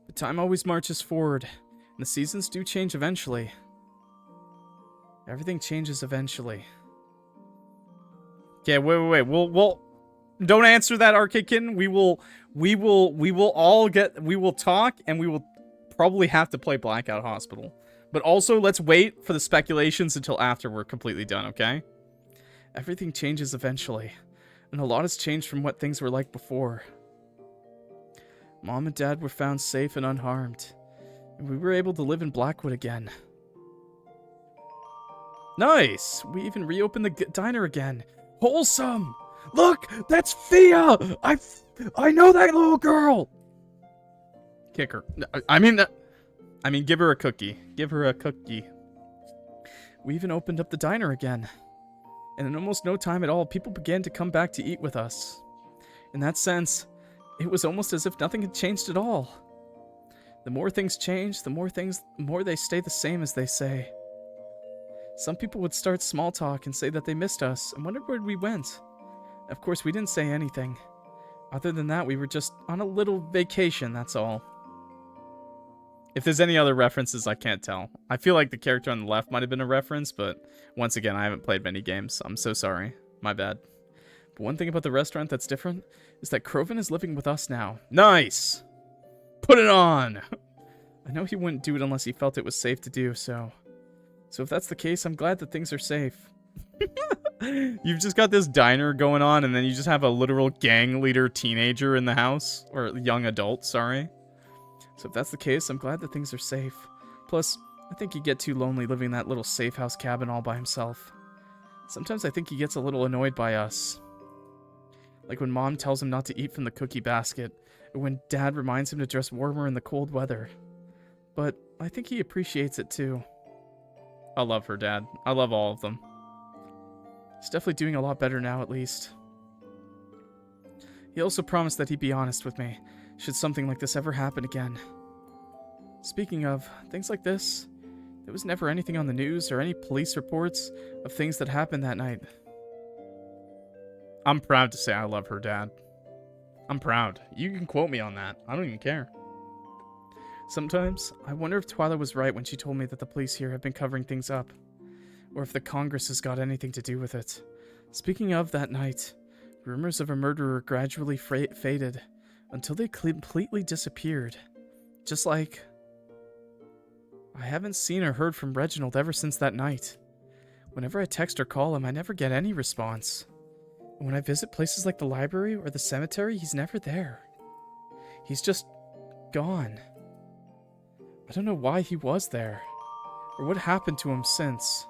A: But time always marches forward, and the seasons do change eventually. Everything changes eventually. Okay, wait. We'll don't answer that, ArcadeKitten. We will talk, and we will probably have to play Blackout Hospital. But also, let's wait for the speculations until after we're completely done, okay? Everything changes eventually, and a lot has changed from what things were like before. Mom and Dad were found safe and unharmed, and we were able to live in Blackwood again. Nice! We even reopened the diner again. Wholesome! Look! That's Fia! I know that little girl! Kick her. I mean, give her a cookie. Give her a cookie. We even opened up the diner again. And in almost no time at all, people began to come back to eat with us. In that sense, it was almost as if nothing had changed at all. The more things change, the more they stay the same, as they say. Some people would start small talk and say that they missed us and wondered where we went. Of course, we didn't say anything. Other than that, we were just on a little vacation, that's all. If there's any other references, I can't tell. I feel like the character on the left might have been a reference, but once again, I haven't played many games. I'm so sorry. My bad. But one thing about the restaurant that's different is that Cren is living with us now. Nice! Put it on! I know he wouldn't do it unless he felt it was safe to do, so if that's the case, I'm glad that things are safe. You've just got this diner going on, and then you just have a literal gang leader teenager in the house. Or young adult, sorry. So if that's the case, I'm glad that things are safe. Plus, I think he'd get too lonely living in that little safe house cabin all by himself. Sometimes I think he gets a little annoyed by us. Like when Mom tells him not to eat from the cookie basket, or when Dad reminds him to dress warmer in the cold weather. But I think he appreciates it too. I love her dad. I love all of them. He's definitely doing a lot better now, at least. He also promised that he'd be honest with me, should something like this ever happen again. Speaking of things like this, there was never anything on the news or any police reports of things that happened that night. I'm proud to say I love her dad. I'm proud. You can quote me on that. I don't even care. Sometimes, I wonder if Twila was right when she told me that the police here have been covering things up. Or if the Congress has got anything to do with it. Speaking of that night, rumors of a murderer gradually faded until they completely disappeared. Just like... I haven't seen or heard from Reginald ever since that night. Whenever I text or call him, I never get any response. And when I visit places like the library or the cemetery, he's never there. He's just gone. I don't know why he was there, or what happened to him since.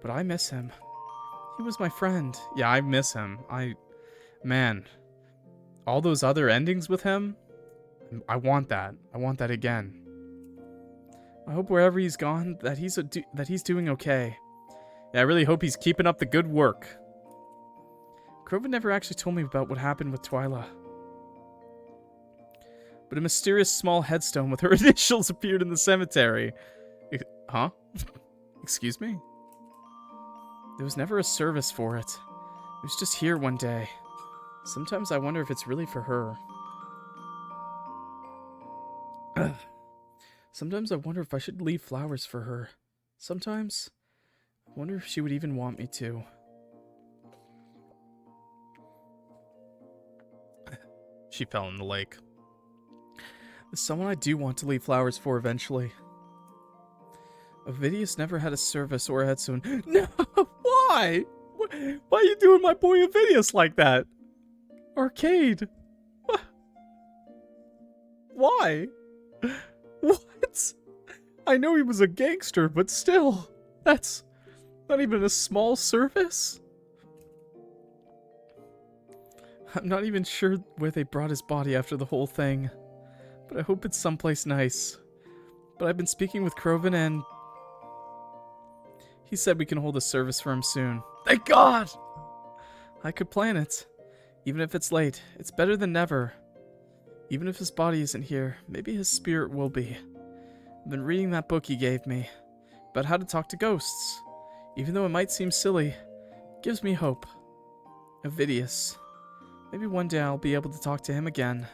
A: But I miss him. He was my friend. Yeah, I miss him. Man, all those other endings with him, I want that. I want that again. I hope wherever he's gone, that he's doing okay. Yeah, I really hope he's keeping up the good work. Cren never actually told me about what happened with Twila. But a mysterious small headstone with her initials appeared in the cemetery. Huh? Excuse me? There was never a service for it. It was just here one day. Sometimes I wonder if it's really for her. Sometimes I wonder if I should leave flowers for her. Sometimes I wonder if she would even want me to. She fell in the lake. There's someone I do want to leave flowers for eventually. OVIDIUS never had a service or a headstone. No! Why? Why are you doing my boy OVIDIUS like that? Arcade! Why? What? I know he was a gangster, but still, that's not even a small service? I'm not even sure where they brought his body after the whole thing, but I hope it's someplace nice. But I've been speaking with Cren, and he said we can hold a service for him soon. Thank God! I could plan it. Even if it's late, it's better than never. Even if his body isn't here, maybe his spirit will be. I've been reading that book he gave me about how to talk to ghosts. Even though it might seem silly, it gives me hope. OVIDIUS. Maybe one day I'll be able to talk to him again.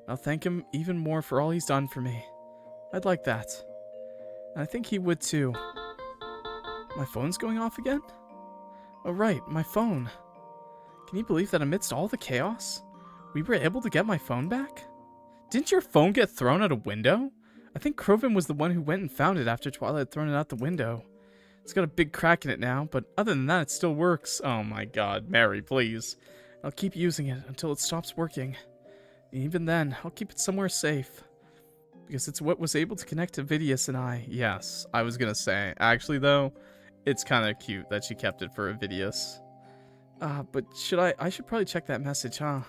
A: I'll thank him even more for all he's done for me. I'd like that. And I think he would too. My phone's going off again? Oh right, my phone. Can you believe that amidst all the chaos, we were able to get my phone back? Didn't your phone get thrown out a window? I think Cren was the one who went and found it after Twila had thrown it out the window. It's got a big crack in it now, but other than that, it still works. Oh my god, Mary, please. I'll keep using it until it stops working. And even then, I'll keep it somewhere safe. Because it's what was able to connect to OVIDIUS and I. Yes, I was gonna say. Actually, though, it's kind of cute that she kept it for OVIDIUS. But I should probably check that message, huh?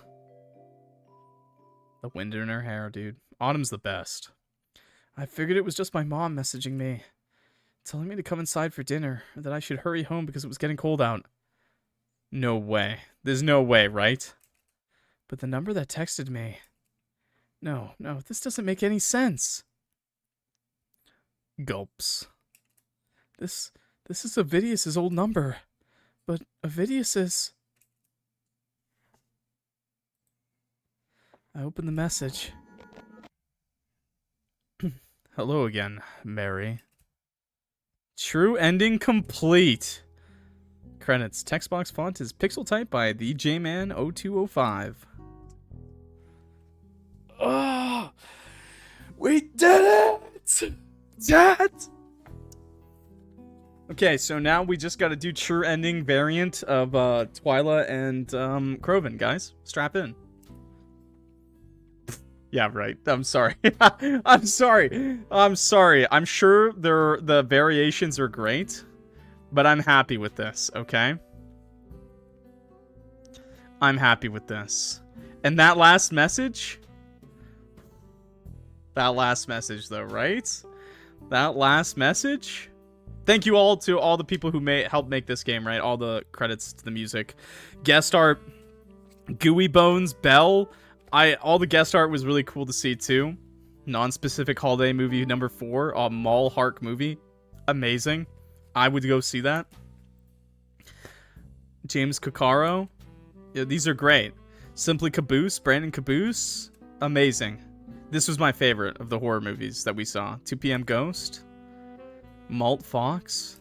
A: The wind in her hair, dude. Autumn's the best. I figured it was just my mom messaging me, telling me to come inside for dinner, or that I should hurry home because it was getting cold out. No way. There's no way, right? But the number that texted me... No, this doesn't make any sense. Gulps. This is OVIDIUS' old number. But OVIDIUS is... I open the message. Hello again, Mary. True ending complete. Credits. Text box font is pixel type by the JMan0205. Oh, we did it! Dad! Okay, so now we just gotta do true ending variant of Twila and Croven, guys. Strap in. Yeah, right. I'm sorry. I'm sorry. I'm sure the variations are great, but I'm happy with this, okay? I'm happy with this. And that last message? That last message, though, right? That last message? Thank you all to all the people who helped make this game, right? All the credits to the music. Guest art, Gooey Bones, Bell. All the guest art was really cool to see, too. Non-specific holiday movie number 4, a Mall Hark movie. Amazing. I would go see that. James Kokaro. Yeah, these are great. Simply Caboose, Brandon Caboose. Amazing. This was my favorite of the horror movies that we saw. 2 PM Ghost. Malt Fox.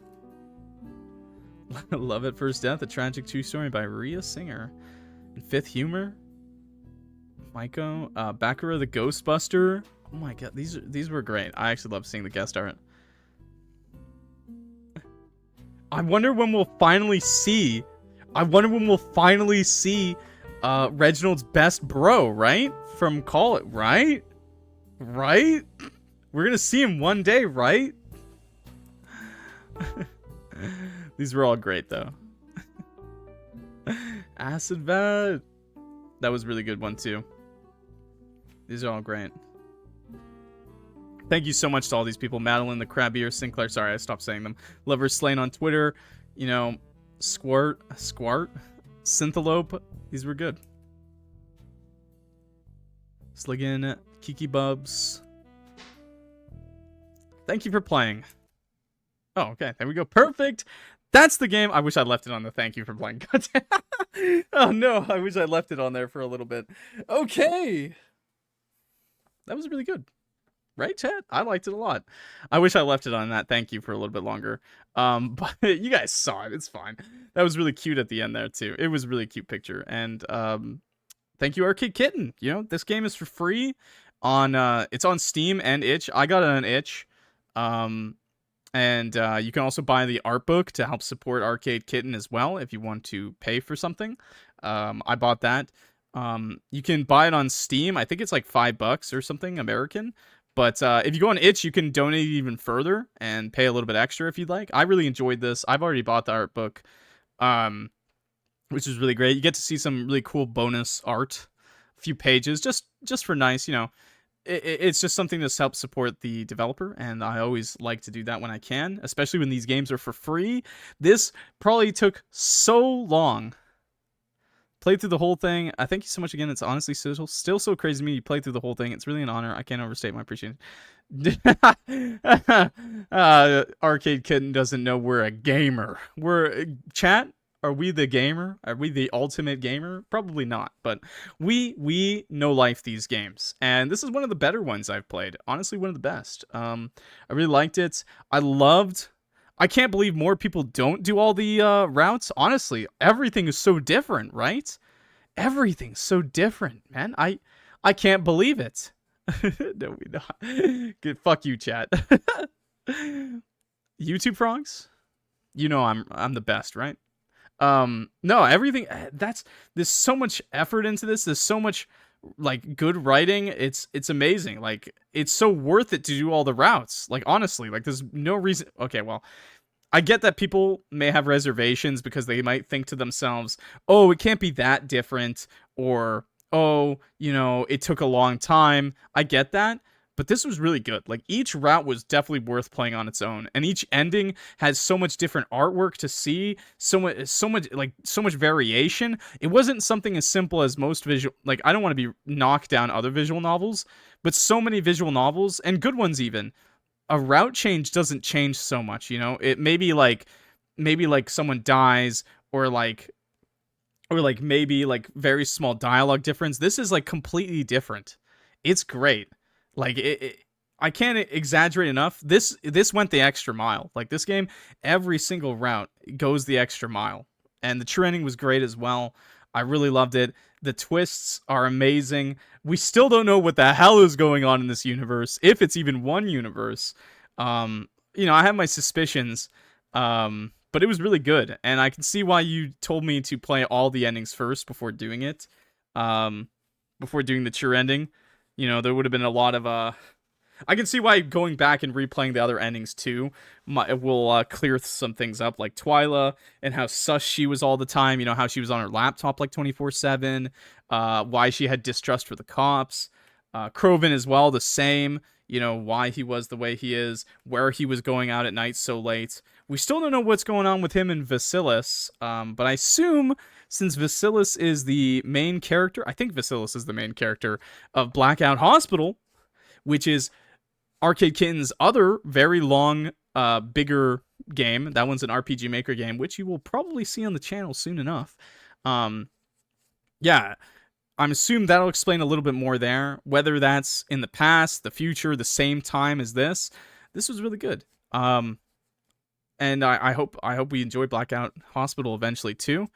A: Love at First Death, a tragic true story by Rhea Singer. And Fifth Humor. Maiko. Bakura the Ghostbuster. Oh my god, these were great. I actually love seeing the guest art. I wonder when we'll finally see... Reginald's best bro, right? From Call It, right? Right? We're gonna see him one day, right? These were all great, though. Acid Vet. That was a really good one, too. These are all great. Thank you so much to all these people. Madeline, the Crabbier, Sinclair. Sorry, I stopped saying them. Lover Slain on Twitter. You know, Squirt, Synthalope. These were good. Sliggin, Kiki Bubs. Thank you for playing. Oh, okay. There we go. Perfect. That's the game. I wish I left it on the thank you for playing. Oh, no. I wish I left it on there for a little bit. Okay. That was really good. Right, chat? I liked it a lot. I wish I left it on that thank you for a little bit longer. But you guys saw it. It's fine. That was really cute at the end there, too. It was a really cute picture. And thank you, ArcadeKitten. You know, this game is for free. It's on Steam and Itch. I got it on Itch. And you can also buy the art book to help support ArcadeKitten as well if you want to pay for something. I bought that. You can buy it on Steam. I think it's like $5 or something American. But if you go on Itch, you can donate even further and pay a little bit extra if you'd like. I really enjoyed this. I've already bought the art book, which is really great. You get to see some really cool bonus art, a few pages, just for nice, you know. It's just something to help support the developer, and I always like to do that when I can, especially when these games are for free. This probably took so long. Played through the whole thing. I thank you so much again. It's honestly still so crazy to me. You played through the whole thing. It's really an honor. I can't overstate my appreciation. ArcadeKitten doesn't know we're a gamer. Chat. Are we the gamer? Are we the ultimate gamer? Probably not, but we know life these games, and this is one of the better ones I've played. Honestly, one of the best. I really liked it. I can't believe more people don't do all the routes. Honestly, everything is so different, right? Everything's so different, man. I can't believe it. No, we not. Good, fuck you, chat. YouTube frogs? You know I'm the best, right? No, everything there's so much effort into this. There's so much like good writing. It's amazing. Like, it's so worth it to do all the routes. Like, honestly, like, there's no reason. Okay, well, I get that people may have reservations because they might think to themselves, oh, it can't be that different, or
C: oh, you know, it took a long time. I get that. But this was really good. Like, each route was definitely worth playing on its own, and each ending has so much different artwork to see, so much variation. It wasn't something as simple as most visual. Like, I don't want to be knocked down other visual novels, but so many visual novels and good ones even. A route change doesn't change so much. You know, it maybe like someone dies or like maybe like very small dialogue difference. This is like completely different. It's great. Like I can't exaggerate enough. This went the extra mile. Like this game, every single route goes the extra mile, and the true ending was great as well. I really loved it. The twists are amazing. We still don't know what the hell is going on in this universe, if it's even one universe. You know, I have my suspicions, but it was really good, and I can see why you told me to play all the endings first before doing it, before doing the true ending. You know, there would have been a lot of I can see why going back and replaying the other endings too will clear some things up, like Twila and how sus she was all the time. You know, how she was on her laptop like 24/7. Why she had distrust for the cops. Kroven as well, the same. You know, why he was the way he is, where he was going out at night so late. We still don't know what's going on with him and Vasilis, but I assume since Vasilis is the main character, I think Vasilis is the main character of Blackout Hospital, which is ArcadeKitten's other very long, bigger game. That one's an RPG Maker game, which you will probably see on the channel soon enough. Yeah, I'm assuming that'll explain a little bit more there. Whether that's in the past, the future, the same time as this. This was really good. And I hope we enjoy Blackout Hospital eventually too.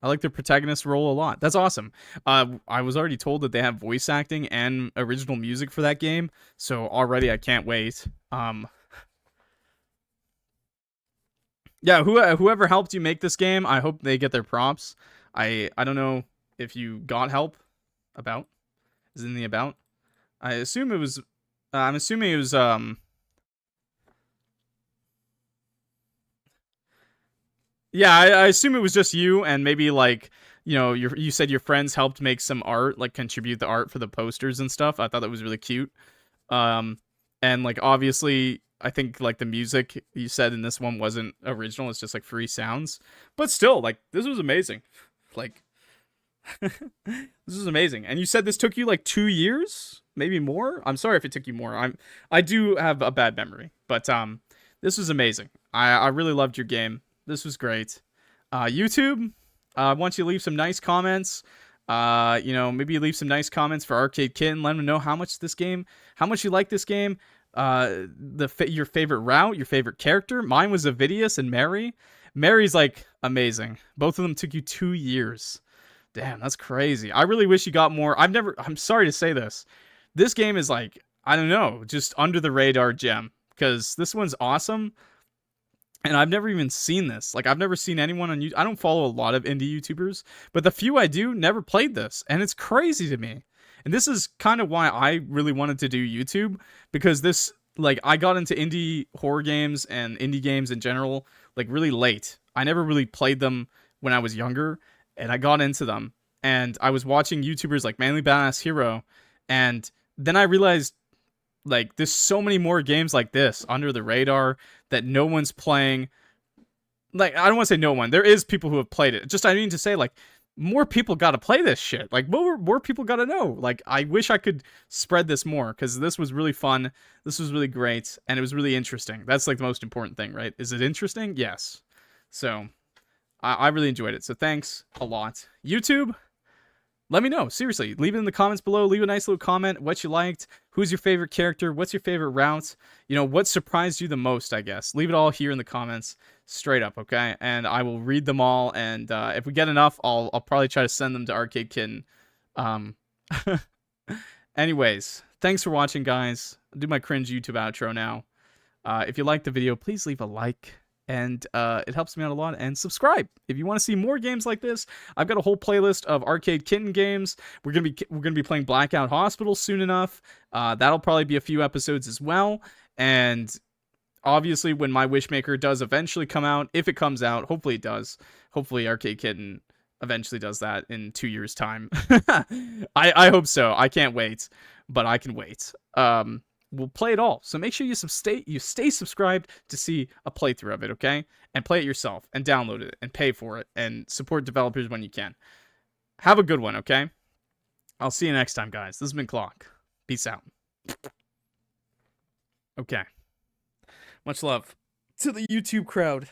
C: I like their protagonist role a lot. That's awesome. I was already told that they have voice acting and original music for that game, so already I can't wait. Yeah, whoever helped you make this game, I hope they get their props. I don't know if you got help. About is in the about. I assume it was. I'm assuming it was. Yeah, I assume it was just you, and maybe like, you know, you said your friends helped make some art, like contribute the art for the posters and stuff. I thought that was really cute. And like obviously, I think like the music you said in this one wasn't original. It's just like free sounds, but still, like this was amazing. Like this is amazing. And you said this took you like 2 years, maybe more. I'm sorry if it took you more. I do have a bad memory, but this was amazing. I really loved your game. This was great. YouTube, I want you to leave some nice comments. You know, maybe leave some nice comments for ArcadeKitten. Let them know how much you like this game. Your favorite route, your favorite character. Mine was OVIDIUS and Mary. Mary's like amazing. Both of them took you 2 years. Damn, that's crazy. I really wish you got more. I'm sorry to say this. This game is like, I don't know, just under the radar gem, because this one's awesome. And I've never even seen this. Like, I've never seen anyone on YouTube. I don't follow a lot of indie YouTubers, but the few I do never played this. And it's crazy to me. And this is kind of why I really wanted to do YouTube, because this, like, I got into indie horror games and indie games in general, like, really late. I never really played them when I was younger, and I got into them. And I was watching YouTubers like Manly Badass Hero, and then I realized, like, there's so many more games like this under the radar that no one's playing. Like, I don't want to say no one. There is people who have played it. Just, I mean to say, like, more people got to play this shit. Like, more people got to know. Like, I wish I could spread this more, because this was really fun. This was really great, and it was really interesting. That's, like, the most important thing, right? Is it interesting? Yes. So, I really enjoyed it. So, thanks a lot. YouTube, let me know. Seriously, leave it in the comments below. Leave a nice little comment. What you liked. Who's your favorite character? What's your favorite route? You know, what surprised you the most, I guess. Leave it all here in the comments. Straight up, okay? And I will read them all. And if we get enough, I'll probably try to send them to ArcadeKitten. Anyways, thanks for watching, guys. I'll do my cringe YouTube outro now. If you liked the video, please leave a like. And it helps me out a lot. And subscribe if you want to see more games like this. I've got a whole playlist of ArcadeKitten games. We're gonna be playing Blackout Hospital soon enough. That'll probably be a few episodes as well. And obviously, when my Wishmaker does eventually come out, if it comes out, hopefully it does. Hopefully, ArcadeKitten eventually does that in 2 years' time. I hope so. I can't wait, but I can wait. We'll play it all. So make sure you stay subscribed to see a playthrough of it, okay? And play it yourself, and download it, and pay for it, and support developers when you can. Have a good one, okay? I'll see you next time, guys. This has been Clock. Peace out. Okay. Much love to the YouTube crowd.